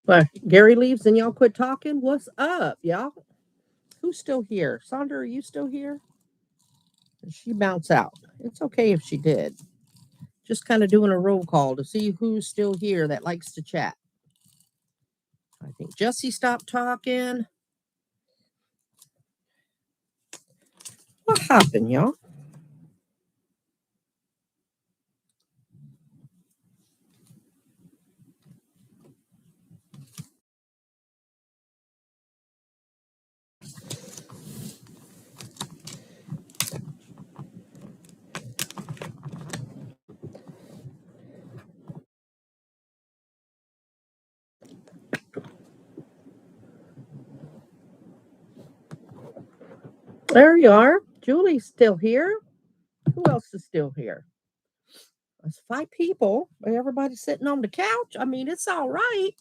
But Gary leaves and y'all quit talking. What's up, y'all? Who's still here? Sandra, are you still here? Did she bounce out? It's okay if she did. Just kind of doing a roll call to see who's still here that likes to chat. I think Jesse stopped talking. What happened, y'all? There you are. Julie's still here. Who else is still here? That's 5 people. Everybody's sitting on the couch. I mean, it's all right.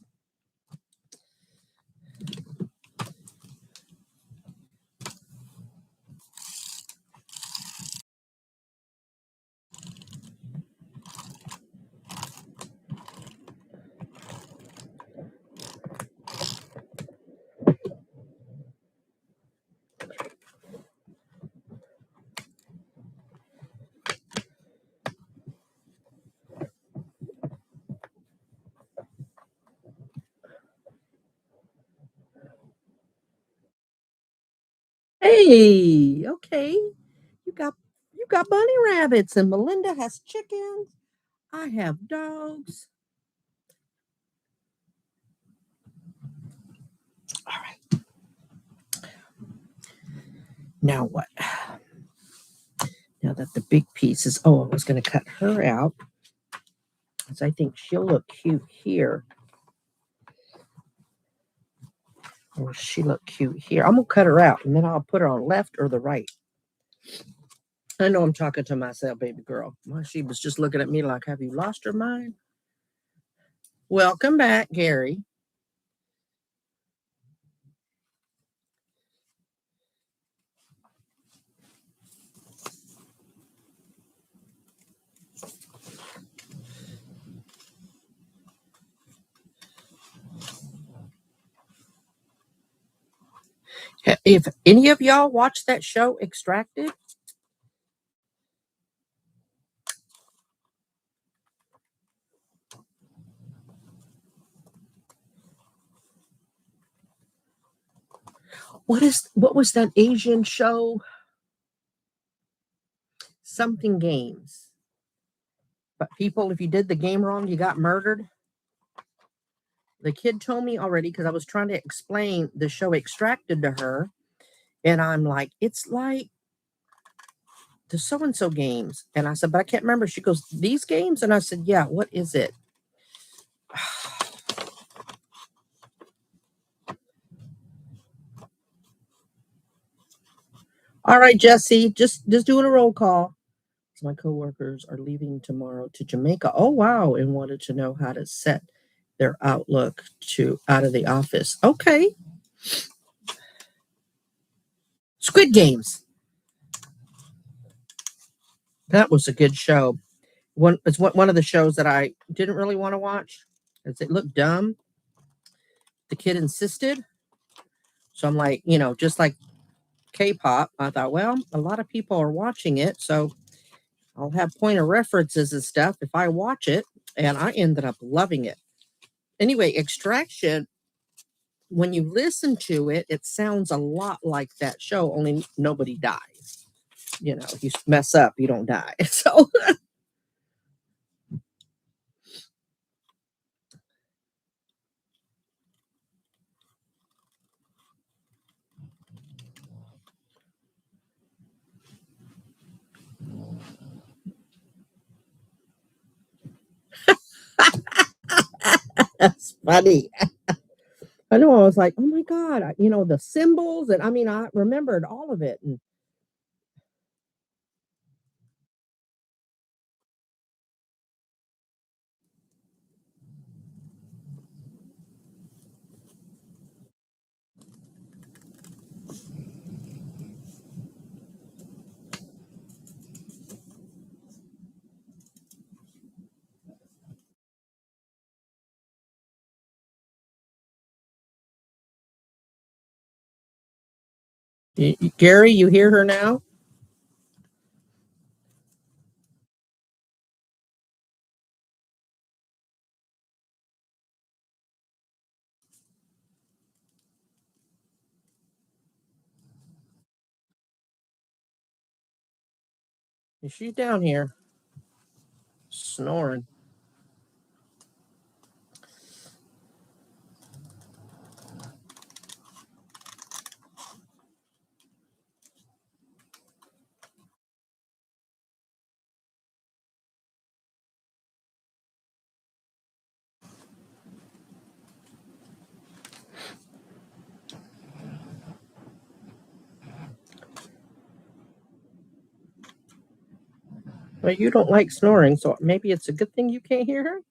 Hey, okay. You got bunny rabbits, and Melinda has chickens. I have dogs. All right. Now what? Now that the big piece is, I was going to cut her out because I think she'll look cute here. Or she look cute here. I'm going to cut her out and then I'll put her on left or the right. I know I'm talking to myself, baby girl. Well, she was just looking at me like, have you lost your mind? Welcome back, Gary. If any of y'all watch that show, Extracted, what was that Asian show? Something games. But people, if you did the game wrong, you got murdered. The kid told me already because I was trying to explain the show Extracted to her. And I'm like, it's like the so-and-so games. And I said, but I can't remember. She goes, these games? And I said, yeah, what is it? All right, Jesse, just doing a roll call. So my coworkers are leaving tomorrow to Jamaica. Oh, wow. And wanted to know how to set their Outlook to out of the office. Okay. Squid Games. That was a good show. It's one of the shows that I didn't really want to watch because it looked dumb. The kid insisted. So I'm like, just like K-pop, I thought, well, a lot of people are watching it, so I'll have point of references and stuff if I watch it. And I ended up loving it. Anyway, Extraction, when you listen to it, it sounds a lot like that show, only nobody dies. If you mess up, you don't die. So that's funny. I know. I was like, oh my God, the symbols. And I mean, I remembered all of it. And Gary, you hear her now? She's down here snoring. Well, you don't like snoring, so maybe it's a good thing you can't hear her.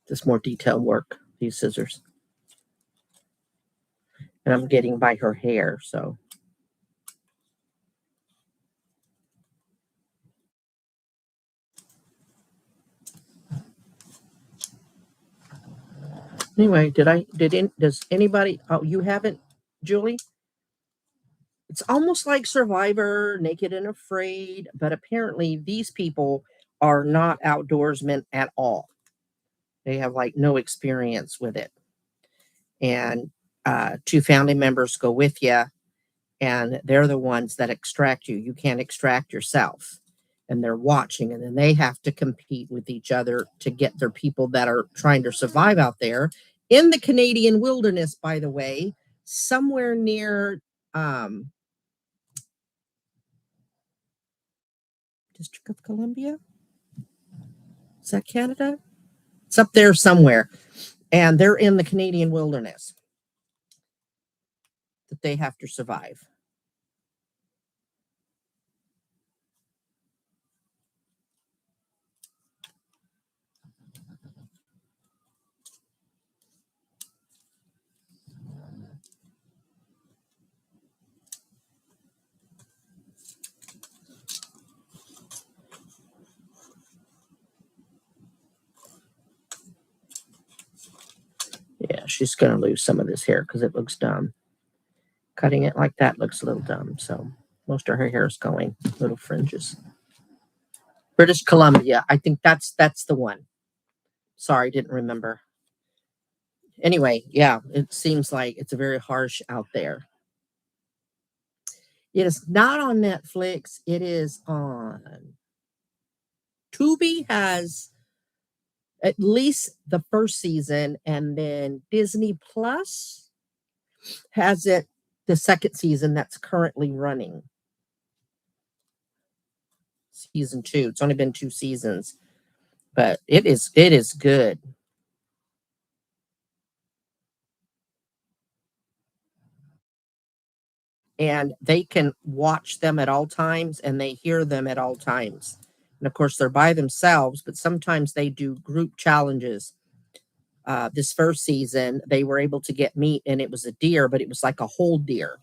This more detailed work, these scissors. And I'm getting by her hair, so. Anyway, does anybody, oh, you haven't, Julie? It's almost like Survivor, Naked and Afraid, but apparently these people are not outdoorsmen at all. They have like no experience with it. And two family members go with you, and they're the ones that extract you. You can't extract yourself. And they're watching, and then they have to compete with each other to get their people that are trying to survive out there in the Canadian wilderness, by the way, somewhere near District of Columbia. Is that Canada? It's up there somewhere. And they're in the Canadian wilderness that they have to survive. Yeah, she's going to lose some of this hair because it looks dumb. Cutting it like that looks a little dumb. So most of her hair is going, little fringes. British Columbia. I think that's the one. Sorry, didn't remember. Anyway, yeah, it seems like it's very harsh out there. It is not on Netflix. It is on Tubi. Has at least the first season, and then Disney Plus has it the second season that's currently running. Season 2. It's only been 2 seasons, but it is good. And they can watch them at all times and they hear them at all times. And of course, they're by themselves, but sometimes they do group challenges. This first season, they were able to get meat, and it was a deer, but it was like a whole deer.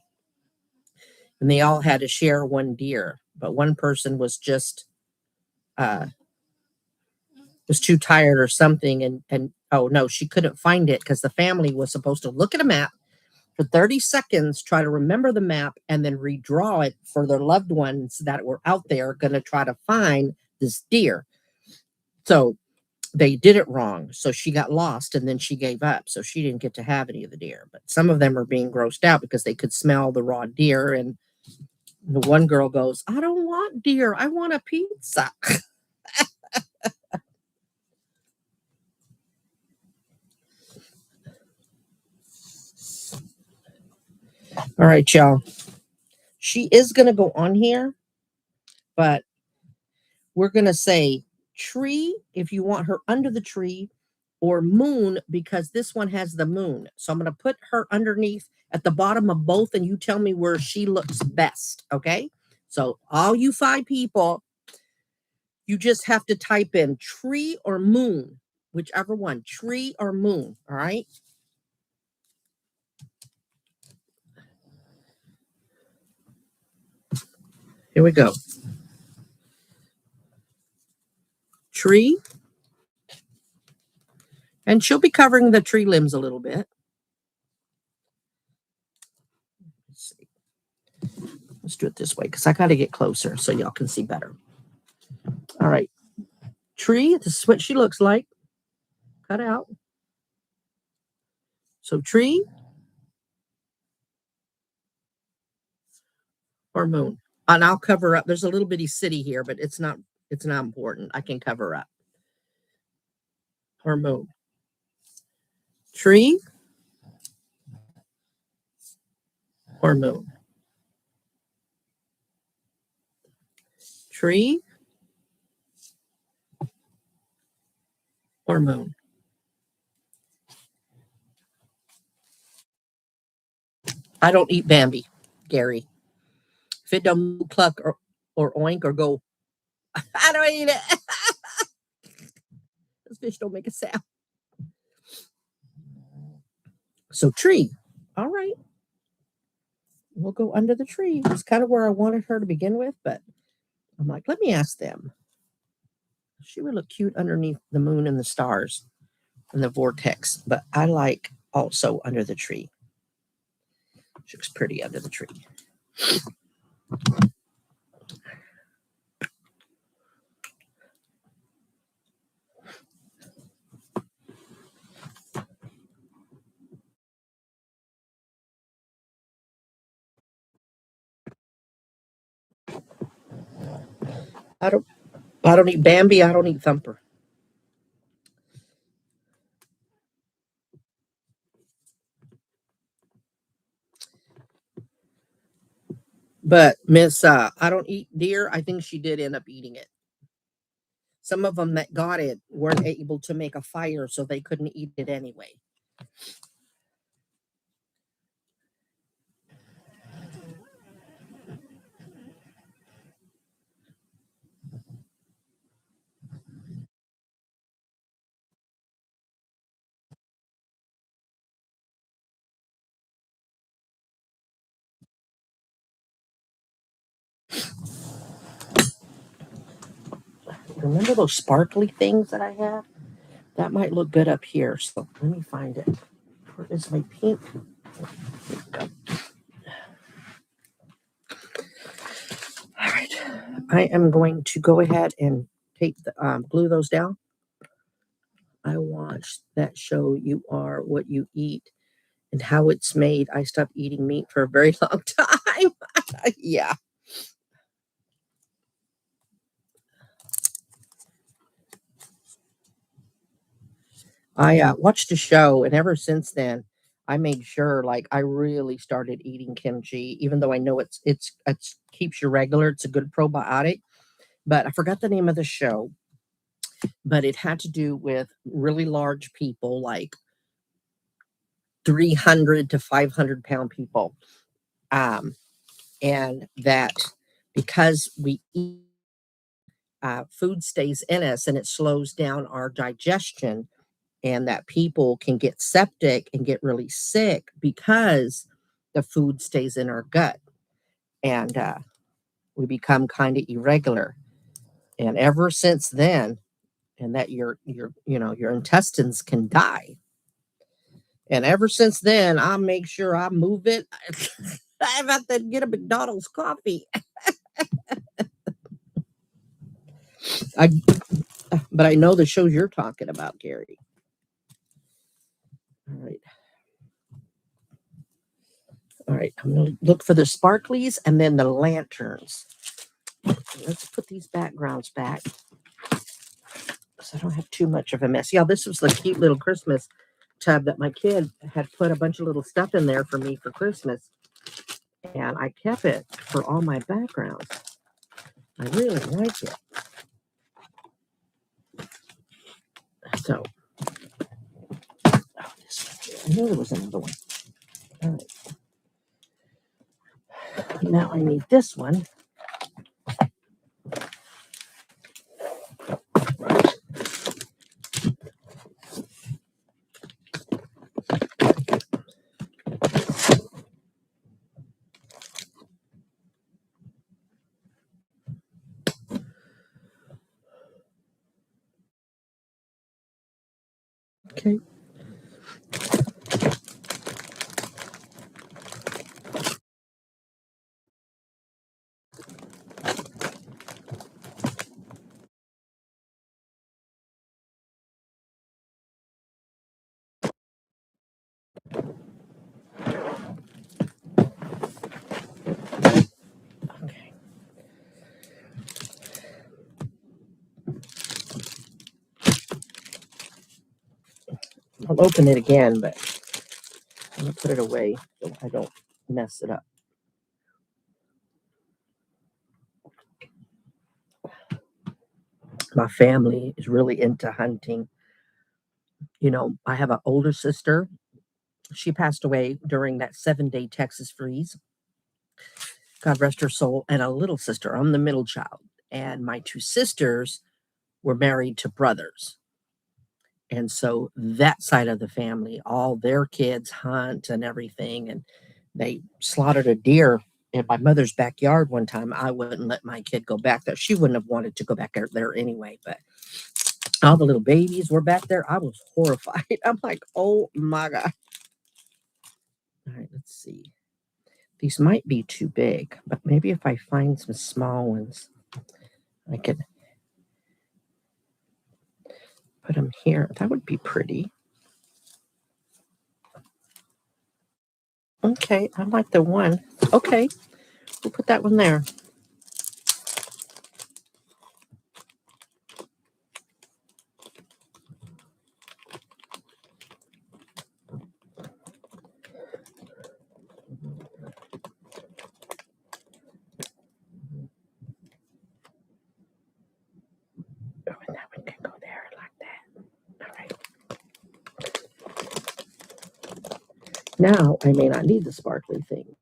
And they all had to share one deer, but one person was just was too tired or something, and oh no, she couldn't find it because the family was supposed to look at a map for 30 seconds, try to remember the map, and then redraw it for their loved ones that were out there going to try to find this deer. So they did it wrong. So she got lost and then she gave up. So she didn't get to have any of the deer. But some of them are being grossed out because they could smell the raw deer. And the one girl goes, I don't want deer. I want a pizza. All right, y'all. She is going to go on here, but we're going to say tree if you want her under the tree, or moon because this one has the moon. So I'm going to put her underneath at the bottom of both, and you tell me where she looks best. Okay. So all you 5 people, you just have to type in tree or moon, whichever one, tree or moon. All right. Here we go. Tree. And she'll be covering the tree limbs a little bit. Let's see. Let's do it this way because I got to get closer so y'all can see better. All right. Tree. This is what she looks like. Cut out. So tree or moon. And I'll cover up. There's a little bitty city here, but it's not important. I can cover up. Or moon. Tree or moon. Tree or moon. I don't eat Bambi, Gary. If it don't cluck or oink or go, I don't eat it. Those fish don't make a sound. So tree. All right. We'll go under the tree. It's kind of where I wanted her to begin with, but I'm like, let me ask them. She would look cute underneath the moon and the stars and the vortex, but I like also under the tree. She looks pretty under the tree. I don't eat Bambi. I don't eat Thumper. But Miss, I don't eat deer. I think she did end up eating it. Some of them that got it weren't able to make a fire, so they couldn't eat it anyway. Remember those sparkly things that I have? That might look good up here. So let me find it. Where is my pink? All right. I am going to go ahead and take the glue those down. I watched that show, You Are What You Eat, and how it's made. I stopped eating meat for a very long time. Yeah. I watched a show, and ever since then, I made sure, like, I really started eating kimchi, even though I know it's keeps you regular. It's a good probiotic, but I forgot the name of the show. But it had to do with really large people, like 300 to 500-pound people, um, and that because we eat, food stays in us and it slows down our digestion, and that people can get septic and get really sick because the food stays in our gut, and we become kind of irregular. And ever since then, and that your intestines can die. And ever since then, I make sure I move it. I'm about to get a McDonald's coffee. I, but I know the shows you're talking about, Gary. All right. All right. I'm going to look for the sparklies and then the lanterns. Let's put these backgrounds back so I don't have too much of a mess. Yeah, this was the cute little Christmas tub that my kid had put a bunch of little stuff in there for me for Christmas. And I kept it for all my backgrounds. I really like it. So, I knew there was another one. All right. Now I need this one. Okay. Okay. I'll open it again, but I'm going to put it away so I don't mess it up. My family is really into hunting. You know, I have an older sister. She passed away during that 7-day Texas freeze. God rest her soul. And a little sister. I'm the middle child. And my two sisters were married to brothers. And so that side of the family, all their kids hunt and everything. And they slaughtered a deer in my mother's backyard one time. I wouldn't let my kid go back there. She wouldn't have wanted to go back there anyway. But all the little babies were back there. I was horrified. I'm like, oh my God. All right, let's see. These might be too big, but maybe if I find some small ones, I could put them here. That would be pretty. Okay, I like the one. Okay, we'll put that one there. Oh, and that one can go there like that. All right. Now, I may not need the sparkly things,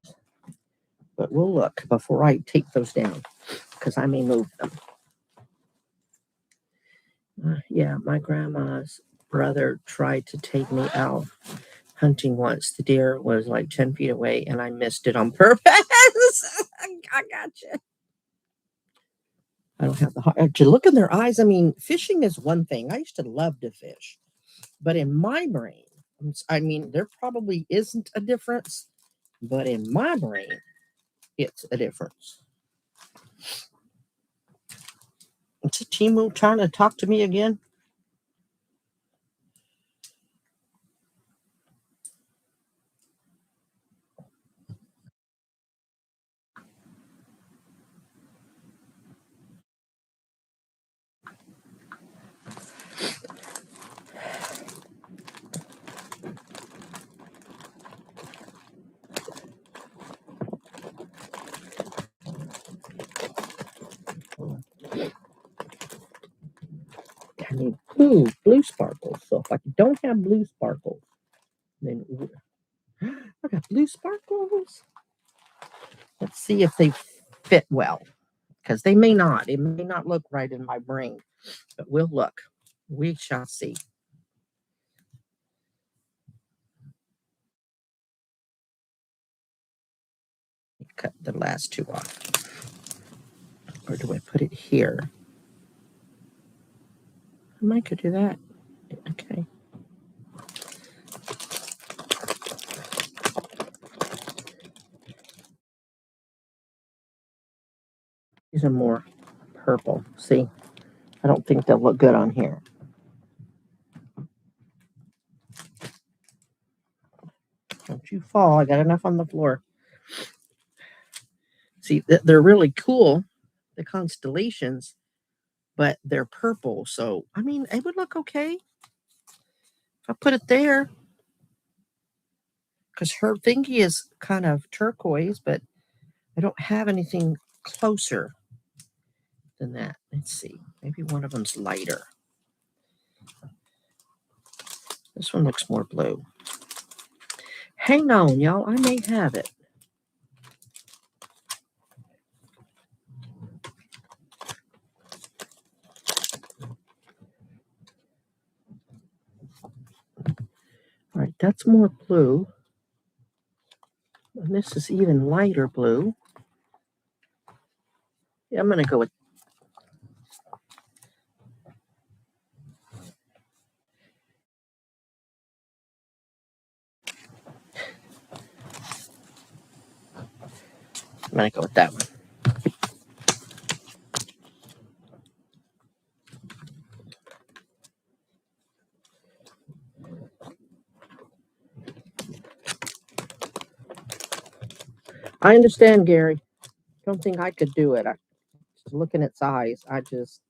but we'll look before I take those down because I may move them. Yeah, my grandma's brother tried to take me out hunting once. The deer was like 10 feet away and I missed it on purpose. I got you. I don't have the heart to look in their eyes. I mean, fishing is one thing. I used to love to fish, but in my brain, I mean, there probably isn't a difference, but in my brain, it's a difference. Is Timu trying to talk to me again? I need blue sparkles. So if I don't have blue sparkles, then I got blue sparkles. Let's see if they fit well, because they may not. It may not look right in my brain, but we'll look. We shall see. Cut the last two off. Or do I put it here? I might could do that. Okay. These are more purple. See, I don't think they'll look good on here. Don't you fall. I got enough on the floor. See, they're really cool, the constellations, but they're purple. So, I mean, it would look okay if I put it there. Because her thingy is kind of turquoise, but I don't have anything closer than that. Let's see. Maybe one of them's lighter. This one looks more blue. Hang on, y'all. I may have it. All right, that's more blue. And this is even lighter blue. Yeah, I'm going to go with that one. I understand, Gary. Don't think I could do it. Just looking at size, I just.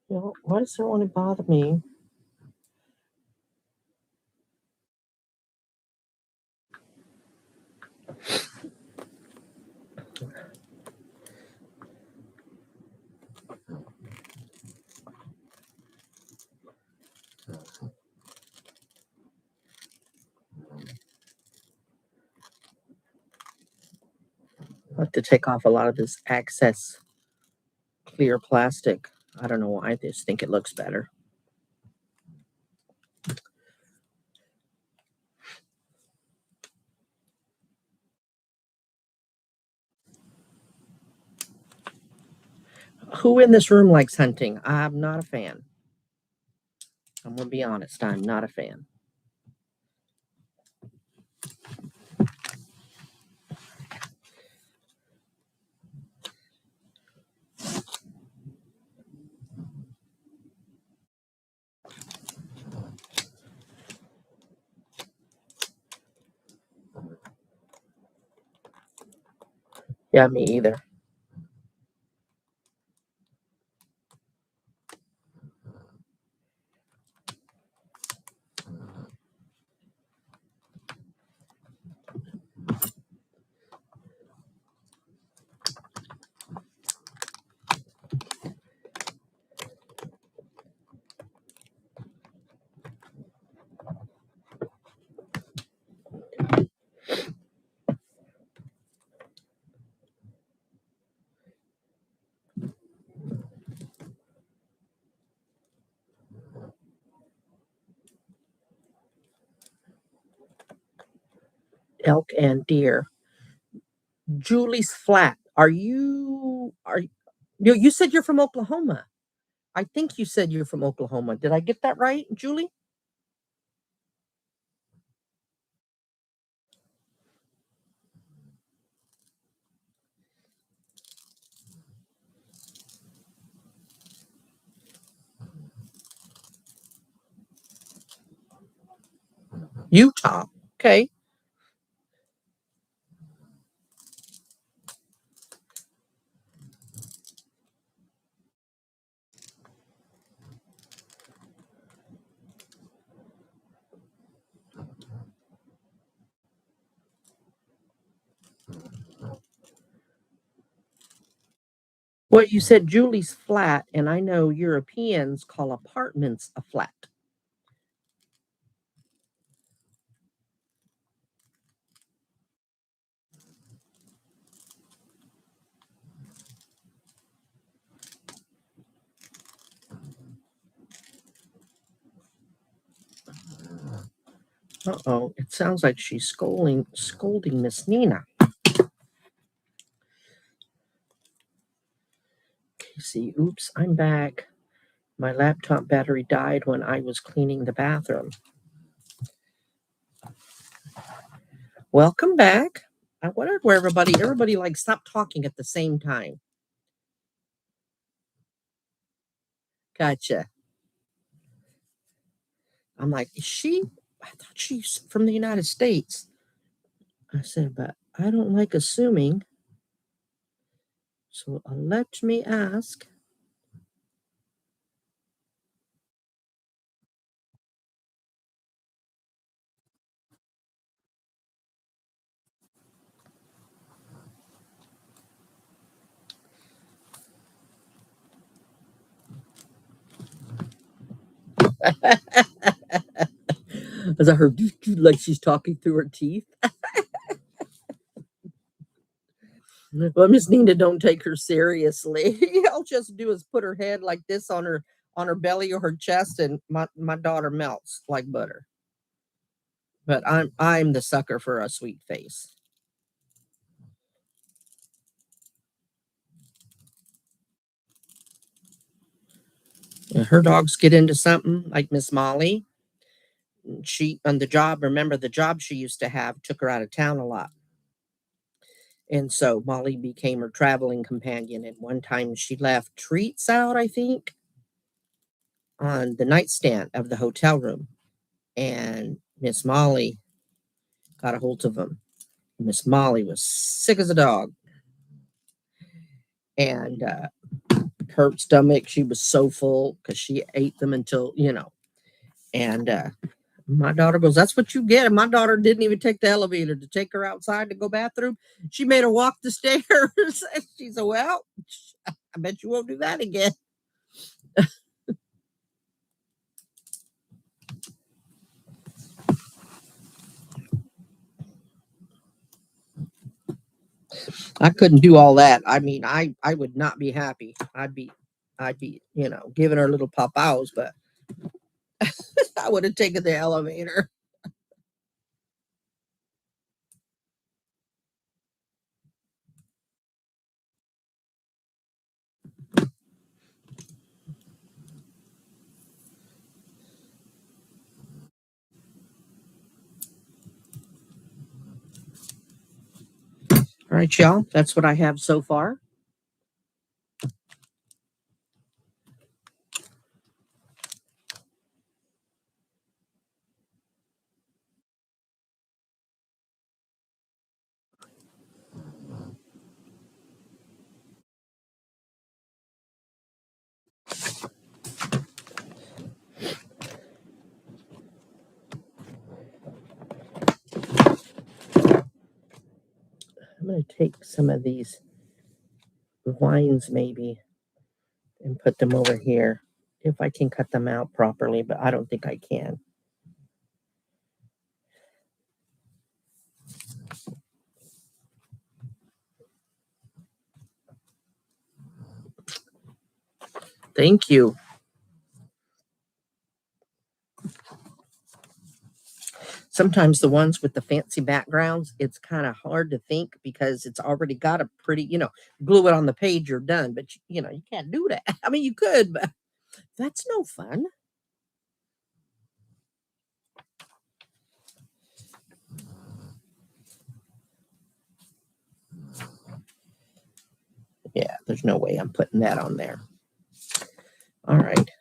You know, why does it want to bother me? I have to take off a lot of this excess clear plastic. I don't know why. I just think it looks better. Who in this room likes hunting? I'm not a fan. I'm going to be honest. I'm not a fan. Yeah, me either. elk and deer. Julie's Flat. You said you're from Oklahoma. I think you said you're from Oklahoma. Did I get that right, Julie? Utah. Okay. Well, you said Julie's Flat, and I know Europeans call apartments a flat. Uh-oh, it sounds like she's scolding Miss Nina. Casey, oops, I'm back. My laptop battery died when I was cleaning the bathroom. Welcome back. I wondered where everybody like stopped talking at the same time. Gotcha. I'm like, I thought she's from the United States. I said, but I don't like assuming. So let me ask. As I heard, like she's talking through her teeth. Well, Miss Nina don't take her seriously. All she has to do is put her head like this on her belly or her chest, and my daughter melts like butter. But I'm the sucker for a sweet face. And her dogs get into something like Miss Molly. She on the job, remember the job she used to have took her out of town a lot. And so Molly became her traveling companion. And one time she left treats out, I think, on the nightstand of the hotel room. And Miss Molly got a hold of them. Miss Molly was sick as a dog. And her stomach, she was so full because she ate them until, And my daughter goes, that's what you get. And my daughter didn't even take the elevator to take her outside to go bathroom. She made her walk the stairs. And she said, well, I bet you won't do that again. I couldn't do all that. I mean, I would not be happy. I'd be, giving her little papaos, but I would have taken the elevator. All right, y'all. That's what I have so far. I'm going to take some of these vines maybe and put them over here if I can cut them out properly, but I don't think I can. Thank you. So sometimes the ones with the fancy backgrounds, it's kind of hard to think because it's already got a pretty, glue it on the page, you're done. But, you can't do that. I mean, you could, but that's no fun. Yeah, there's no way I'm putting that on there. All right.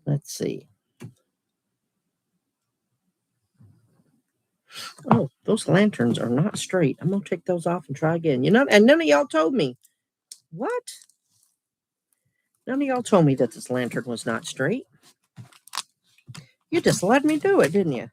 Let's see. Oh, those lanterns are not straight. I'm going to take those off and try again. And none of y'all told me. What? None of y'all told me that this lantern was not straight. You just let me do it, didn't you?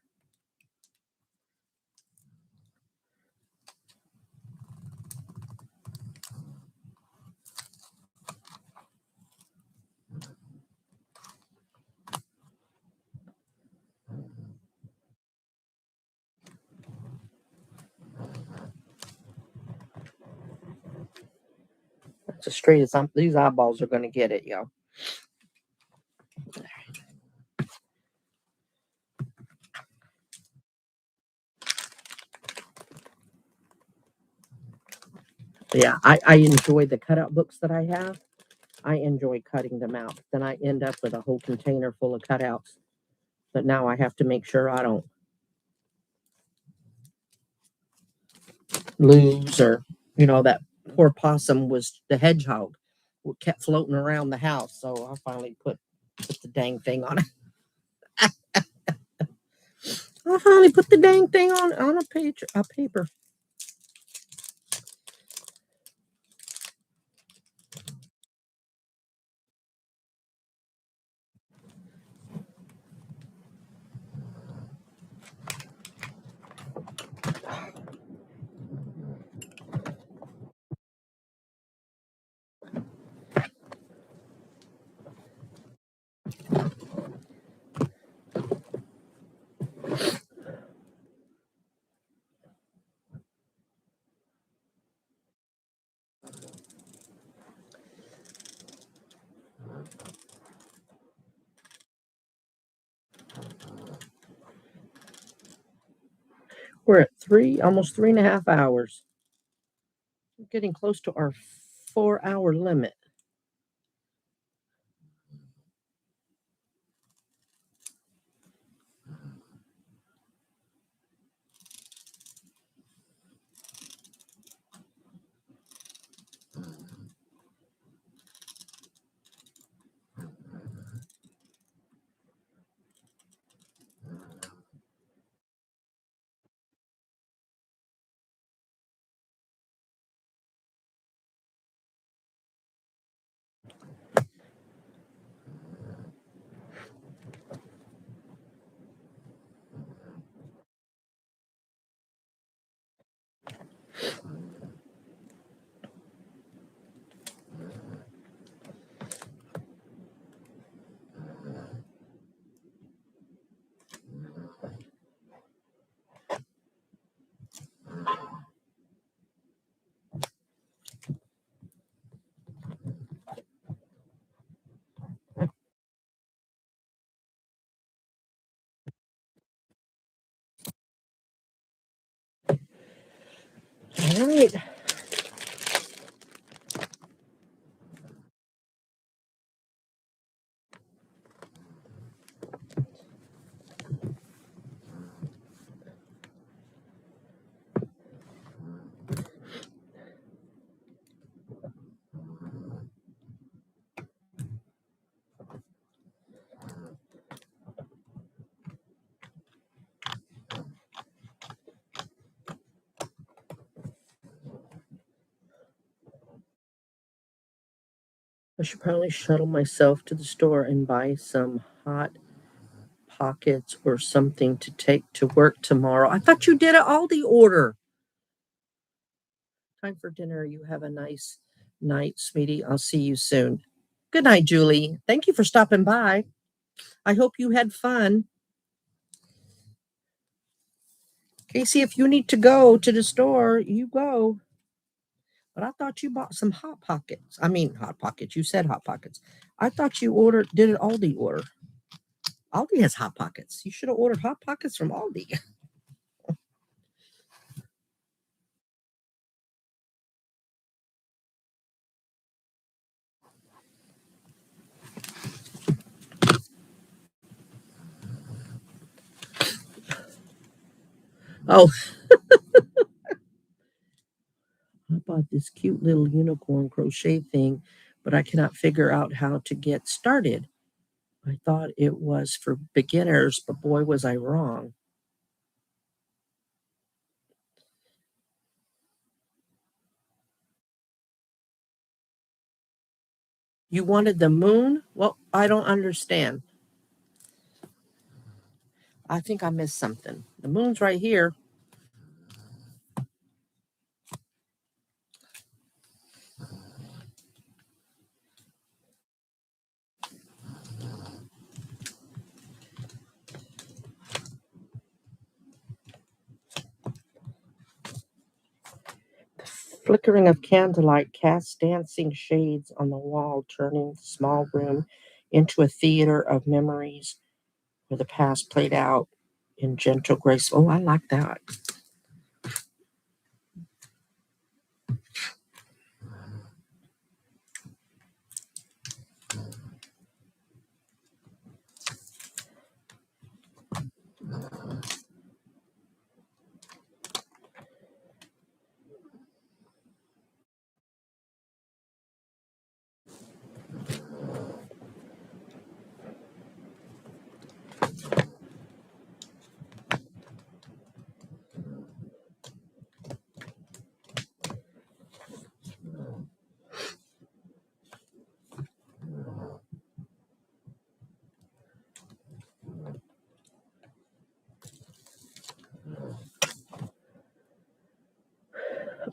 That's as straight as these eyeballs are going to get it, y'all. Yeah, I enjoy the cutout books that I have. I enjoy cutting them out. Then I end up with a whole container full of cutouts. But now I have to make sure I don't lose or, that poor possum was the hedgehog who kept floating around the house. So I finally put the dang thing on it. I finally put the dang thing on a paper. We're at almost 3.5 hours. We're getting close to our 4-hour limit. All right. I should probably shuttle myself to the store and buy some Hot Pockets or something to take to work tomorrow. I thought you did an Aldi order. Time for dinner. You have a nice night, sweetie. I'll see you soon. Good night, Julie. Thank you for stopping by. I hope you had fun. Casey, if you need to go to the store, you go. But I thought you bought some Hot Pockets. I mean, Hot Pockets. You said Hot Pockets. I thought you did an Aldi order. Aldi has Hot Pockets. You should have ordered Hot Pockets from Aldi. Oh, I bought this cute little unicorn crochet thing, but I cannot figure out how to get started. I thought it was for beginners, but boy, was I wrong. You wanted the moon? Well, I don't understand. I think I missed something. The moon's right here. Flickering of candlelight casts dancing shades on the wall, turning the small room into a theater of memories where the past played out in gentle grace. Oh, I like that.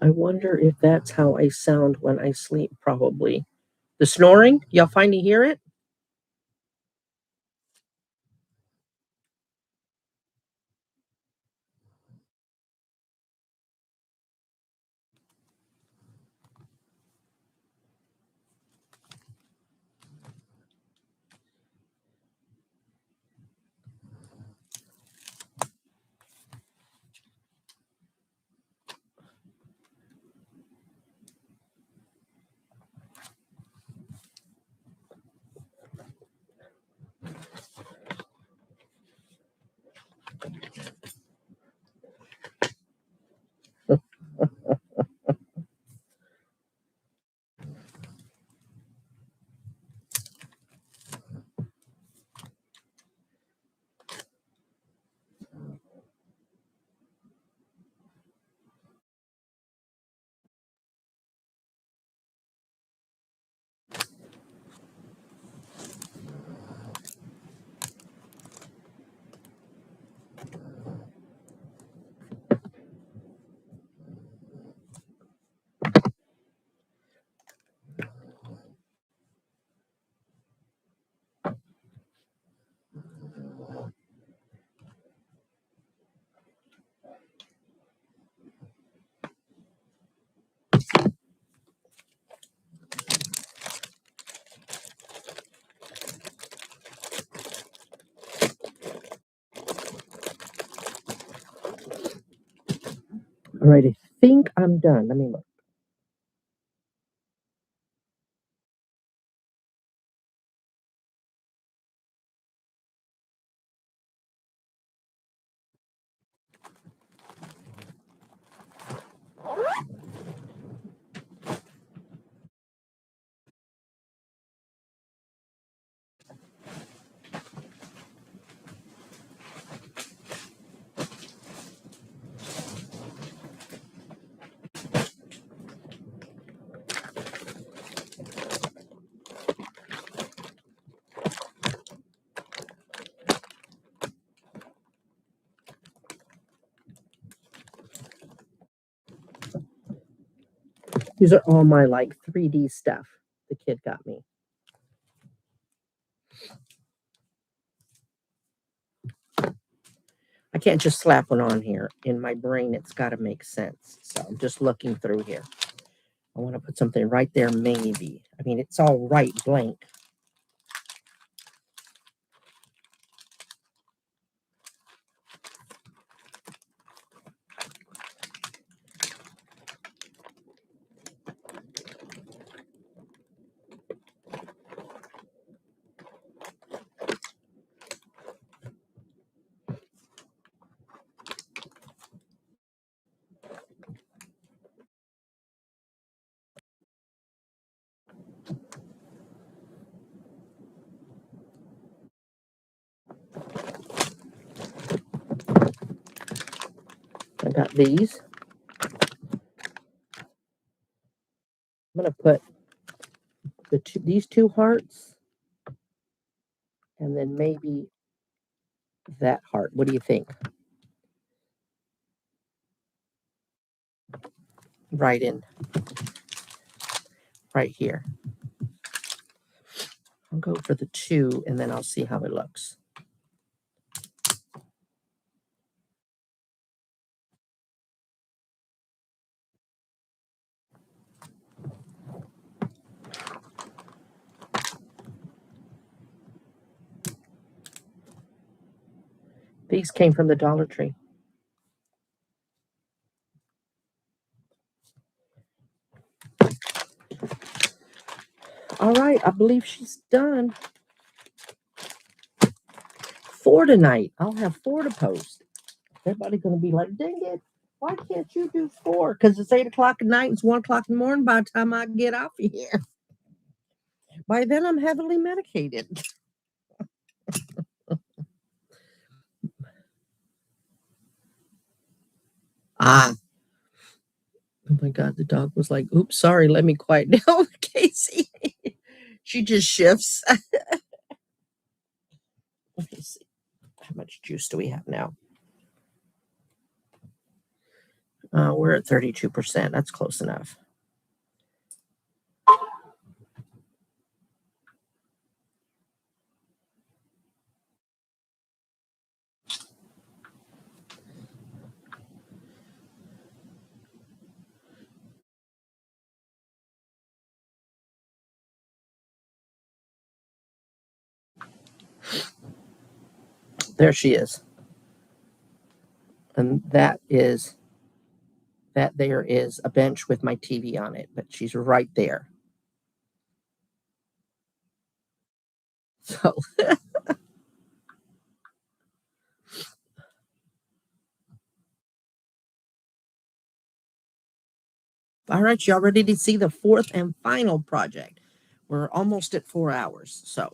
I wonder if that's how I sound when I sleep, probably. The snoring? Y'all finally hear it? All right, I think I'm done. Let me look. These are all my like 3D stuff the kid got me. I can't just slap one on here. In my brain, it's got to make sense. So I'm just looking through here. I want to put something right there, maybe. I mean, it's all right blank. these. I'm going to put these two hearts and then maybe that heart. What do you think? Right here. I'll go for the 2 and then I'll see how it looks. These came from the Dollar Tree. All right, I believe she's done. 4 tonight. I'll have 4 to post. Everybody's going to be like, dang it, why can't you do 4? Because it's 8 o'clock at night. It's 1 o'clock in the morning by the time I get off of here. By then, I'm heavily medicated. Ah. Oh my God, the dog was like, oops, sorry, let me quiet down, Casey. She just shifts. Let me see. How much juice do we have now? We're at 32%. That's close enough. There she is. And that there is a bench with my TV on it, but she's right there. So all right, y'all ready to see the 4th and final project? We're almost at 4 hours. So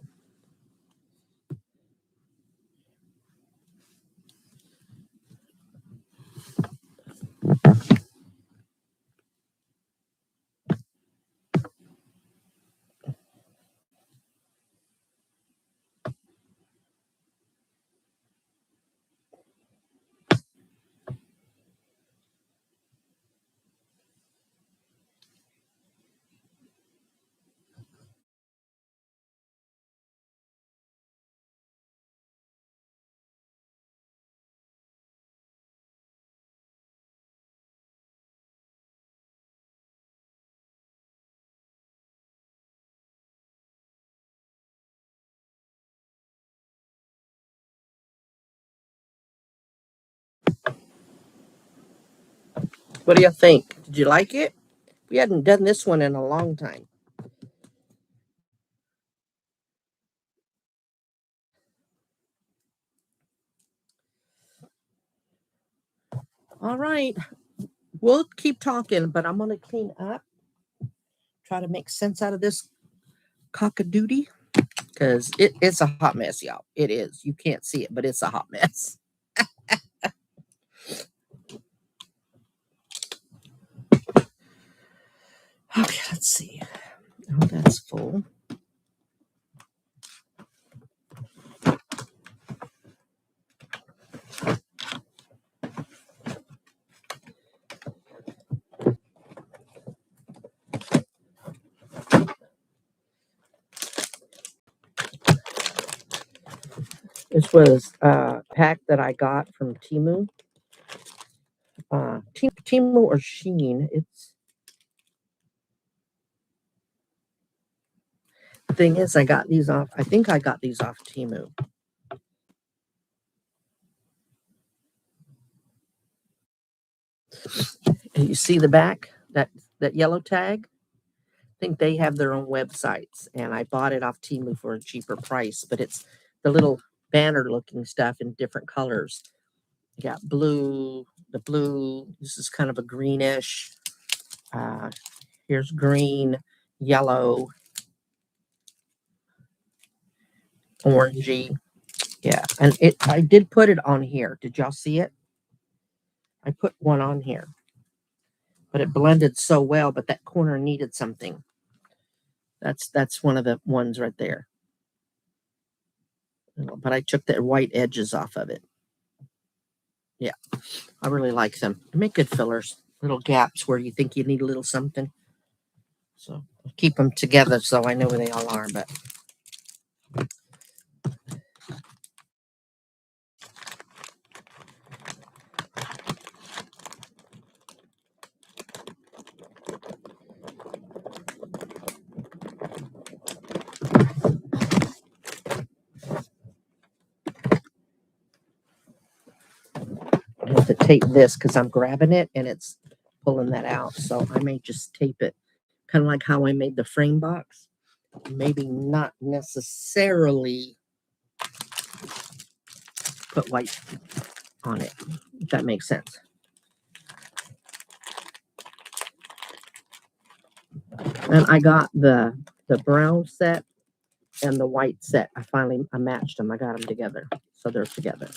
what do you think? Did you like it? We hadn't done this one in a long time. All right. We'll keep talking, but I'm going to clean up, try to make sense out of this cockadoodie, because it's a hot mess, y'all. It is. You can't see it, but it's a hot mess. Okay, let's see. Oh, that's full. This was a pack that I got from Temu. Temu or Shein. The thing is, I got these off. I think I got these off Temu. And you see the back, that yellow tag? I think they have their own websites, and I bought it off Temu for a cheaper price, but it's the little banner looking stuff in different colors. You got blue, the blue, this is kind of a greenish. Here's green, yellow, orangey. Yeah, and I did put it on here. Did y'all see it? I put one on here, but it blended so well, but that corner needed something. That's one of the ones right there. But I took the white edges off of it. Yeah, I really like them. They make good fillers, little gaps where you think you need a little something. So I'll keep them together so I know where they all are. But I have to tape this because I'm grabbing it and it's pulling that out. So I may just tape it, kind of like how I made the frame box. Maybe not necessarily put white on it, if that makes sense. And I got the brown set and the white set. I matched them. I got them together. So they're together.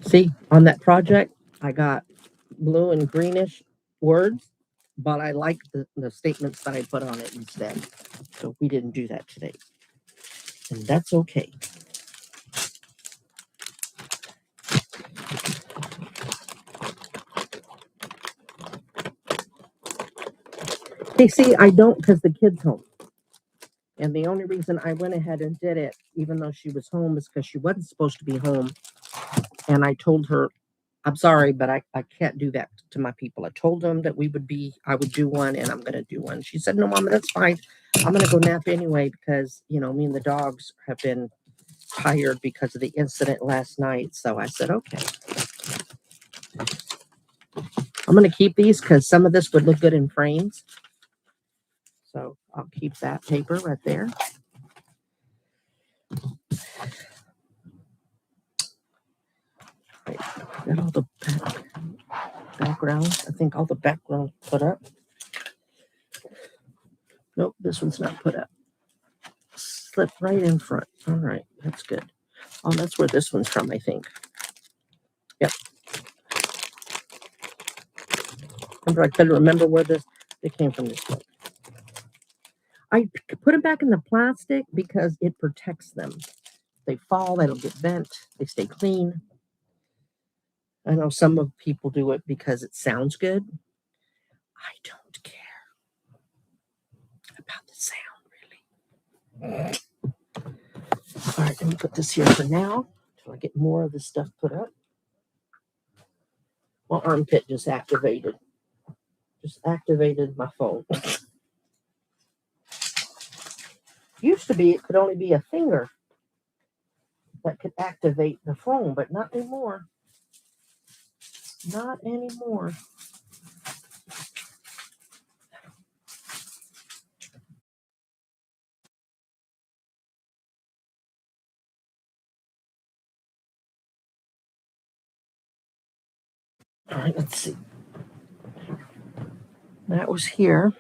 See, on that project, I got blue and greenish words, but I like the statements that I put on it instead. So we didn't do that today. And that's okay. Hey, see, I don't because the kid's home. And the only reason I went ahead and did it, even though she was home, is because she wasn't supposed to be home. And I told her, I'm sorry, but I can't do that to my people. I told them that I would do one and I'm going to do one. She said, no, Mama, that's fine. I'm going to go nap anyway because, me and the dogs have been tired because of the incident last night. So I said, okay. I'm going to keep these because some of this would look good in frames. So I'll keep that paper right there. Right. Got all the background. I think all the background put up. Nope, this one's not put up. Slip right in front. All right, that's good. Oh, that's where this one's from, I think. Yep. I couldn't remember where they came from this book. I put it back in the plastic because it protects them. If they fall, they don't get bent. They stay clean. I know some of people do it because it sounds good. I don't care about the sound, really. All right, let me put this here for now until I get more of this stuff put up. My armpit just activated. Just activated my phone. Used to be, it could only be a finger that could activate the phone, but not anymore. Not anymore. All right, let's see. That was here.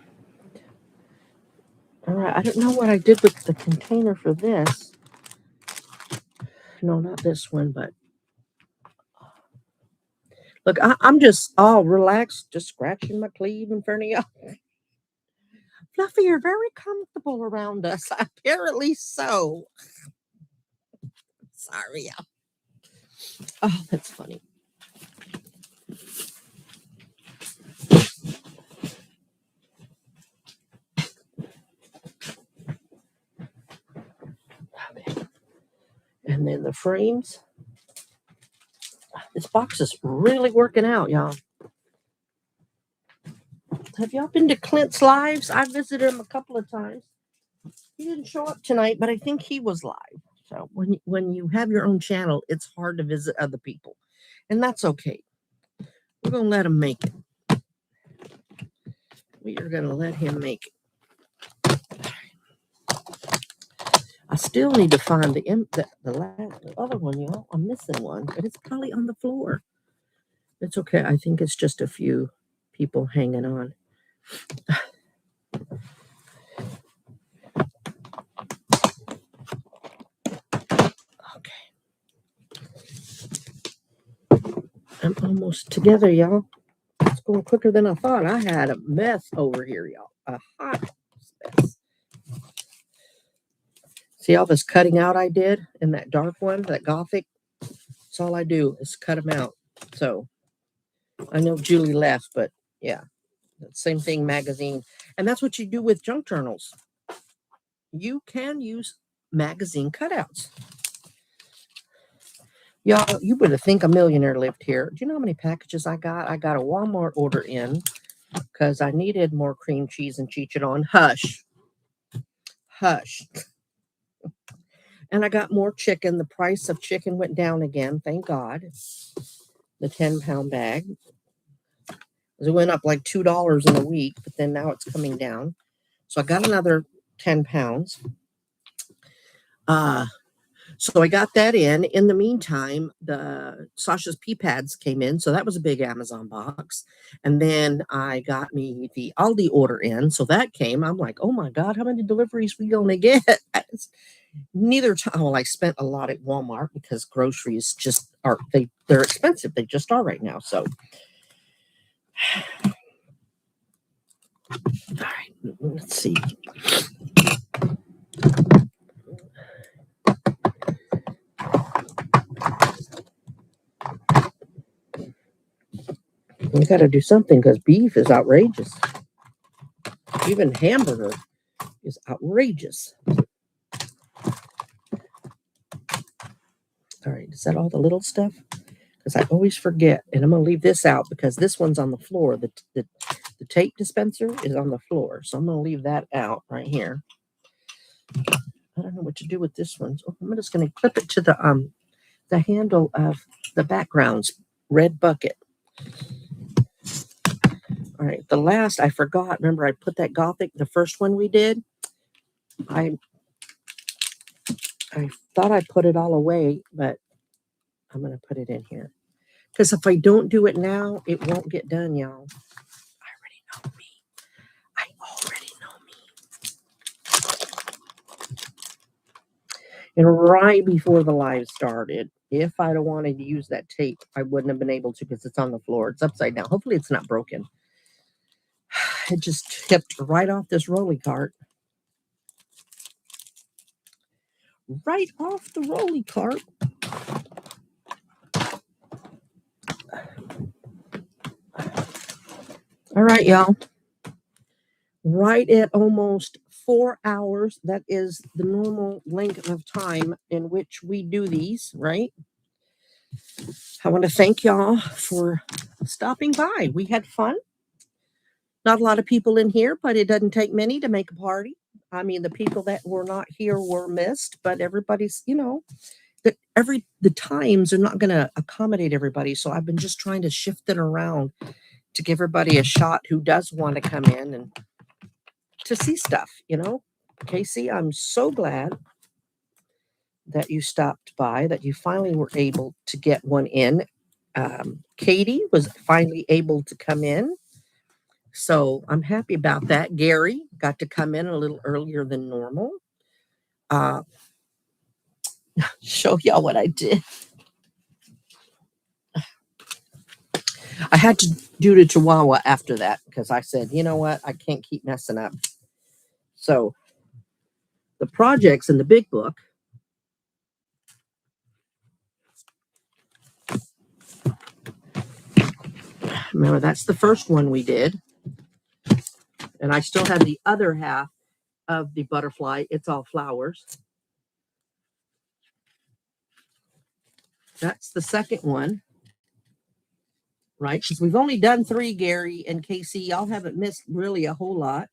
All right, I don't know what I did with the container for this. No, not this one, but look, I'm just all relaxed, just scratching my cleave in front of y'all. Fluffy, you're very comfortable around us. Apparently so. Sorry, y'all. Oh, that's funny. Okay. And then the frames. This box is really working out, y'all. Have y'all been to Clint's lives? I visited him a couple of times. He didn't show up tonight, but I think he was live. So when you have your own channel, it's hard to visit other people. And that's okay. We're going to let him make it. We are going to let him make it. I still need to find the other one, y'all. I'm missing one, but it's probably on the floor. It's okay. I think it's just a few people hanging on. I'm almost together, y'all. It's going quicker than I thought. I had a mess over here, y'all. A hot mess. See all this cutting out I did in that dark one, that gothic? That's all I do is cut them out. So I know Julie left, but yeah, same thing, magazine. And that's what you do with junk journals. You can use magazine cutouts. Y'all, you would have think a millionaire lived here. Do you know how many packages I got? I got a Walmart order in because I needed more cream cheese and chicharron. Hush. Hush. And I got more chicken. The price of chicken went down again. Thank God. The 10-pound bag. It went up like $2 in a week, but then now it's coming down. So I got another 10 pounds. So I got that in. In the meantime, the Sasha's pea pads came in. So that was a big Amazon box. And then I got me the Aldi order in. So that came. I'm like, oh my God, how many deliveries we going to get? Neither time. Well, I spent a lot at Walmart because groceries just are, they're expensive. They just are right now. So, all right, let's see. We got to do something because beef is outrageous. Even hamburger is outrageous. All right, is that all the little stuff? Because I always forget, and I'm going to leave this out because this one's on the floor. The tape dispenser is on the floor, so I'm going to leave that out right here. I don't know what to do with this one. So I'm just going to clip it to the handle of the background's red bucket. All right, the last I forgot. Remember, I put that Gothic, the first one we did. I thought I put it all away, but I'm going to put it in here. Because if I don't do it now, it won't get done, y'all. I already know me. I already know me. And right before the live started, if I'd have wanted to use that tape, I wouldn't have been able to because it's on the floor. It's upside down. Hopefully it's not broken. It just tipped right off this rolly cart. Right off the rolly cart. All right, y'all. Right at almost 4 hours. That is the normal length of time in which we do these, right? I want to thank y'all for stopping by. We had fun. Not a lot of people in here, but it doesn't take many to make a party. I mean, the people that were not here were missed, but everybody's, the times are not going to accommodate everybody. So I've been just trying to shift it around to give everybody a shot who does want to come in and to see stuff, Casey, I'm so glad that you stopped by, that you finally were able to get one in. Katie was finally able to come in. So I'm happy about that. Gary got to come in a little earlier than normal. Show y'all what I did. I had to do the Chihuahua after that because I said, you know what? I can't keep messing up. So the projects in the big book. Remember, that's the first one we did. And I still have the other half of the butterfly. It's all flowers. That's the second one. Right? Because we've only done 3, Gary and Casey. Y'all haven't missed really a whole lot.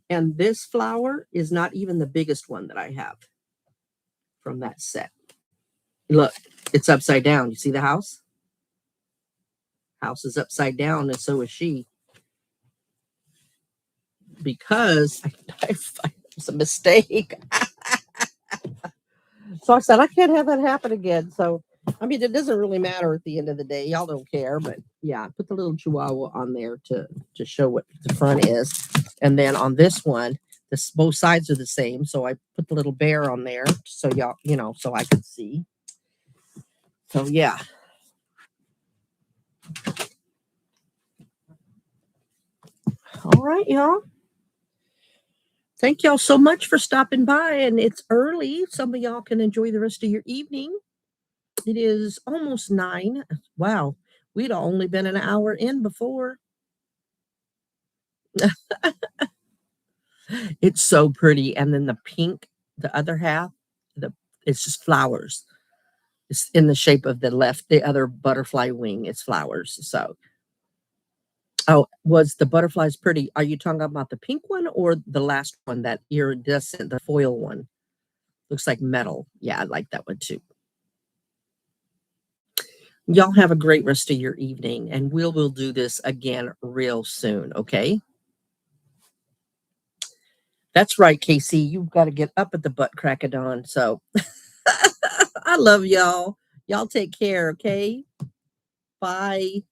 And this flower is not even the biggest one that I have from that set. Look, it's upside down. You see the house? House is upside down, and so is she. Because it was a mistake. So I said, I can't have that happen again. So, I mean, it doesn't really matter at the end of the day. Y'all don't care. But yeah, I put the little Chihuahua on there to show what the front is. And then on this one, both sides are the same. So I put the little bear on there so y'all, so I can see. So yeah. All right, y'all. Thank y'all so much for stopping by. And it's early. Some of y'all can enjoy the rest of your evening. It is almost 9. Wow. We'd only been an hour in before. It's so pretty. And then the pink, the other half, it's just flowers. It's in the shape of the other butterfly wing. It's flowers. So, oh, was the butterflies pretty? Are you talking about the pink one or the last one, that iridescent, the foil one? Looks like metal. Yeah, I like that one too. Y'all have a great rest of your evening, and we'll do this again real soon, okay? That's right, Casey. You've got to get up at the butt crack of dawn. So I love y'all. Y'all take care, okay? Bye.